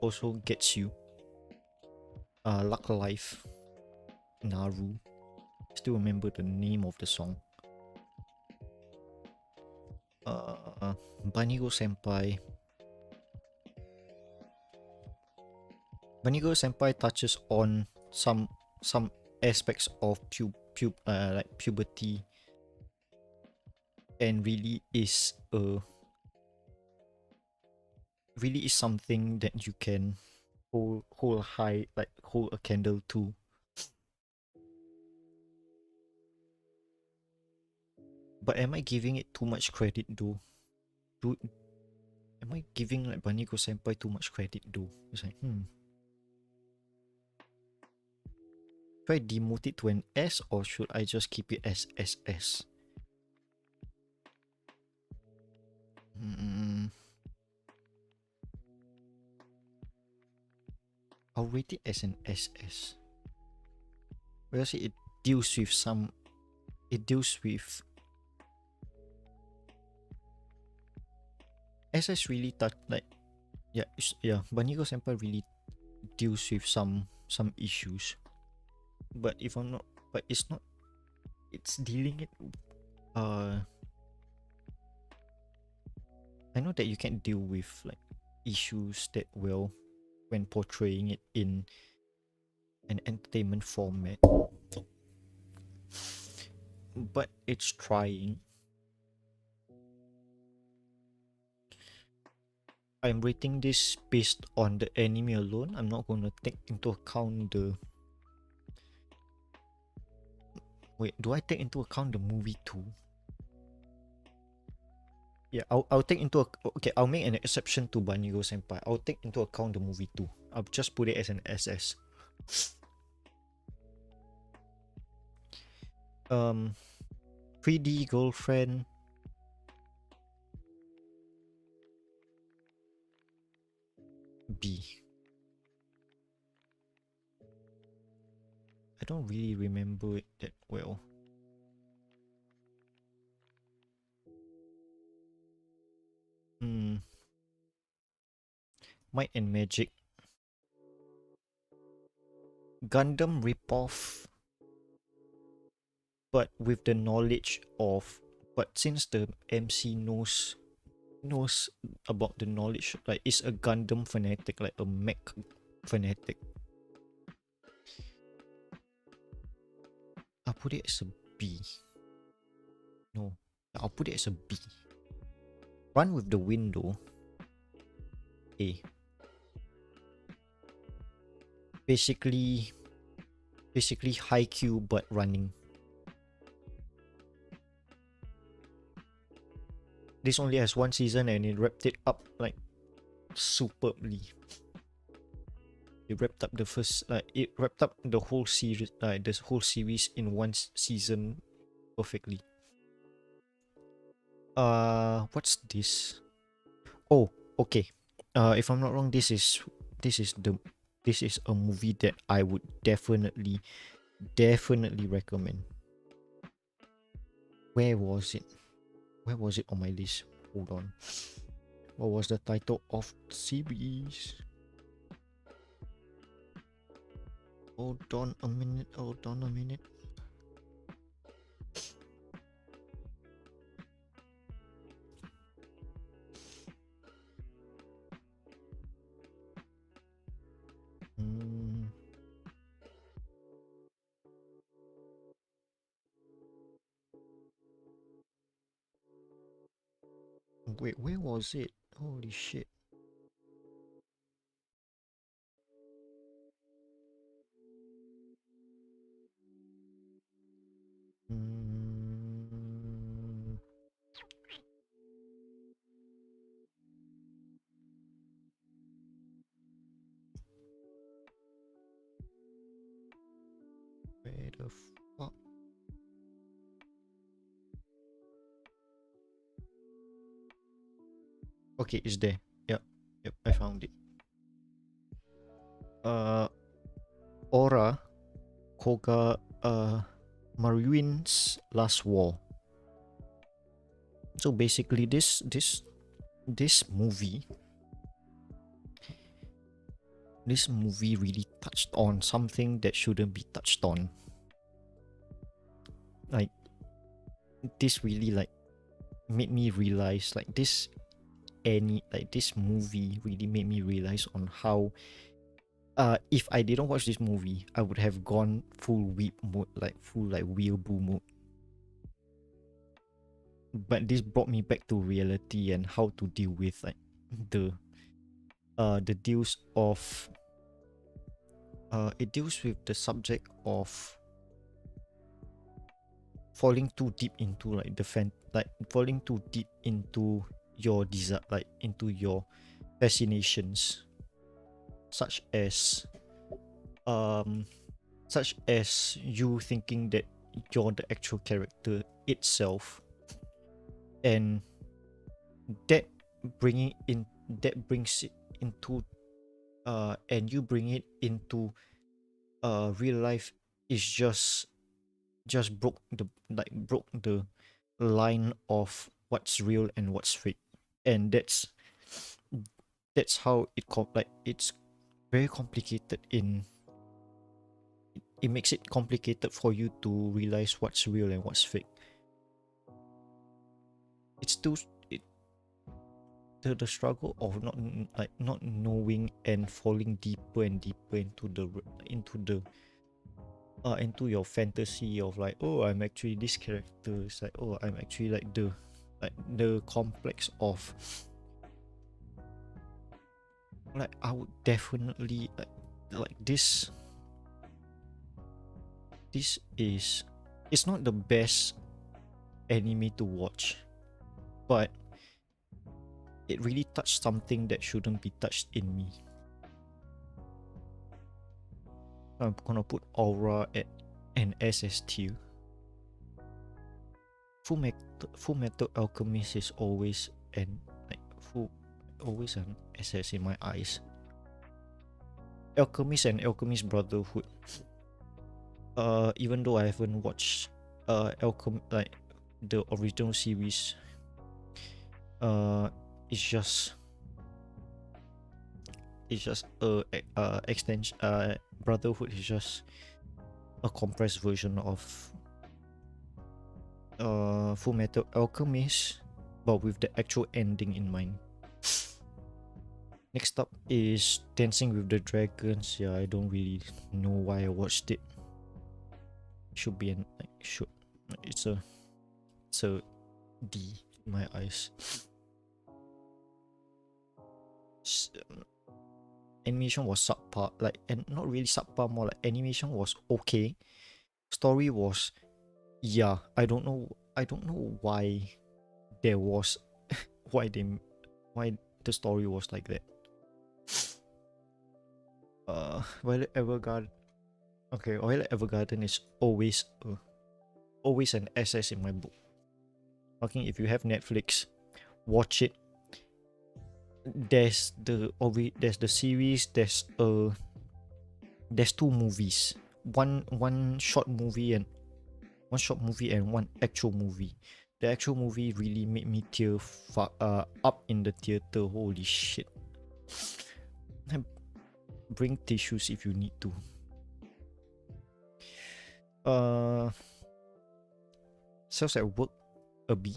also gets you. Luck Life, Naru. Still remember the name of the song. Banigo Senpai. Banigo Senpai touches on some aspects of like puberty, and really is something that you can hold high, like hold a candle to. But am I giving it too much credit though? Am I giving like Banigo Senpai too much credit though? It's like Should I demote it to an S or should I just keep it as SS? I'll rate it as an SS. Because it deals with some. It deals with. SS really touch like. Yeah, Baniko Senpai really deals with some issues. But if I'm not. But it's not. It's dealing it. I know that you can deal with like issues that well when portraying it in an entertainment format, but it's trying. I'm rating this based on the anime alone. I'm not gonna take into account the. Wait, do I take into account the movie too? Yeah, I'll take into okay. I'll make an exception to Banyo Senpai. I'll take into account the movie too. I'll just put it as an SS. 3D girlfriend. B. I don't really remember it that well. Might and Magic. Gundam ripoff, but with the knowledge of. But since the MC knows about the knowledge, like it's a Gundam fanatic, like a mech fanatic. I'll put it as a B. No, I'll put it as a B. Run with the Window. A. Basically Haikyuu but running. This only has one season and it wrapped it up like superbly. It wrapped up the first, it wrapped up the whole series, this whole series in one season perfectly. What's this? Oh, okay. If I'm not wrong, this is a movie that I would definitely recommend. Where was it? Where was it on my list? Hold on. What was the title of the series? Hold on a minute. Wait, where was it? Holy shit. Where the fuck? Okay, it's there. Yep, I found it. Aura Koga Maruin's Last War. So basically this movie really touched on something that shouldn't be touched on. Like this really like made me realize like this movie really made me realize on how if I didn't watch this movie, I would have gone full weep mode, like full like weeaboo mode. But this brought me back to reality and how to deal with like the deals of it deals with the subject of falling too deep into like falling too deep into your desire, like into your fascinations, such as such as you thinking that you're the actual character itself, and that brings it into and you bring it into real life is just broke the line of what's real and what's fake, and that's how it's very complicated. It makes it complicated for you to realize what's real and what's fake. It's still the struggle of not knowing and falling deeper and deeper into your fantasy of like, oh, I'm actually this character. It's like, oh, I'm actually like the complex of like I would definitely like this is it's not the best anime to watch, but it really touched something that shouldn't be touched in me. I'm gonna put Aura at an SS tier. Full Metal Alchemist is always always an SS in my eyes. Alchemist and Alchemist Brotherhood. Even though I haven't watched like the original series, it's just a extension. Brotherhood is just a compressed version of Full Metal Alchemist, but with the actual ending in mind. Next up is Dancing with the Dragons. Yeah, I don't really know why I watched it. Should be an it's a D in my eyes. Animation was subpar, like, and not really subpar, more like animation was okay. Story was, yeah, I don't know why there was why the story was like that. Violet Evergarden. Okay, Violet Evergarden is always an SS in my book. Fucking, if you have Netflix, watch it. There's the series. There's two movies. One short movie and one actual movie. The actual movie really made me tear up in the theater. Holy shit! Bring tissues if you need to. Cells at Work, a B.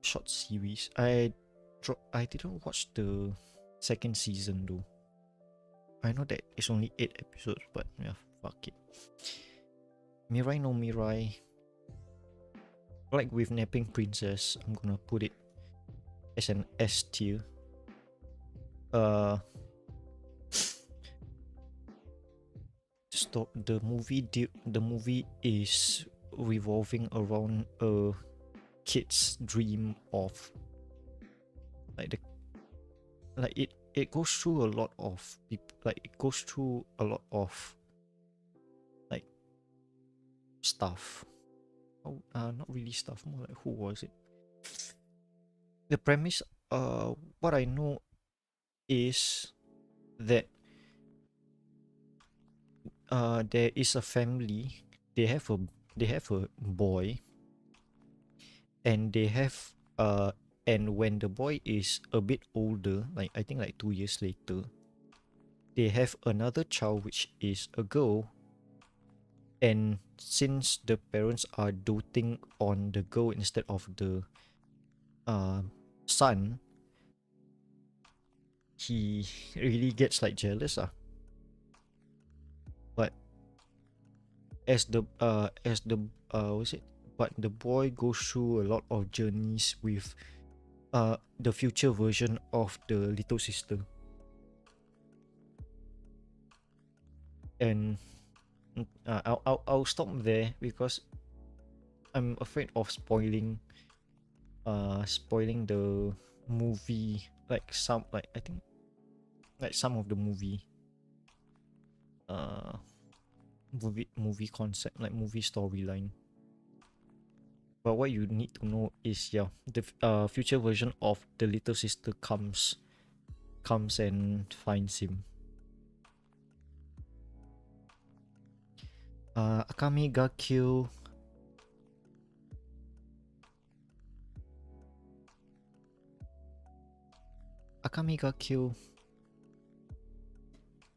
Short series. I didn't watch the second season though. I know that it's only 8 episodes, but yeah, fuck it. Mirai no Mirai. Like with Napping Princess, I'm gonna put it as an S tier. The movie is revolving around a kid's dream of it goes through a lot of like stuff. Not really stuff, more like who was it. The premise, what I know is that there is a family. They have a boy, and and when the boy is a bit older, like I think like 2 years later, they have another child which is a girl. And since the parents are doting on the girl instead of the son, he really gets like jealous. But as the what's it? But the boy goes through a lot of journeys with the future version of the little sister. And I'll stop there because I'm afraid of spoiling the movie, like some of the movie. movie concept, like movie storyline. But what you need to know is, yeah, the future version of the little sister comes and finds him. Akame ga kill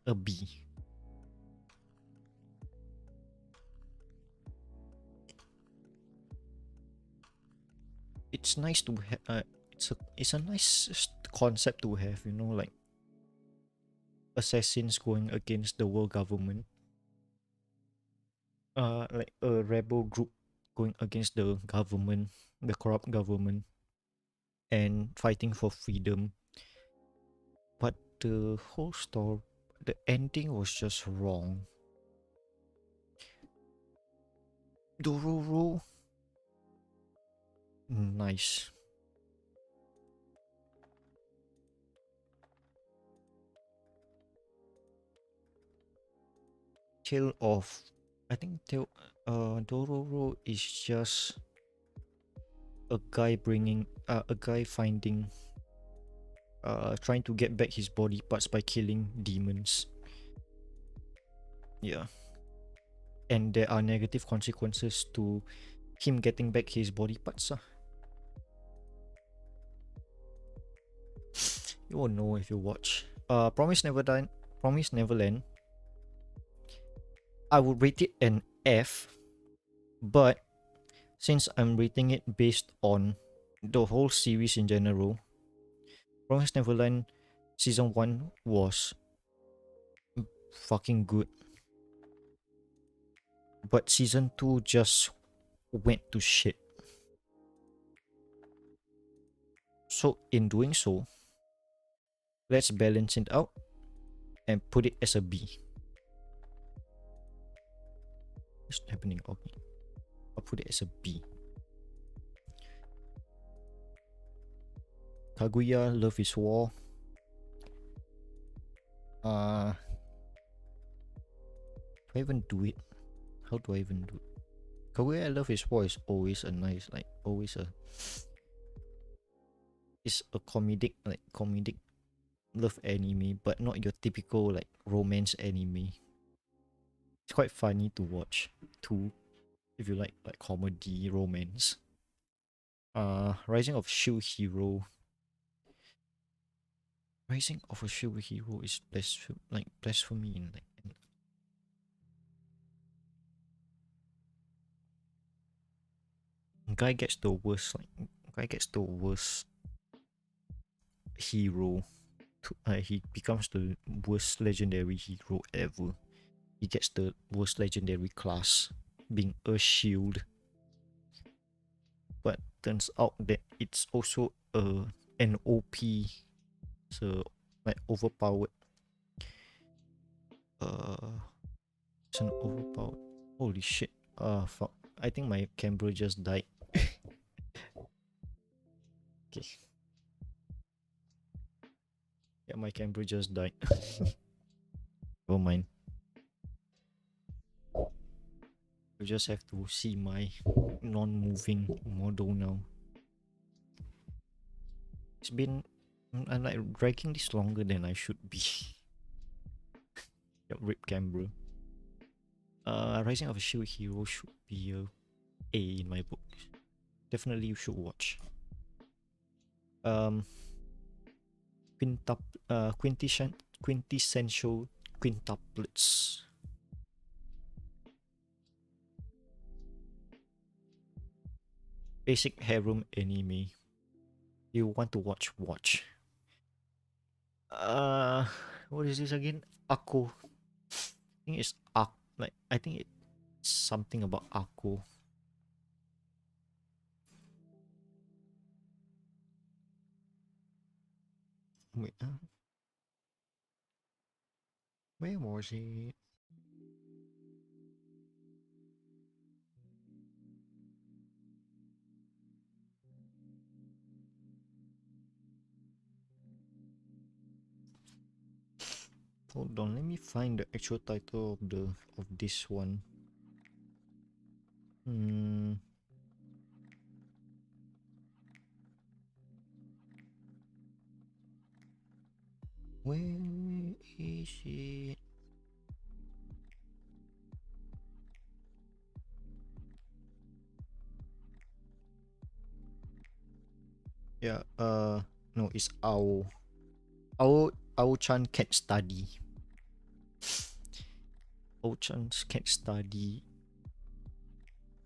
a bee. It's nice to have. It's a nice concept to have. You know, like assassins going against the world government. Like a rebel group going against the government, the corrupt government, and fighting for freedom. But the whole story, the ending was just wrong. Dororo, nice. Tale of, I think Dororo is just a guy finding, trying to get back his body parts by killing demons. Yeah. And there are negative consequences to him getting back his body parts. You won't know if you watch. Promise Neverland. I would rate it an F, but since I'm rating it based on the whole series in general, Promise Neverland season 1 was fucking good. But season 2 just went to shit. So in doing so, let's balance it out and put it as a B. What's happening? Okay. I'll put it as a B. Kaguya Love is War. Do I even do it? How do I even do it? Kaguya Love is War is always a nice, like, always a. It's a comedic love anime, but not your typical, like, romance anime. It's quite funny to watch too, if you like comedy romance. Rising of Shield Hero. Rising of a Shield Hero is blasphemy in like. Guy gets the worst hero. He becomes the worst legendary hero ever. He gets the worst legendary class, being a shield. But turns out that it's also an OP, so like overpowered. It's an overpowered. Holy shit! Fuck. I think my camera just died. Okay. Yeah, my camera just died. Never mind. You just have to see my non-moving model now. I'm like dragging this longer than I should be. Yep, rip camera. Rising of a Shield Hero should be a A in my book. Definitely you should watch. Quintessential quintuplets. Basic harem anime. You want to watch? What is this again? Akko. I think it's I think it's something about Akko. Wait, where was it? Hold Hold on, let me find the actual title of this one. Where is it? Yeah, no, it's Ao. Ao-chan Can't Study. Ao-chan Can't Study.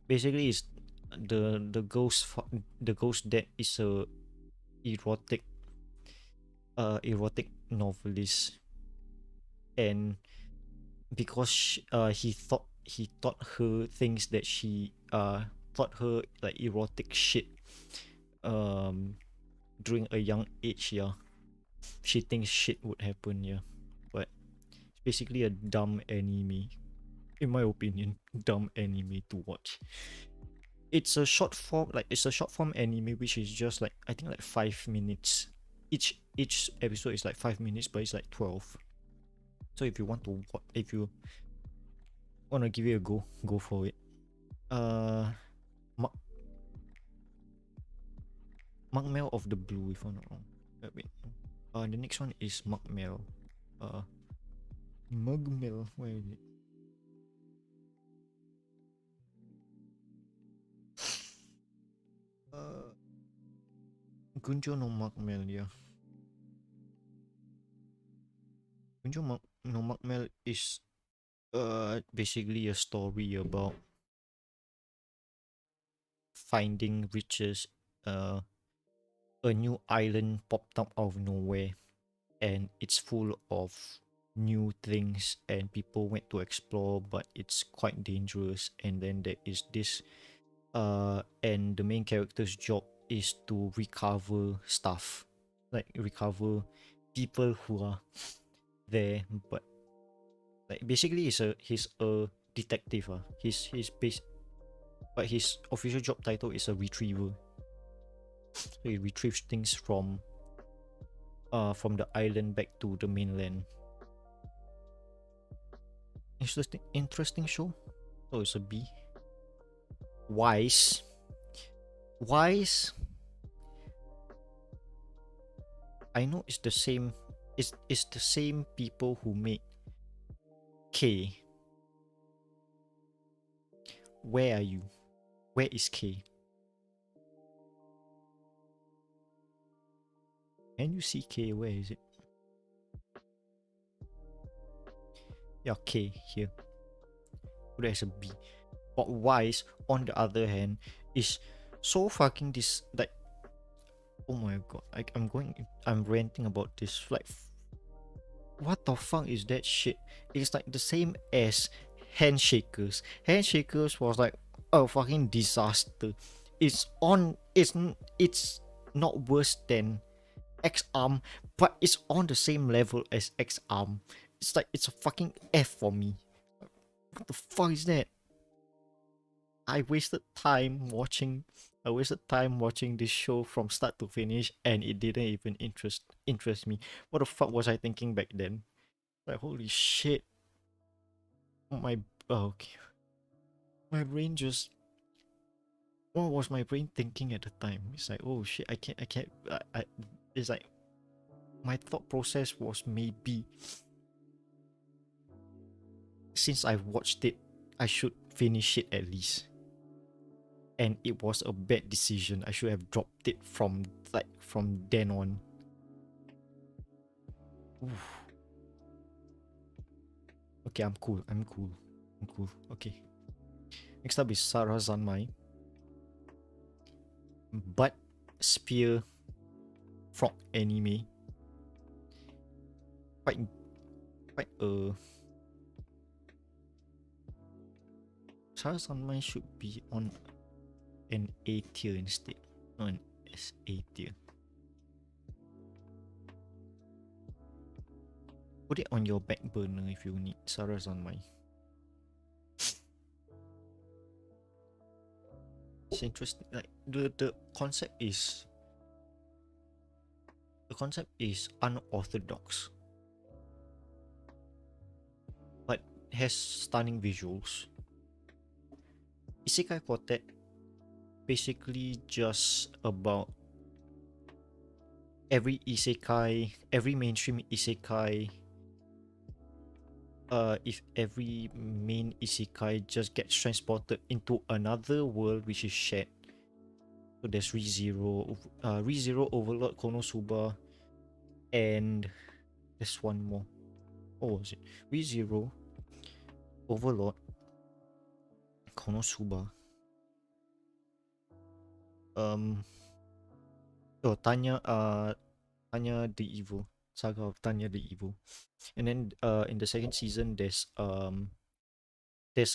Basically, it's the ghost that is a erotic erotic novelist, and because he taught her things that she taught her like erotic shit during a young age. Yeah, she thinks shit would happen. Yeah, but it's basically a dumb anime, in my opinion. Dumb anime to watch. It's a short form, like it's a short form anime, which is just like, I think like 5 minutes. Each episode is like 5 minutes, but it's like 12. So if you want to if you want to give it a go for it. uh Ma- Mel of the Blue, if I'm not wrong. Wait. The next one is Mel. Mel, where is it? Gunjo no Mel, yeah. Gunjo no Mel is basically a story about finding riches. A new island popped up out of nowhere, and it's full of new things, and people went to explore, but it's quite dangerous. And then there is this and the main character's job is to recover stuff, like recover people who are there. But like basically he's a detective. But his official job title is a retriever. So he retrieves things from the island back to the mainland. Interesting show. So it's a B. Wise. I know it's the same. It's the same people who made K. Where are you? Where is K? Can you see K? Where is it? Yeah, K here. There's a B. But Wise, on the other hand, is so fucking like, oh my god, I'm ranting about this. Like, what the fuck is that shit? It's like the same as Handshakers. Handshakers was like a fucking disaster. It's not worse than X Arm, but it's on the same level as X Arm. It's like it's a fucking F for me. What the fuck is that? I wasted time watching this show from start to finish, and it didn't even interest me. What the fuck was I thinking back then? Like, holy shit. My okay. My brain just What was my brain thinking at the time? It's like, oh shit, I can't it's like my thought process was, maybe since I've watched it, I should finish it at least. And it was a bad decision. I should have dropped it from then on. Oof. Okay, I'm cool. Okay. Next up is Sarah Zanmai. But Spear Frog anime. Quite Sarah Zanmai should be on an A tier instead, not an SA tier. Put it on your back burner if you need Sarah Zanmai. It's interesting. Like the concept is unorthodox. has stunning visuals. Isekai Quartet basically just about every mainstream isekai. If every main isekai just gets transported into another world which is shared. So there's ReZero, Overlord, Konosuba, and there's one more. Oh, was it ReZero, Overlord, Konosuba? Tanya, Tanya the Evil, Saga of Tanya the Evil, and then in the second season there's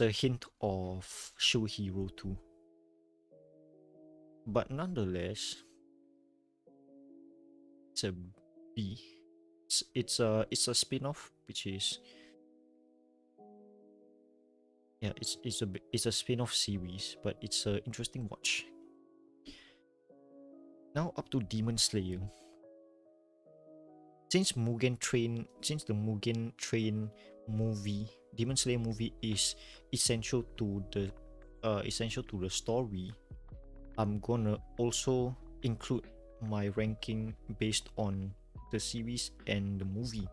a hint of Show Hero too, but nonetheless, it's a B. It's a spin-off, which is yeah, it's a spin-off series, but it's a interesting watch. Now up to Demon Slayer. Since the Mugen Train movie, Demon Slayer movie is essential to the story, I'm gonna also include my ranking based on the series and the movie.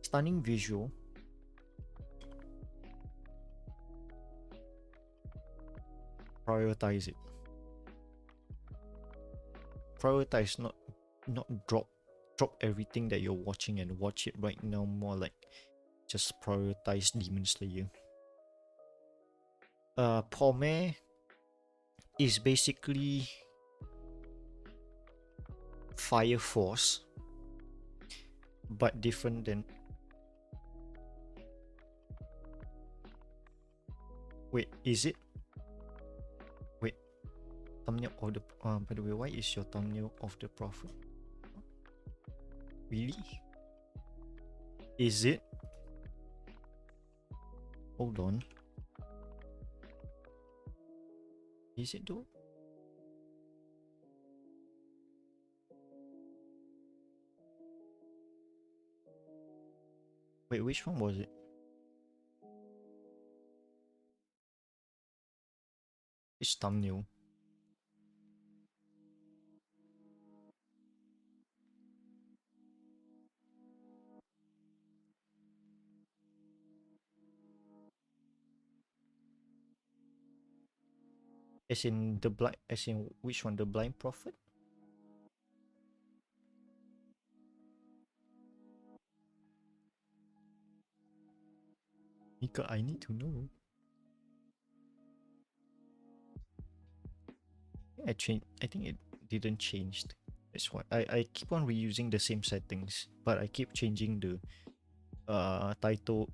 Stunning visual. Prioritize it. Prioritize, not drop everything that you're watching and watch it right now. More like just prioritize Demon Slayer. Pome is basically Fire Force, but different than. Wait, is it? Wait, thumbnail of the. By the way, why is your thumbnail of the Prophet? Really? Is it? Hold on. Is it though? Wait, which one was it? Which thumbnail? As in which one? The Blind Prophet? Mika, I need to know. I think it didn't change. That's why I keep on reusing the same settings, but I keep changing the title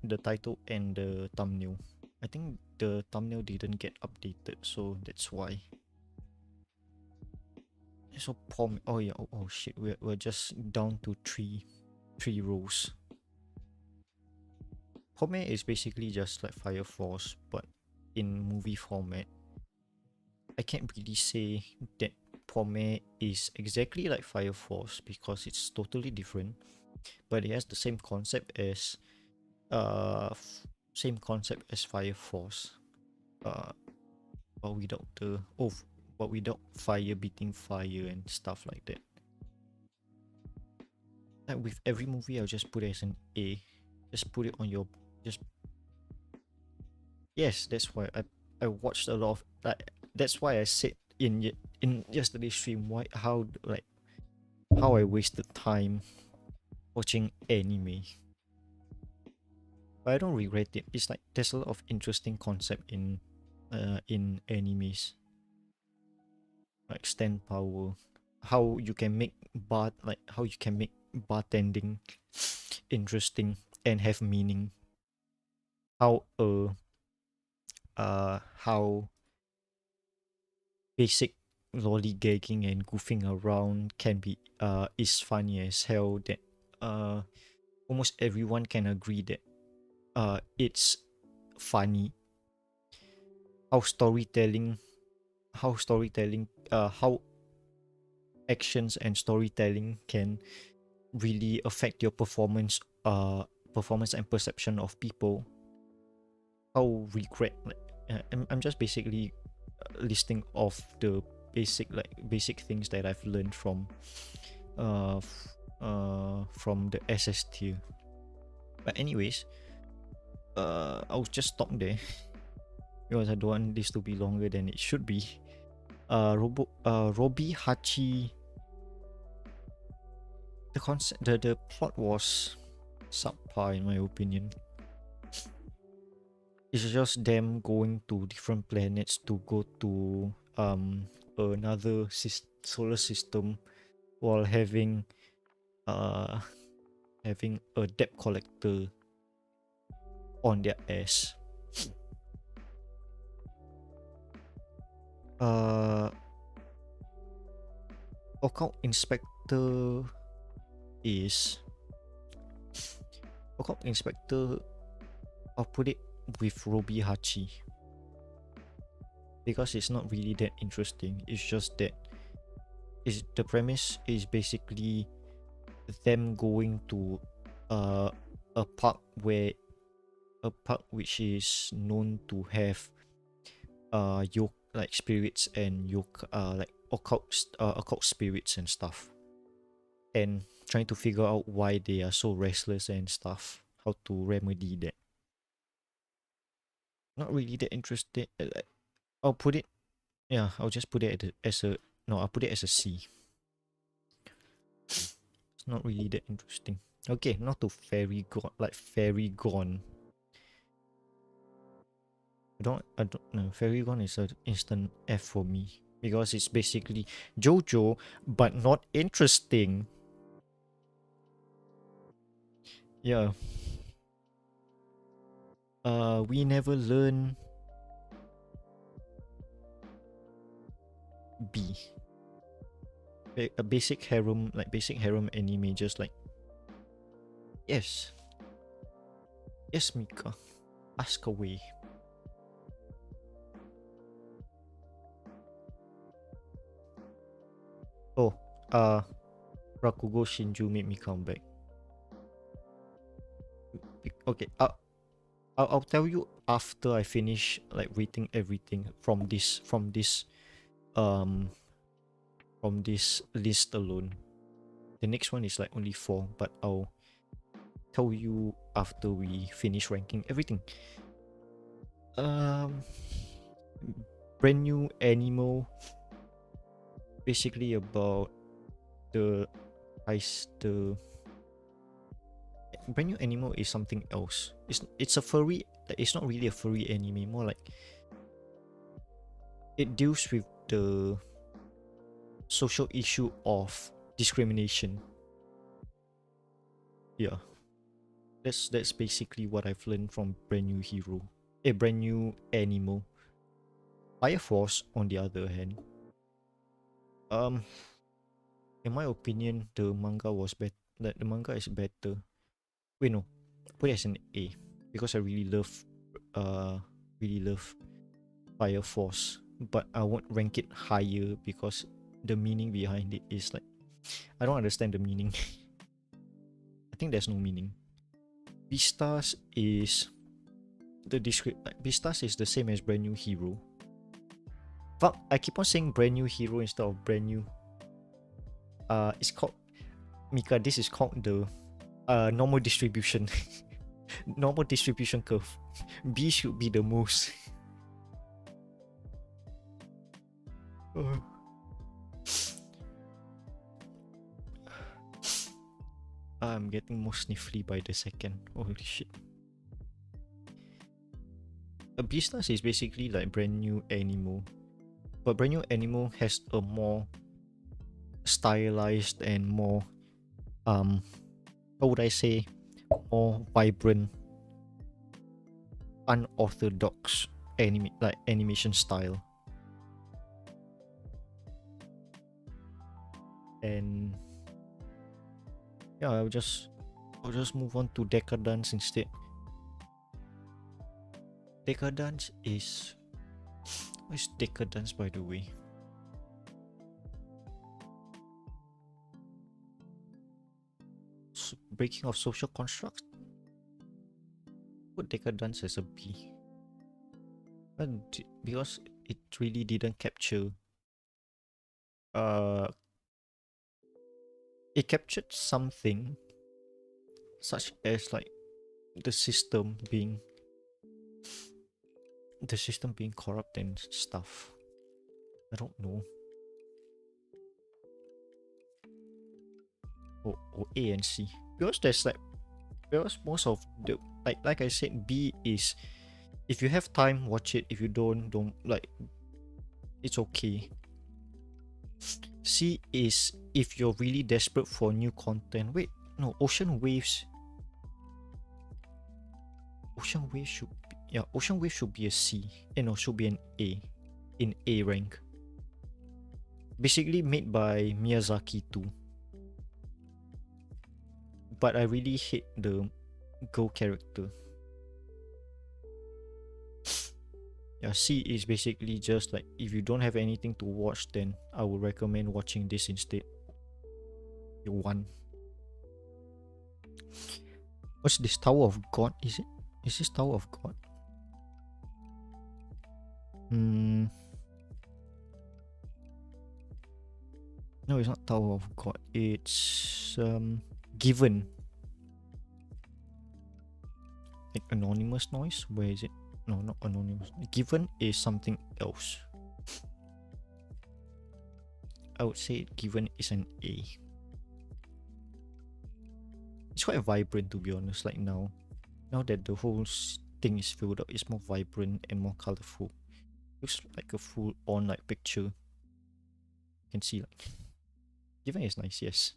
and the thumbnail. I think the thumbnail didn't get updated, so that's why. So oh yeah, oh shit, we're just down to three rows. Pome is basically just like Fire Force, but in movie format. I can't really say that Pome is exactly like Fire Force because it's totally different, but it has the same concept as Fire Force, uh, but without fire beating fire and stuff like that. Like with every movie, I'll just put it as an A. Just put it on your just. Yes, that's why I watched a lot of like. That's why I said in yesterday's stream how I wasted time watching anime. But I don't regret it. It's like there's a lot of interesting concept in animes, like stand power, how you can make bartending interesting and have meaning. How basic lollygagging and goofing around can be is funny as hell, that almost everyone can agree that it's funny. How storytelling how actions and storytelling can really affect your performance and perception of people, how regret, like, I'm just basically listing off the basic things that I've learned from the SS tier. But anyways, I'll just stop there because I don't want this to be longer than it should be. Robi Hachi. The plot was subpar in my opinion. It's just them going to different planets to go to another solar system while having a debt collector on their ass. Occult Inspector is Occult Inspector, I'll put it with Robi Hachi because it's not really that interesting. It's just that the premise is basically them going to a park which is known to have like spirits and like occult spirits and stuff, and trying to figure out why they are so restless and stuff, how to remedy that. Not really that interested. I'll put it, yeah, I'll just put it as a no, I'll put it as a C. It's not really that interesting. Okay, not to Fairy Gone. I don't know. Fairy Gone is an instant F for me because it's basically JoJo but not interesting. Yeah. We never learn B. A basic harem anime, just like yes, Mika, ask away. Oh, Rakugo Shinju made me come back. Okay, I'll tell you after I finish like rating everything from this list alone. The next one is like only 4, but I'll tell you after we finish ranking everything. Brand new Animal, basically about the Brand New Animal is something else. It's a furry. It's not really a furry anime. More like it deals with the social issue of discrimination. Yeah, that's basically what I've learned from Brand New Brand New Animal. Fire Force, on the other hand, in my opinion, the manga was better. The manga is better. Wait, no, put it as an A because I really love Fire Force, but I won't rank it higher because the meaning behind it is like I don't understand the meaning. I think there's no meaning. Beastars is Beastars is the same as Brand New Hero. Fuck, I keep on saying Brand New Hero instead of Brand New. It's called Mika. This is called the normal distribution. Normal distribution curve. B should be the most. I'm getting more sniffly by the second. Holy shit. Beastars is basically like Brand New Animal, but Brand New Animal has a more stylized and more how would I say, more vibrant, unorthodox animation style. And yeah, I'll just move on to Decadence instead. Decadence is what is Decadence, by the way? breaking of social constructs. Put Decadence as a B. Because it really didn't capture. It captured something such as like the system being corrupt and stuff. I don't know. Or A and C. Because most of the like I said, B is if you have time, watch it. If you don't like, it's okay. C is if you're really desperate for new content. Wait, no, Ocean Waves Ocean Waves should be a C. No, should be an A. In A rank. Basically made by Miyazaki too. But I really hate the Go character. Yeah, C is basically just like if you don't have anything to watch, then I would recommend watching this instead. You won. What's this? Tower of God? Is it? Is this Tower of God? No, it's not Tower of God. It's Given. Like anonymous noise? Where is it? No, not anonymous. Given is something else. I would say Given is an A. It's quite vibrant, to be honest. Like now that the whole thing is filled up, it's more vibrant and more colorful. Looks like a full-on like picture. You can see like Given is nice, yes.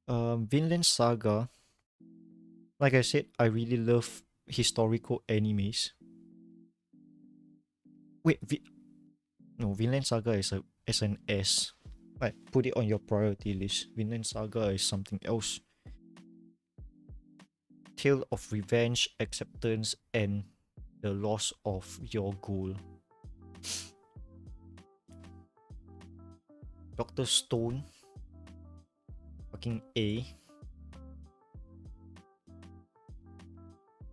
Vinland Saga. Like I said, I really love historical animes. Wait, no, Vinland Saga is an S. Like, put it on your priority list. Vinland Saga is something else. Tale of revenge, acceptance, and the loss of your goal. Dr. Stone. Fucking A.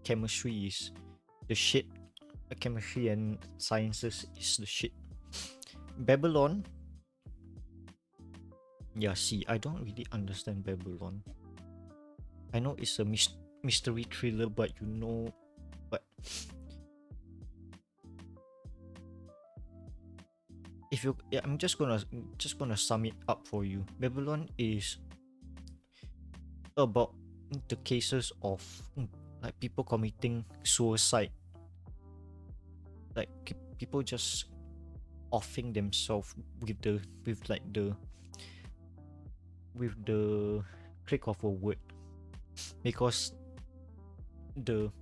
Chemistry is the shit. Chemistry and sciences is the shit. Babylon. Yeah, see, I don't really understand Babylon. I know it's a mystery thriller, but if you, yeah, I'm just gonna sum it up for you. Babylon is about the cases of like people committing suicide, like people just offing themselves with the click of a word, because the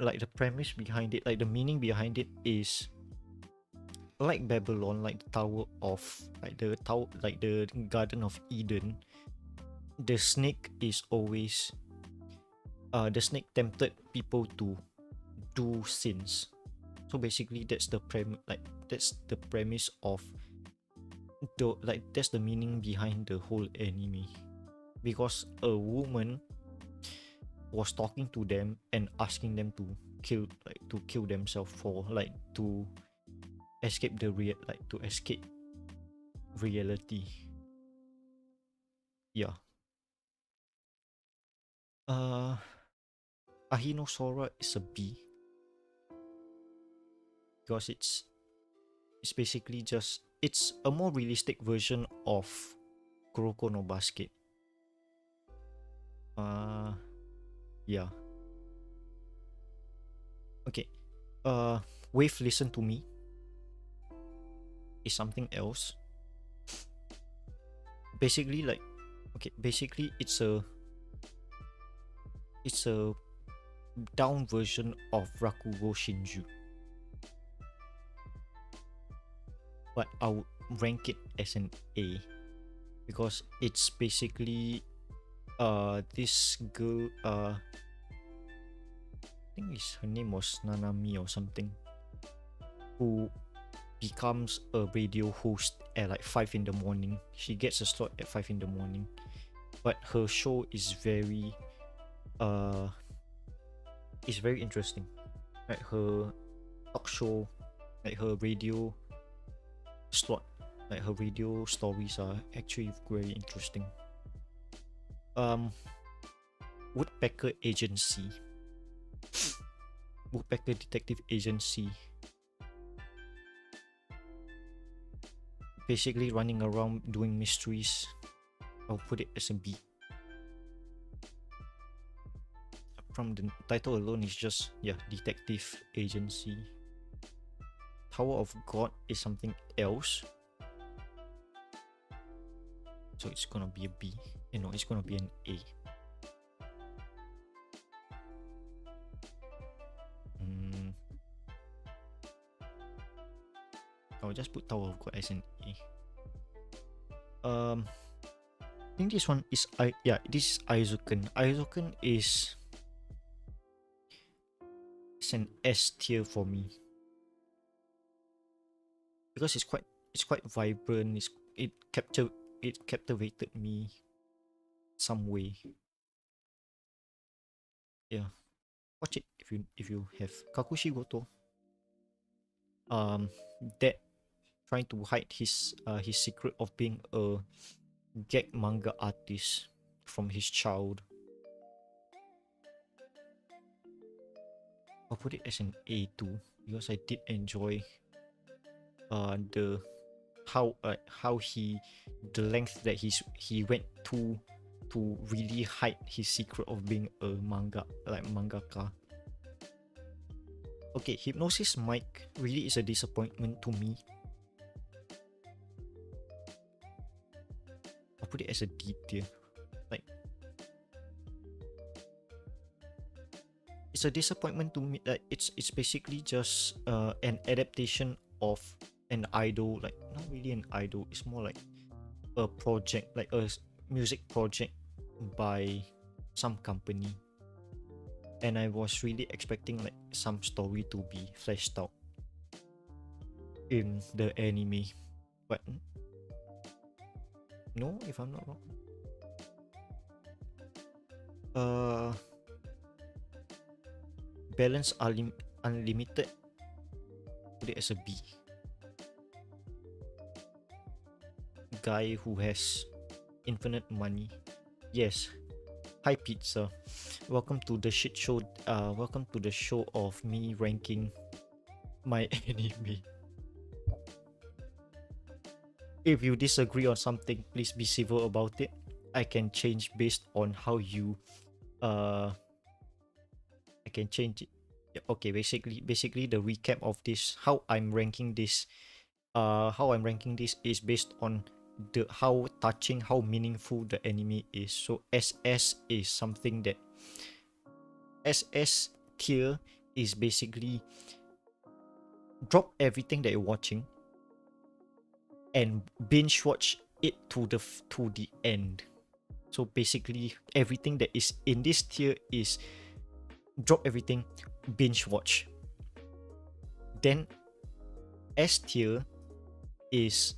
like the premise behind it, like the meaning behind it is like Babylon, like the tower of like the Garden of Eden. The snake is always the snake tempted people to do sins. So basically that's the premise of that's the meaning behind the whole anime, because a woman was talking to them and asking them to kill themselves for to escape reality. Yeah. Ahinosora is a B, because it's basically it's a more realistic version of Kuroko no Basket. Yeah. Okay. Wave Listen to Me is something else. Basically it's a down version of Rakugo Shinju, but I would rank it as an A because it's basically this girl, I think her name was Nanami or something, who becomes a radio host at like 5 in the morning. She gets a slot at 5 in the morning. But her show is very interesting. Like her talk show, like her radio slot, like her radio stories are actually very interesting. Woodpecker Agency. Woodpecker Detective Agency. Basically running around doing mysteries. I'll put it as a B. From the title alone is just, yeah, Detective Agency. Tower of God is something else. So it's gonna be a B. No, it's gonna be an A. I'll just put Tower of God as an A. I think this one is this is Aizuken. Aizuken is an S tier for me because it's quite vibrant. It captivated me some way. Yeah, watch it if you have. Kakushi Goto. That trying to hide his secret of being a gag manga artist from his child. I'll put it as an A too because I did enjoy the length that he went to really hide his secret of being a mangaka. Okay, Hypnosis Mic really is a disappointment to me. I'll put it as a D tier. Like, it's a disappointment to me that it's basically just an adaptation of an idol, like not really an idol, it's more like a project, like a music project by some company. And I was really expecting like some story to be fleshed out in the anime, but no, if I'm not wrong. Balance Unlimited, put it as a B. Guy who has infinite money. Yes. Hi Pizza. Welcome to the shit show. Welcome to the show of me ranking my anime. If you disagree on something, please be civil about it. I can change based on how you I can change it. Okay, basically the recap of this, how I'm ranking this is based on how touching, how meaningful the anime is. So SS is something that SS tier is basically drop everything that you're watching and binge watch it to the end. So basically everything that is in this tier is drop everything, binge watch. Then S tier is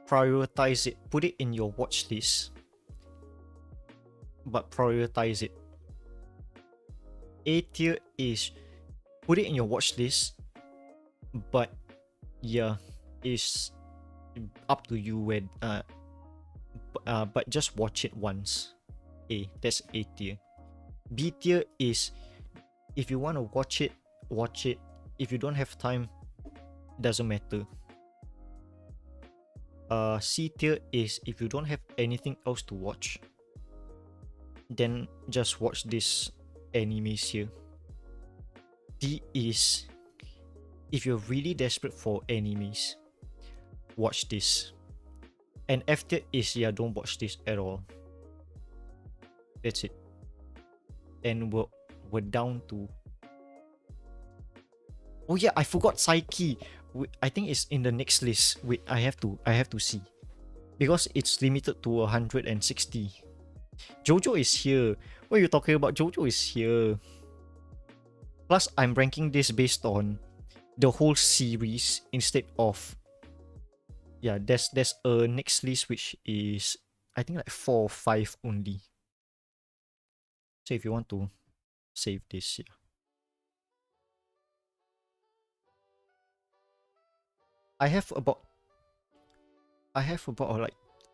prioritize it, put it in your watch list, but prioritize it. A tier is put it in your watch list, but yeah, is up to you when but just watch it once. That's A tier. B tier is if you want to watch it, watch it. If you don't have time, doesn't matter. C tier is if you don't have anything else to watch, then just watch this animes here. D is if you're really desperate for animes, watch this. And F tier is don't watch this at all. That's it. And we're down to, oh yeah, I forgot Psyche. I think it's in the next list. Wait, I have to see, because it's limited to 160. Jojo is here. What are you talking about? Jojo is here. Plus, I'm ranking this based on the whole series instead of, yeah, there's a next list which is I think like 4 or 5 only. So if you want to save this, yeah. I have about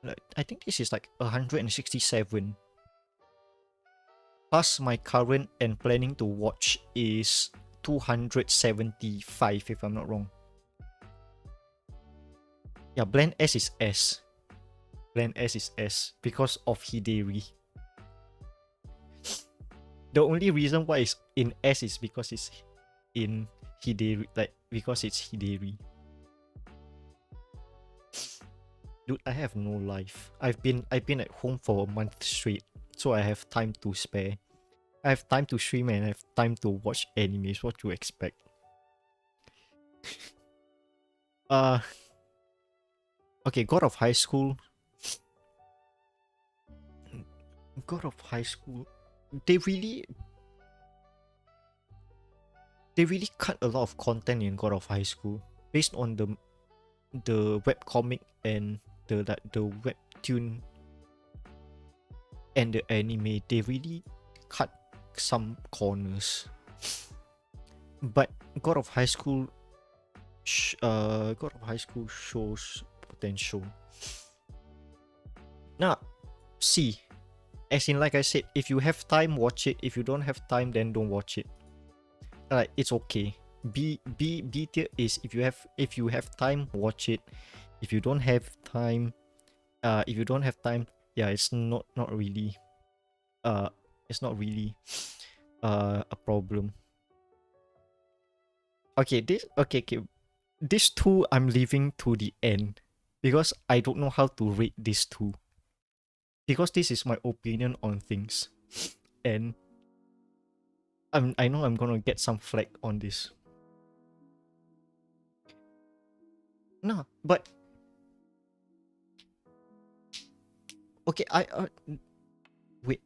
like I think this is like 167. Plus my current and planning to watch is 275 if I'm not wrong. Yeah, Blend S is S. Blend S is S because of Hideri. The only reason why it's in S is because it's in Hideri, like because it's Hideri. Dude, I have no life. I've been at home for a month straight, so I have time to spare. I have time to stream and I have time to watch animes. What you expect? uh okay, God of High School. God of High School. They really cut a lot of content in God of High School based on the webcomic and the webtoon and the anime. They really cut some corners. But God of High School God of High School shows potential. Now, see, as in like I said, if you have time, watch it. If you don't have time, then don't watch it. It's okay. B tier is if you have time, watch it. If you don't have time, yeah, it's not really it's not really a problem. Okay, this two I'm leaving to the end because I don't know how to rate this two. Because this is my opinion on things. And I know I'm gonna get some flack on this. No, but okay, wait.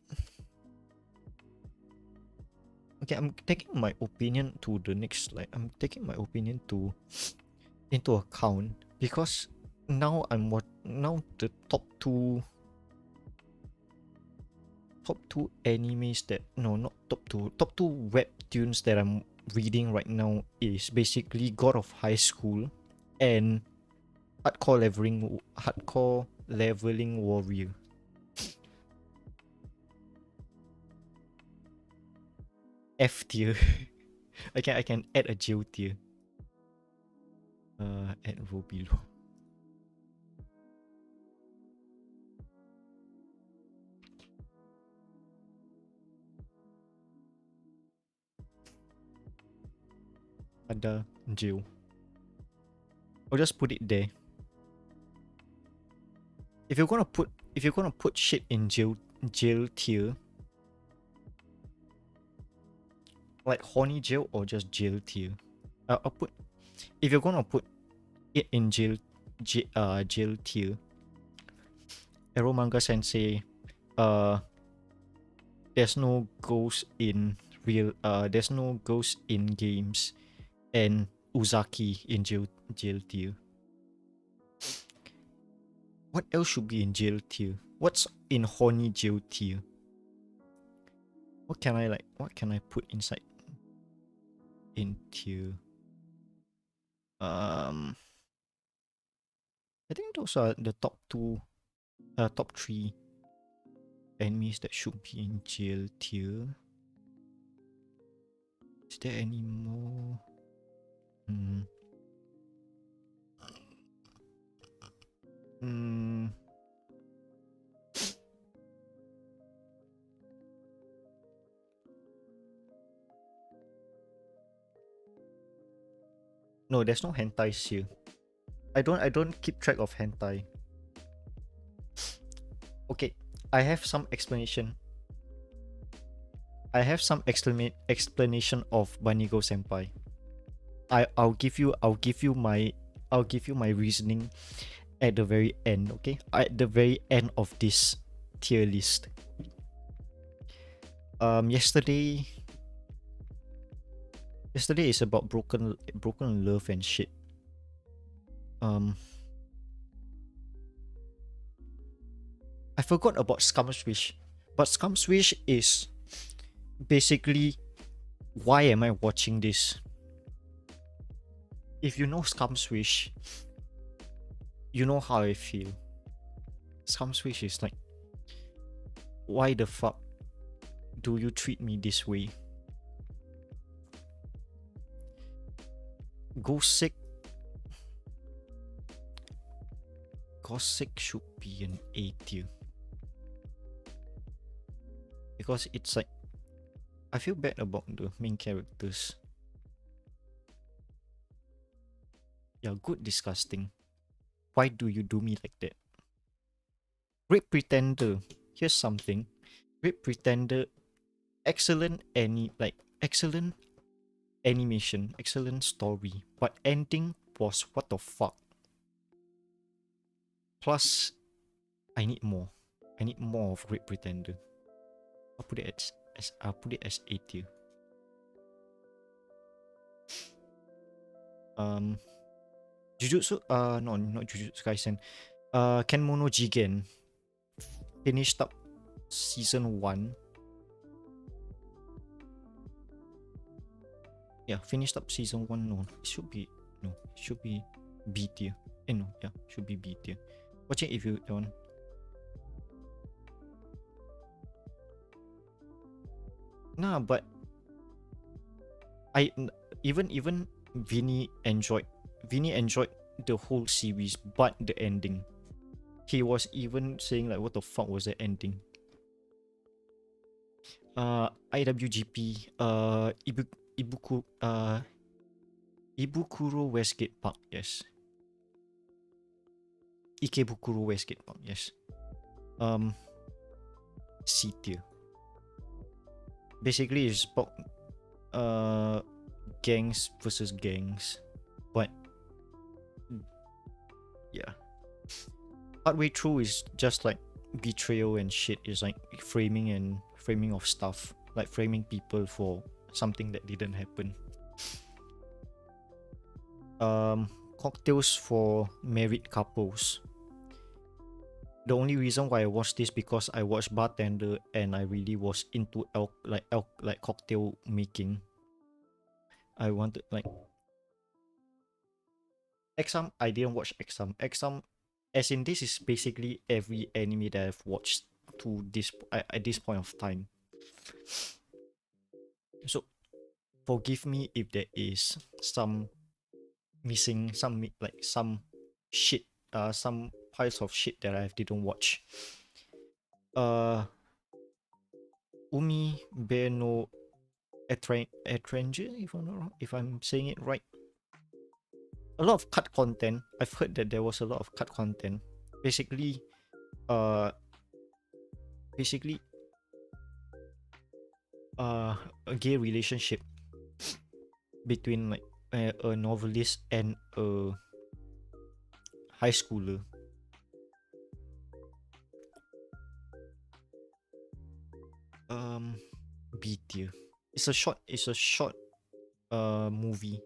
Okay, I'm taking my opinion to the next slide. I'm taking my opinion into account because now now the top two animes that no, not top two webtoons that I'm reading right now is basically God of High School and Hardcore Leveling Warrior. F tier. I can add a J tier. Add row below. Ada jail. Or just put it there. If you're gonna put shit in jail tier, like horny jail or just jail tier. I'll put, if you're gonna put it in jail tier, Eromanga Sensei, there's no ghost in games, and Uzaki in jail tier. What else should be in jail tier? What's in horny jail tier? What can I put inside in tier? I think those are the top three enemies that should be in jail tier. Is there any more? No, there's no hentais here. I don't keep track of hentai. Okay, I have some explanation. Explanation of Banigo Senpai. I'll give you my reasoning at the very end, okay? At the very end of this tier list. Yesterday Yesterday is about broken love and shit. I forgot about Scum Swish, but Scum Swish is basically why am I watching this? If you know Scum Swish, you know how I feel. Scum Swish is like, why the fuck do you treat me this way? Gosick should be an A tier. Because it's like, I feel bad about the main characters. Yeah, good disgusting. Why do you do me like that? Great Pretender. Here's something. Great Pretender, excellent excellent animation, excellent story, but ending was what the fuck. Plus, I need more. I need more of Great Pretender. I'll put it as A tier. Jujutsu, no, not Jujutsu Kaisen. Kenmono Jigen finished up season 1. Yeah, finished up season 1. No, it should be B tier. No, yeah, should be B tier. Watch it if you don't. Nah, but even Vinny enjoyed the whole series, but the ending. He was even saying like, what the fuck was the ending? IWGP, Ibukuro Westgate Park, yes. Ikebukuro Westgate Park, yes. C tier. Basically, it's about gangs versus gangs, but yeah, partway through is just like betrayal and shit. Is like framing of stuff, like framing people for something that didn't happen. Cocktails for married couples. The only reason why I watched this because I watched Bartender and I really was into cocktail making. I wanted like Exam. I didn't watch Exam. Exam, as in this is basically every anime that I've watched to this at this point of time. So forgive me if there is some missing, some shit, some piles of shit that I didn't watch. Umi Bear no Etranger, if I'm not wrong, if I'm saying it right. A lot of cut content. I've heard that there was a lot of cut content. Basically, uh, a gay relationship between like a novelist and a high schooler. B tier. It's a short movie.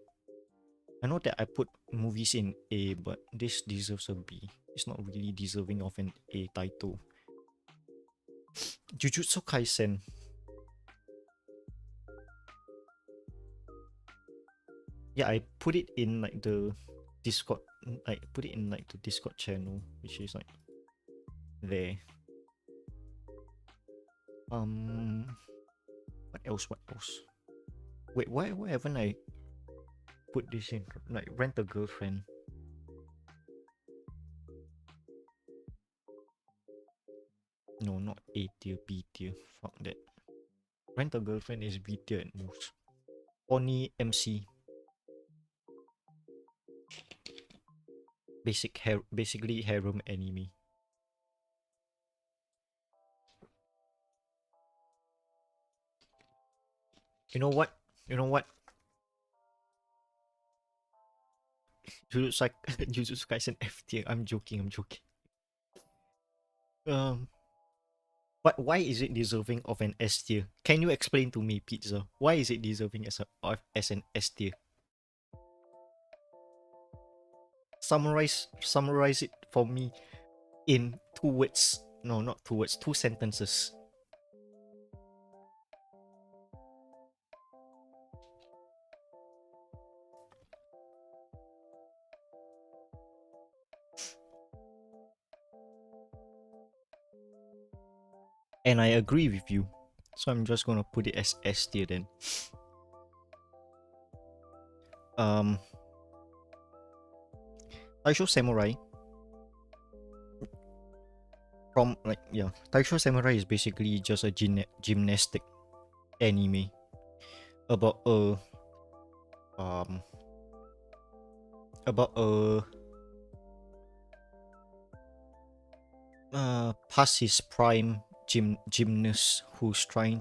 I know that I put movies in A, but this deserves a B. It's not really deserving of an A title. Jujutsu Kaisen. Yeah, I put it in like the Discord, like put it in like the Discord channel, which is like there. What else? Wait, why haven't I put this in? Like Rent a Girlfriend. No, not A tier, B tier. Fuck that. Rent a Girlfriend is B tier at most. Oni MC. Basically harem anime. You know what? Jujutsu Kaisen F tier. I'm joking. But why is it deserving of an S tier? Can you explain to me, Pizza? Why is it deserving as an S tier? Summarize it for me in 2 words. No, not 2 words, 2 sentences. And I agree with you. So I'm just gonna put it as S tier then. Taisho Samurai. Taisho Samurai is basically just a gymnastic anime about a um about a past his prime gymnast who's like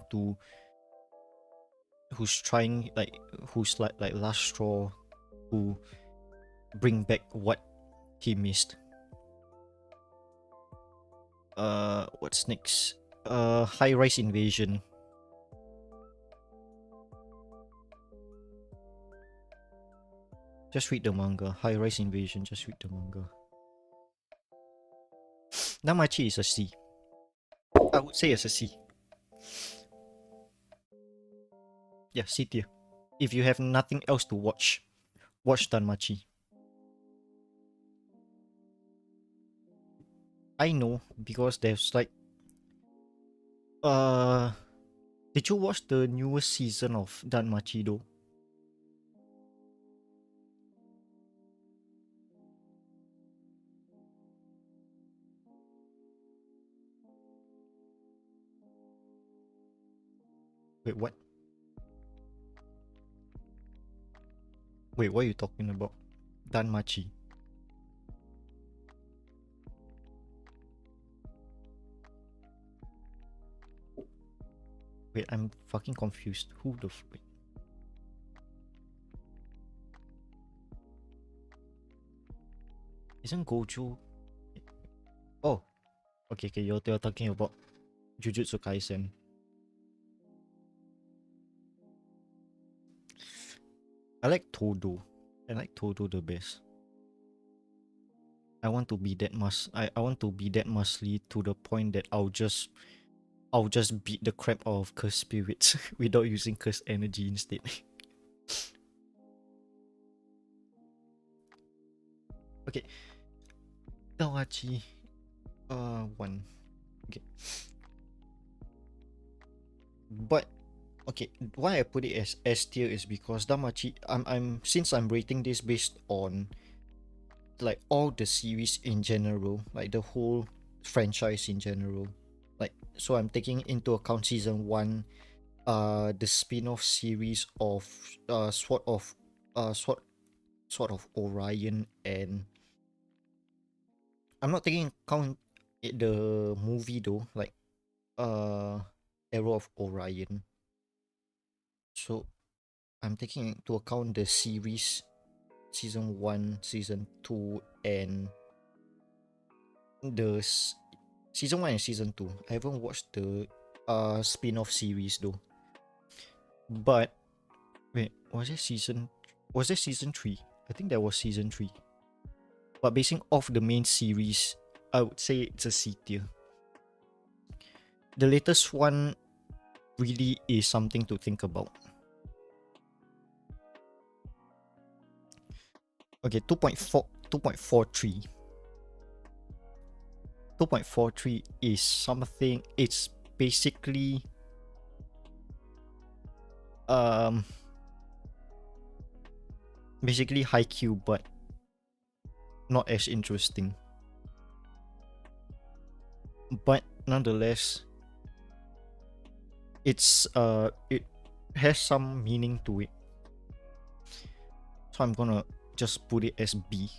last straw to bring back what he missed. What's next? High Rise Invasion. Just read the manga. High Rise Invasion, just read the manga. Danmachi is a C. I would say it's a C. Yeah, C tier. If you have nothing else to watch Danmachi. I know, because there's like did you watch the newest season of Danmachi though? Wait, what? Wait, what are you talking about? Danmachi. Wait, I'm fucking confused. Who the wait. Isn't Gojo? Oh, okay, you're talking about Jujutsu Kaisen. I like Todo. I like Todo the best. I want to be that muscly to the point that I'll just beat the crap out of cursed spirits without using cursed energy instead. Okay. Danmachi 1. Okay. But okay, why I put it as S tier is because Danmachi, since I'm rating this based on like all the series in general, like the whole franchise in general. Like, so I'm taking into account season 1, the spin-off series of Sword of Orion, and I'm not taking account the movie though, like Arrow of Orion. So I'm taking into account the series, season 1, season 2, and the season 1 and season 2. I haven't watched the spin-off series though. But wait, was there season 3? I think that was season 3. But basing off the main series, I would say it's a C tier. The latest one really is something to think about. Okay, 2.43. 2.43 is something, it's basically Haikyuu, but not as interesting. But nonetheless, it has some meaning to it. So I'm gonna just put it as B.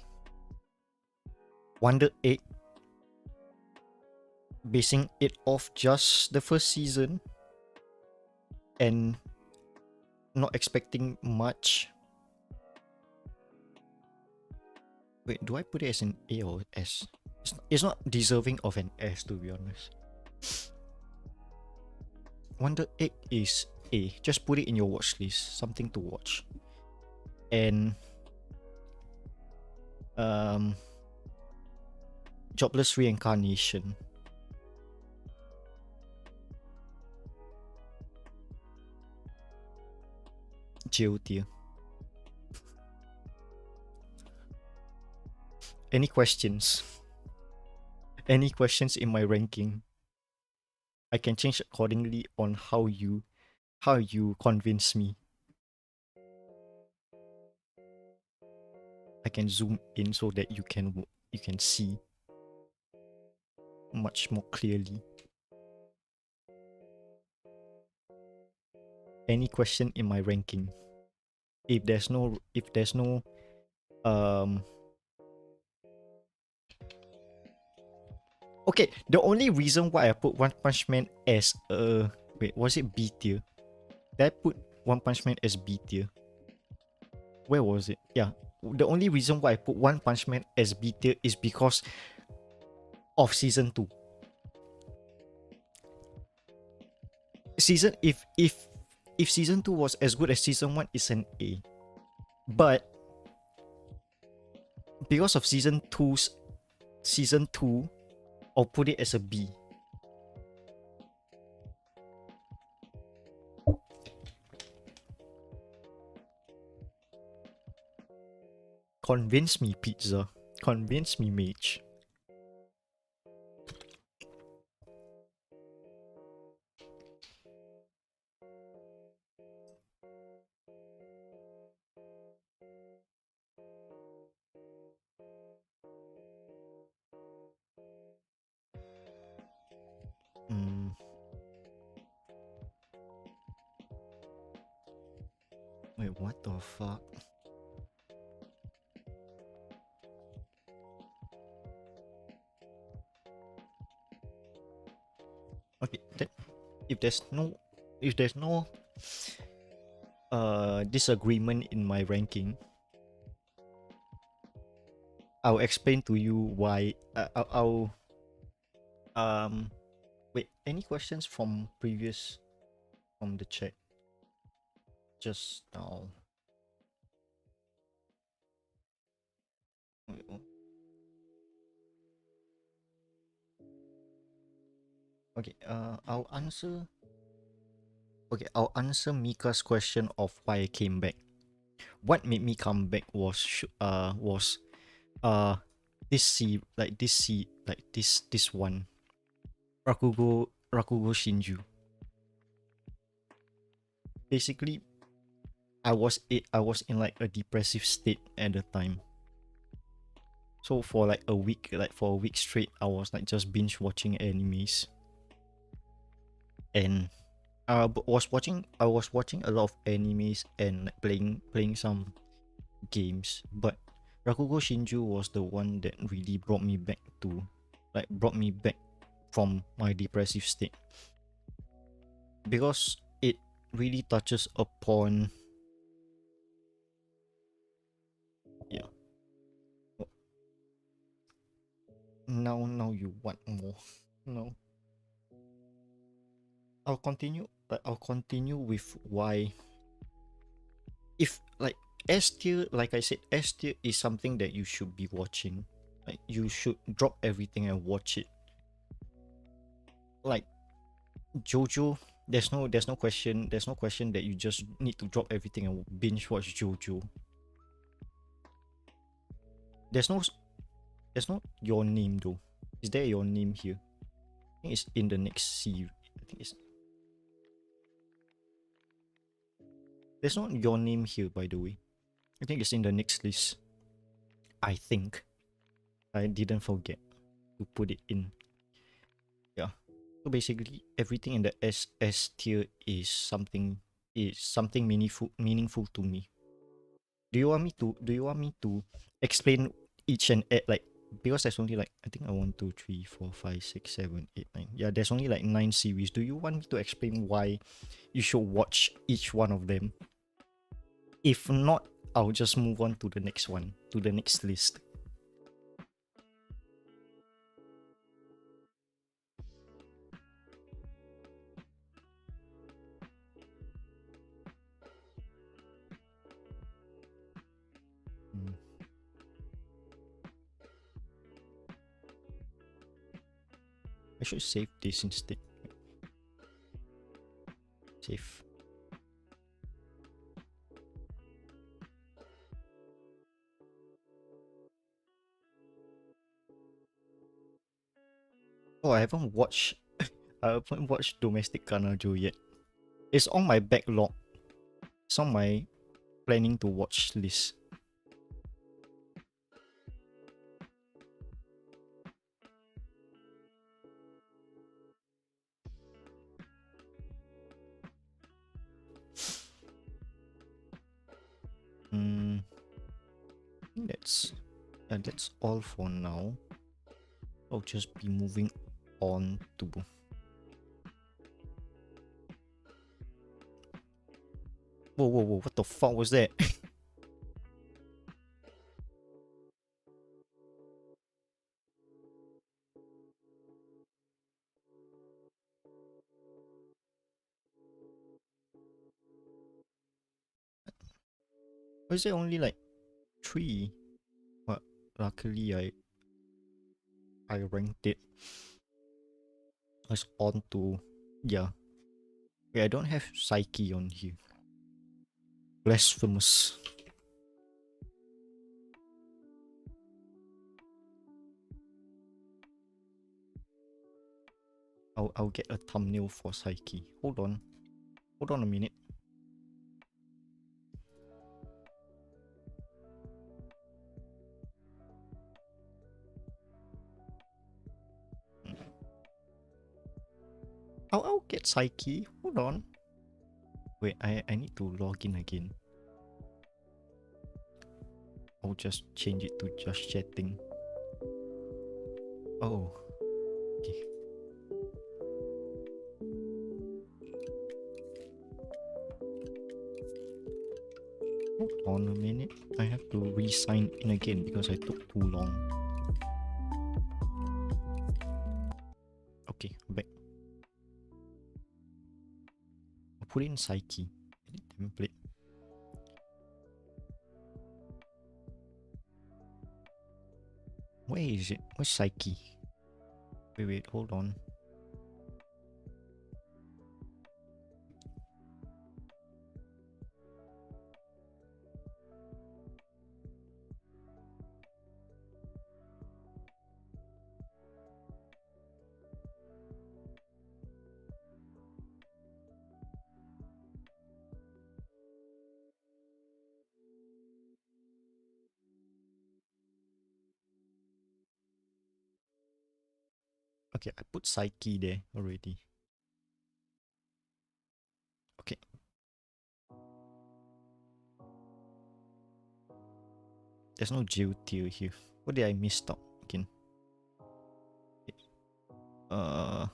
Wonder Egg, basing it off just the first season and not expecting much. Wait, do I put it as an A or S? It's not deserving of an S, to be honest. Wonder Egg is A. Just put it in your watch list. Something to watch. And Jobless Reincarnation. Geo tier. Any questions? Any questions in my ranking? I can change accordingly on how you convince me. I can zoom in so that you can see much more clearly. Any question in my ranking? If there's no okay, the only reason why I put One Punch Man as a wait, was it B tier? Did I put One Punch Man as B tier? Where was it? Yeah. The only reason why I put One Punch Man as B tier is because of season 2. If season 2 was as good as season 1, it's an A. But because of season 2, I'll put it as a B. Convince me, pizza. Convince me, mage. Wait, what the fuck? Okay, then if there's no disagreement in my ranking, I'll explain to you why. I'll wait. Any questions from the chat just now? Wait, oh. Okay. I'll answer. Okay, I'll answer Mika's question of why I came back. What made me come back was this one Rakugo Shinju. Basically, I was in like a depressive state at the time. So for like a week straight, I was like just binge watching animes. And I was watching a lot of animes and like playing some games, but Rakugo Shinju was the one that really brought me back from my depressive state, because it really touches upon now you want more. No, I'll continue with why. If like S tier, like I said, S tier is something that you should be watching. Like you should drop everything and watch it. Like JoJo, there's no question that you just need to drop everything and binge watch JoJo. There's no your name though. Is there your name here? I think it's in the next series. I think it's there's not your name here, by the way. I think it's in the next list. I think I didn't forget to put it in. Yeah. So basically, everything in the S tier is something meaningful to me. Do you want me to explain each and like, because there's only like, I think 1, 2, 3, 4, 5, 6, 7, 8, 9. Yeah, there's only like 9 series. Do you want me to explain why you should watch each one of them? If not, I'll just move on to the next one, to the next list. should save this instead. Save. Oh, I haven't watched. I haven't watched Domestic Kanajo yet. It's on my backlog. It's on my planning to watch list. Hmm. That's all for now. I'll just be moving on to. Whoa, whoa, whoa! What the fuck was that? Was it only like 3? But luckily I ranked it. It's on to, yeah. Wait, I don't have Psyche on here. Blasphemous. I'll get a thumbnail for Psyche. Hold on. Hold on a minute. I'll get Psyche. Hold on. Wait, I need to log in again. I'll just change it to just chatting. Oh. Okay. Hold on a minute. I have to re-sign in again because I took too long. Okay, back. I'll put in Psyche. Edit template. Where is it? Where's Psyche? Wait, hold on. Okay, I put Psyche there already. Okay. There's no geotier here. What did I miss out again? Uh...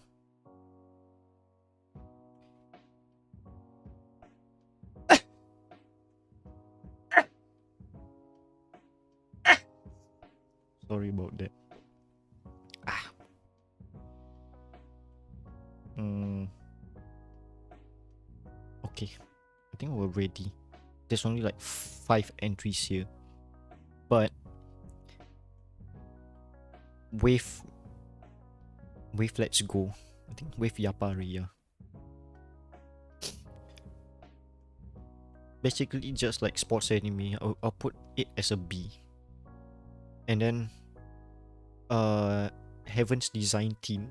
Sorry about that. Okay, I think we're ready. There's only like 5 entries here, but wave let's go. I think wave Yaparia. Basically just like sports anime. I'll put it as a B. And then Heaven's Design Team.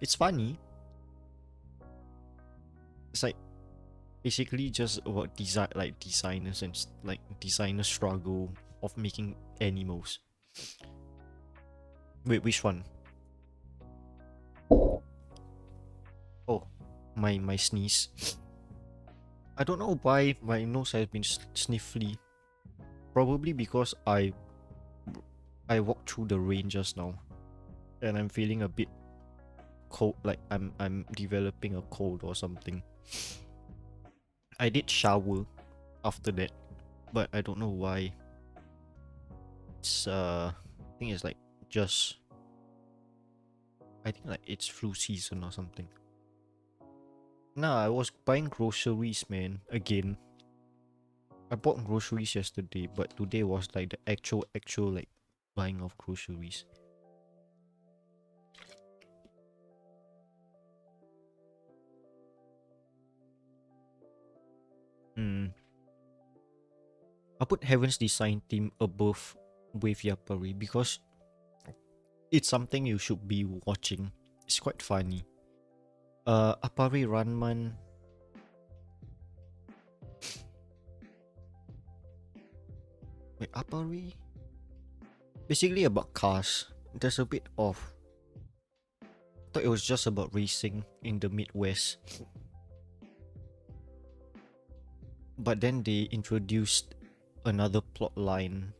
It's funny. It's like basically just about designers and like designer struggle of making animals. Wait, which one? Oh, my sneeze. I don't know why my nose has been sniffly. Probably because I walked through the rain just now, and I'm feeling a bit cold. Like I'm developing a cold or something. I did shower after that, but I don't know why. It's I think it's like just. I think like it's flu season or something. Nah, I was buying groceries, man. Again. I bought groceries yesterday, but today was like the actual like buying of groceries. I put Heaven's Design team above Wave Yapari because it's something you should be watching. It's quite funny. Apari Ranman. Wait, Apari? Basically about cars. There's a bit of. I thought it was just about racing in the Midwest. But then they introduced another plot line.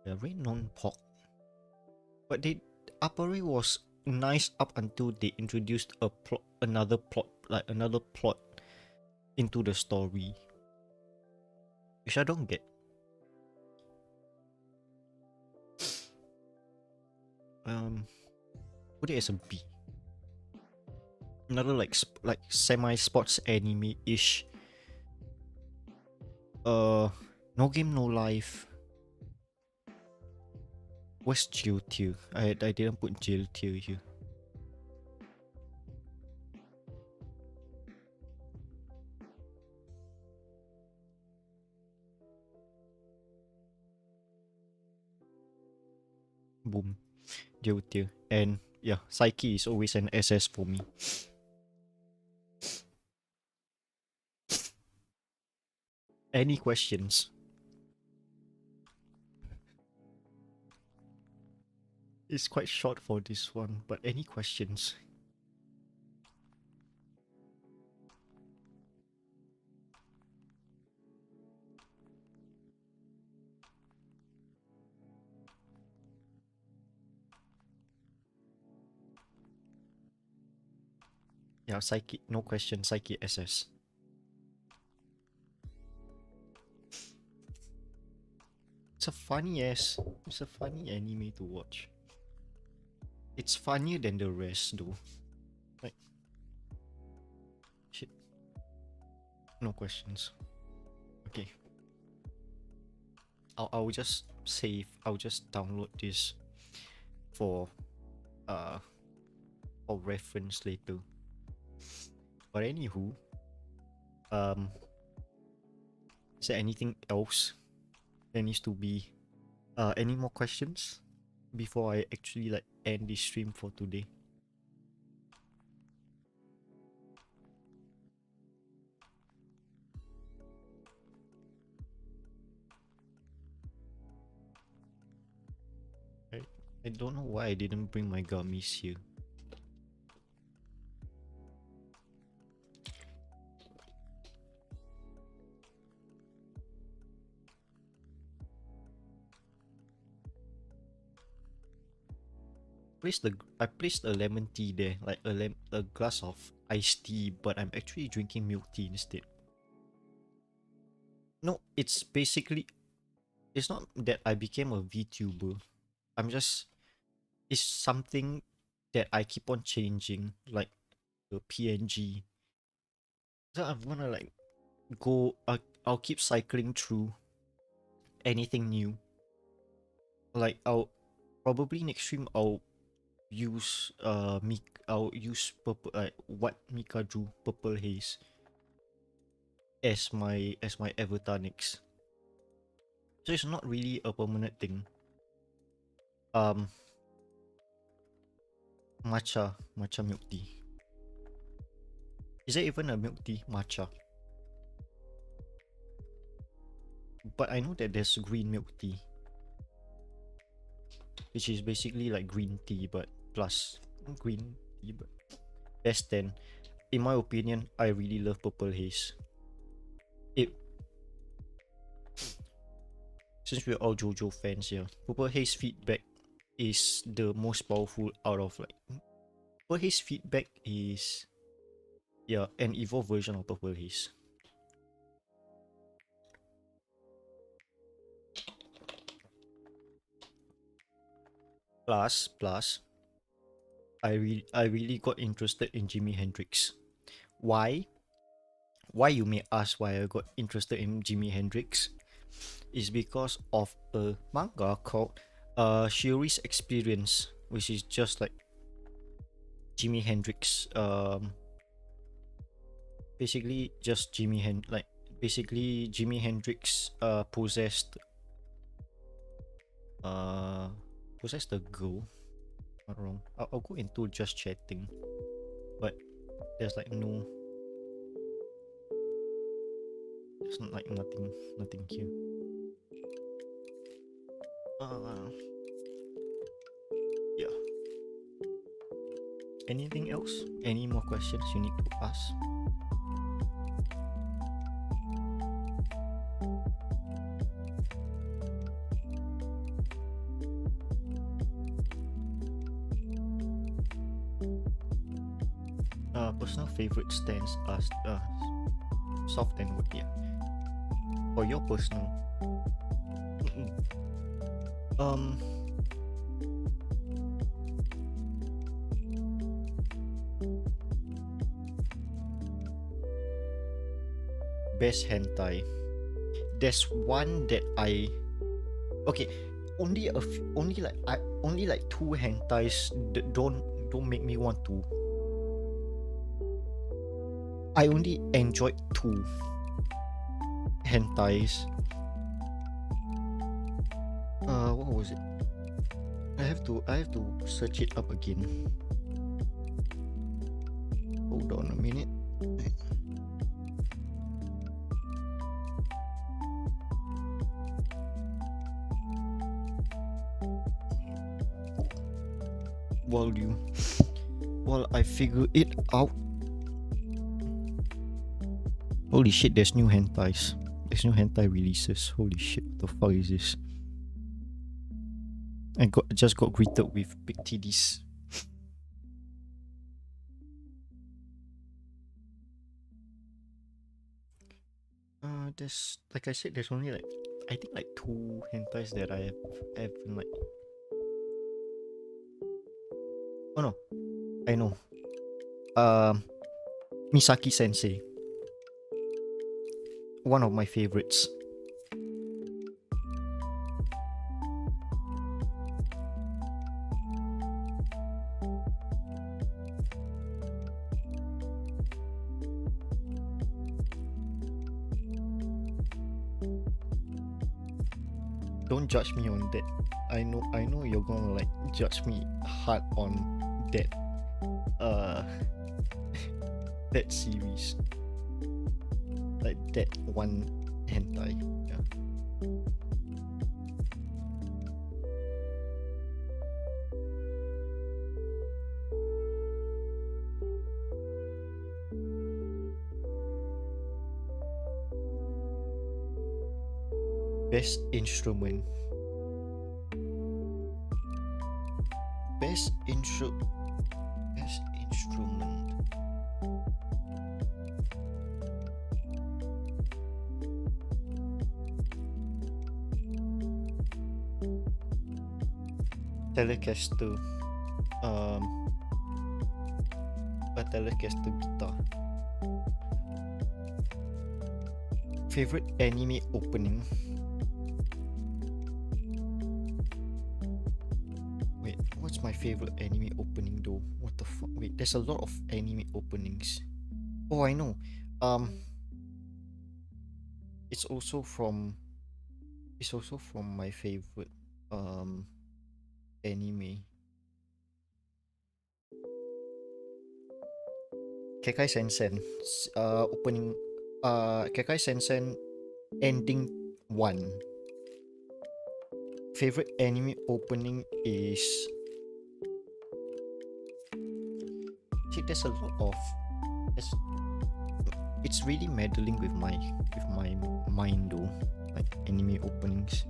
The Rain Non Pork. But Apari was nice up until they introduced another plot into the story, which I don't get. Put it as a B. Another like semi sports anime ish. No Game No Life. What's jail tier? I didn't put jail tier here. Boom. Jail tier. And yeah, Psyche is always an SS for me. Any questions? It's quite short for this one, but any questions? Yeah, Psyche, no question, Psyche SS. It's a funny anime to watch. It's funnier than the rest though. Like, shit. No questions. Okay. I'll just save. I'll just download this for uh for reference later. But anywho, is there anything else there needs to be? Any more questions before I actually like end this stream for today? I don't know why I didn't bring my gummies here. I placed a lemon tea there, like a glass of iced tea, but I'm actually drinking milk tea instead. No, it's not that I became a VTuber. It's something that I keep on changing, like the PNG. So I'm gonna like I'll keep cycling through anything new. Like I'll probably next stream I'll use purple what Mika drew, Purple Haze, as my avatar next. So it's not really a permanent thing. Matcha milk tea. Is there even a milk tea matcha? But I know that there's green milk tea, which is basically like green tea but plus green tea. But best 10. In my opinion, I really love Purple Haze. Since we're all JoJo fans here, Purple Haze feedback is the most powerful out of like. Purple Haze feedback is an evolved version of Purple Haze. Plus, I really got interested in Jimi Hendrix. Why? Why, you may ask why I got interested in Jimi Hendrix? Is because of a manga called Shiori's Experience, which is just like Jimi Hendrix. Basically just like basically Jimi Hendrix possessed a girl. Not wrong. I'll go into just chatting, but there's like there's like nothing here. Yeah. Anything else? Any more questions you need to ask? Personal favorite stands as soft and wood. Yeah. For your personal. Best hentai. There's one that only like two hentais don't make me want to. I only enjoyed two hentais. What was it? I have to search it up again. Hold on a minute. While I figure it out. Holy shit, there's new hentais. There's new hentai releases. Holy shit, what the fuck is this? I just got greeted with big titties. There's, like I said, there's only like, I think like two hentais that I have like. Oh no, I know. Misaki Sensei. One of my favorites. Don't judge me on that. I know you're gonna like judge me hard on that that series. Like that one hentai. Yeah. Best instrument. Best instrument. Telecaster. A Telecaster guitar. Favorite anime opening. Wait, what's my favorite anime opening though? What the fuck? Wait, there's a lot of anime openings. Oh, I know. It's also from my favorite anime. Kekai Sensen opening Kekai Sensen ending 1. Favorite anime opening is, see, there's a lot of, it's really meddling with my mind though, like anime openings.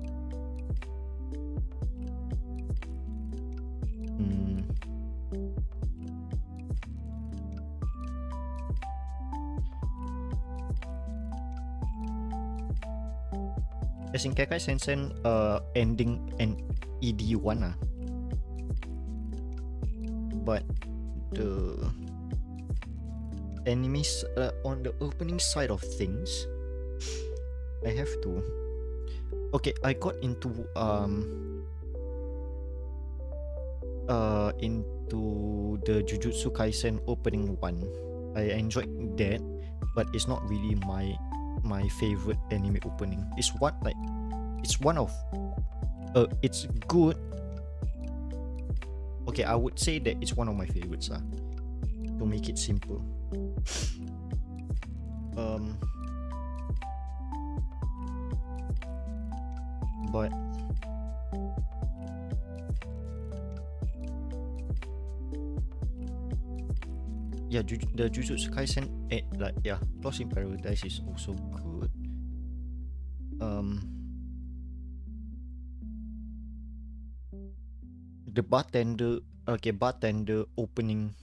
As in Kekai Sensen ending and ED1 but the enemies on the opening side of things, I have to. Okay, I got into the Jujutsu Kaisen opening 1. I enjoyed that, but it's not really my favorite anime opening. It's one of it's good. Okay, I would say that it's one of my favorites, to make it simple. But yeah, the Jujutsu Kaisen, Lost in Paradise is also good. The bartender opening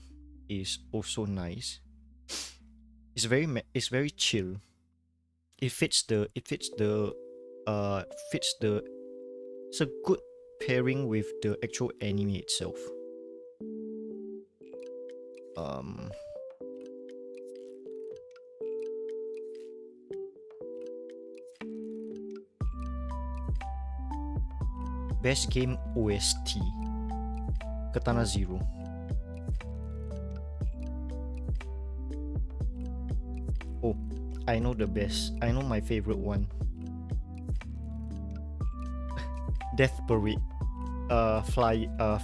is also nice. It's very chill. It fits the fits the it's a good pairing with the actual anime itself. Best game OST, Katana Zero. Oh, I know the best. I know my favorite one. Death Parade.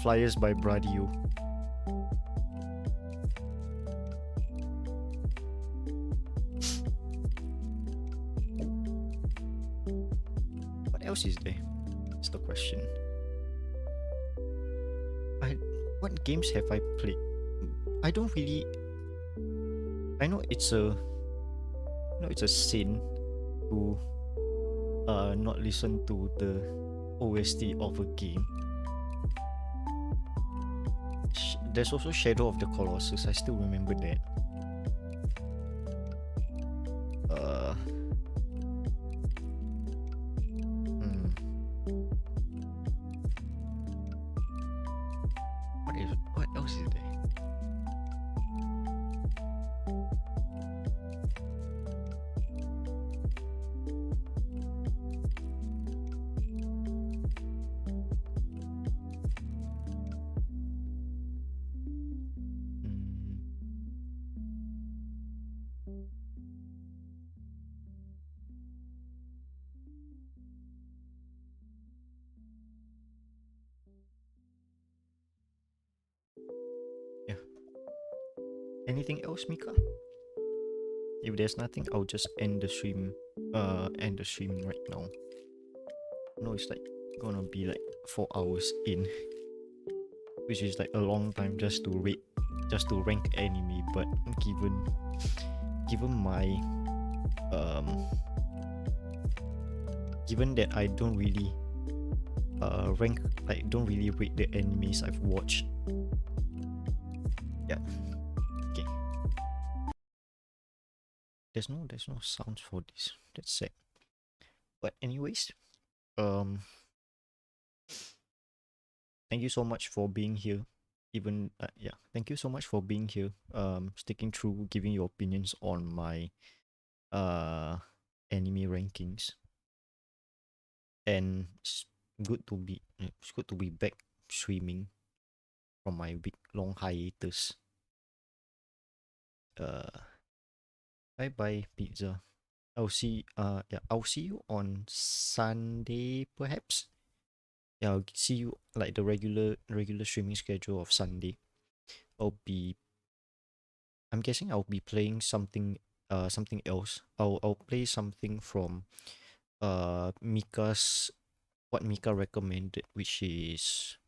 Flyers by Bradio. What else is there? That's the question. What games have I played? I don't really. I know it's a sin to not listen to the OST of a game. There's also Shadow of the Colossus. I still remember that. What else is there? Yeah. Anything else, Mika? If there's nothing, I'll just end the stream. End the stream right now. No, it's like gonna be like 4 hours in, which is like a long time just to rank anime. But given my given that I don't really don't really rate the animes I've watched. Yeah. Okay. There's no sounds for this. That's sad. But anyways, thank you so much for being here. Thank you so much for being here. Sticking through, giving your opinions on my anime rankings. And it's good to be back streaming from my big long hiatus. Bye bye pizza. I'll see you on Sunday perhaps. Yeah, I'll see you like the regular streaming schedule of Sunday. I'm guessing I'll be playing something else. I'll play something from Mika's what Mika recommended, which is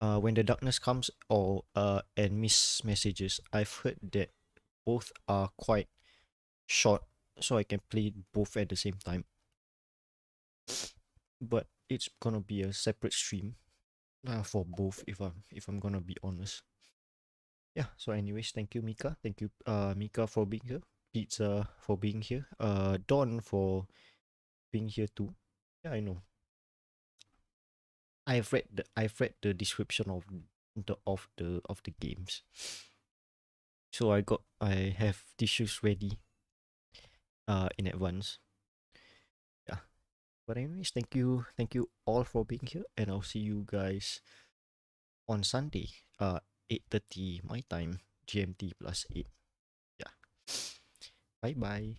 When the Darkness Comes or and Miss Messages. I've heard that both are quite short, so I can play both at the same time. But it's gonna be a separate stream for both if I'm gonna be honest. Yeah, so anyways, thank you Mika. Thank you Mika for being here. Pizza for being here. Don for being here too. Yeah, I know. I've read the description of the games. So I have tissues ready in advance. Yeah. But anyways, thank you all for being here, and I'll see you guys on Sunday, 8:30 my time, GMT plus 8. Yeah. Bye bye.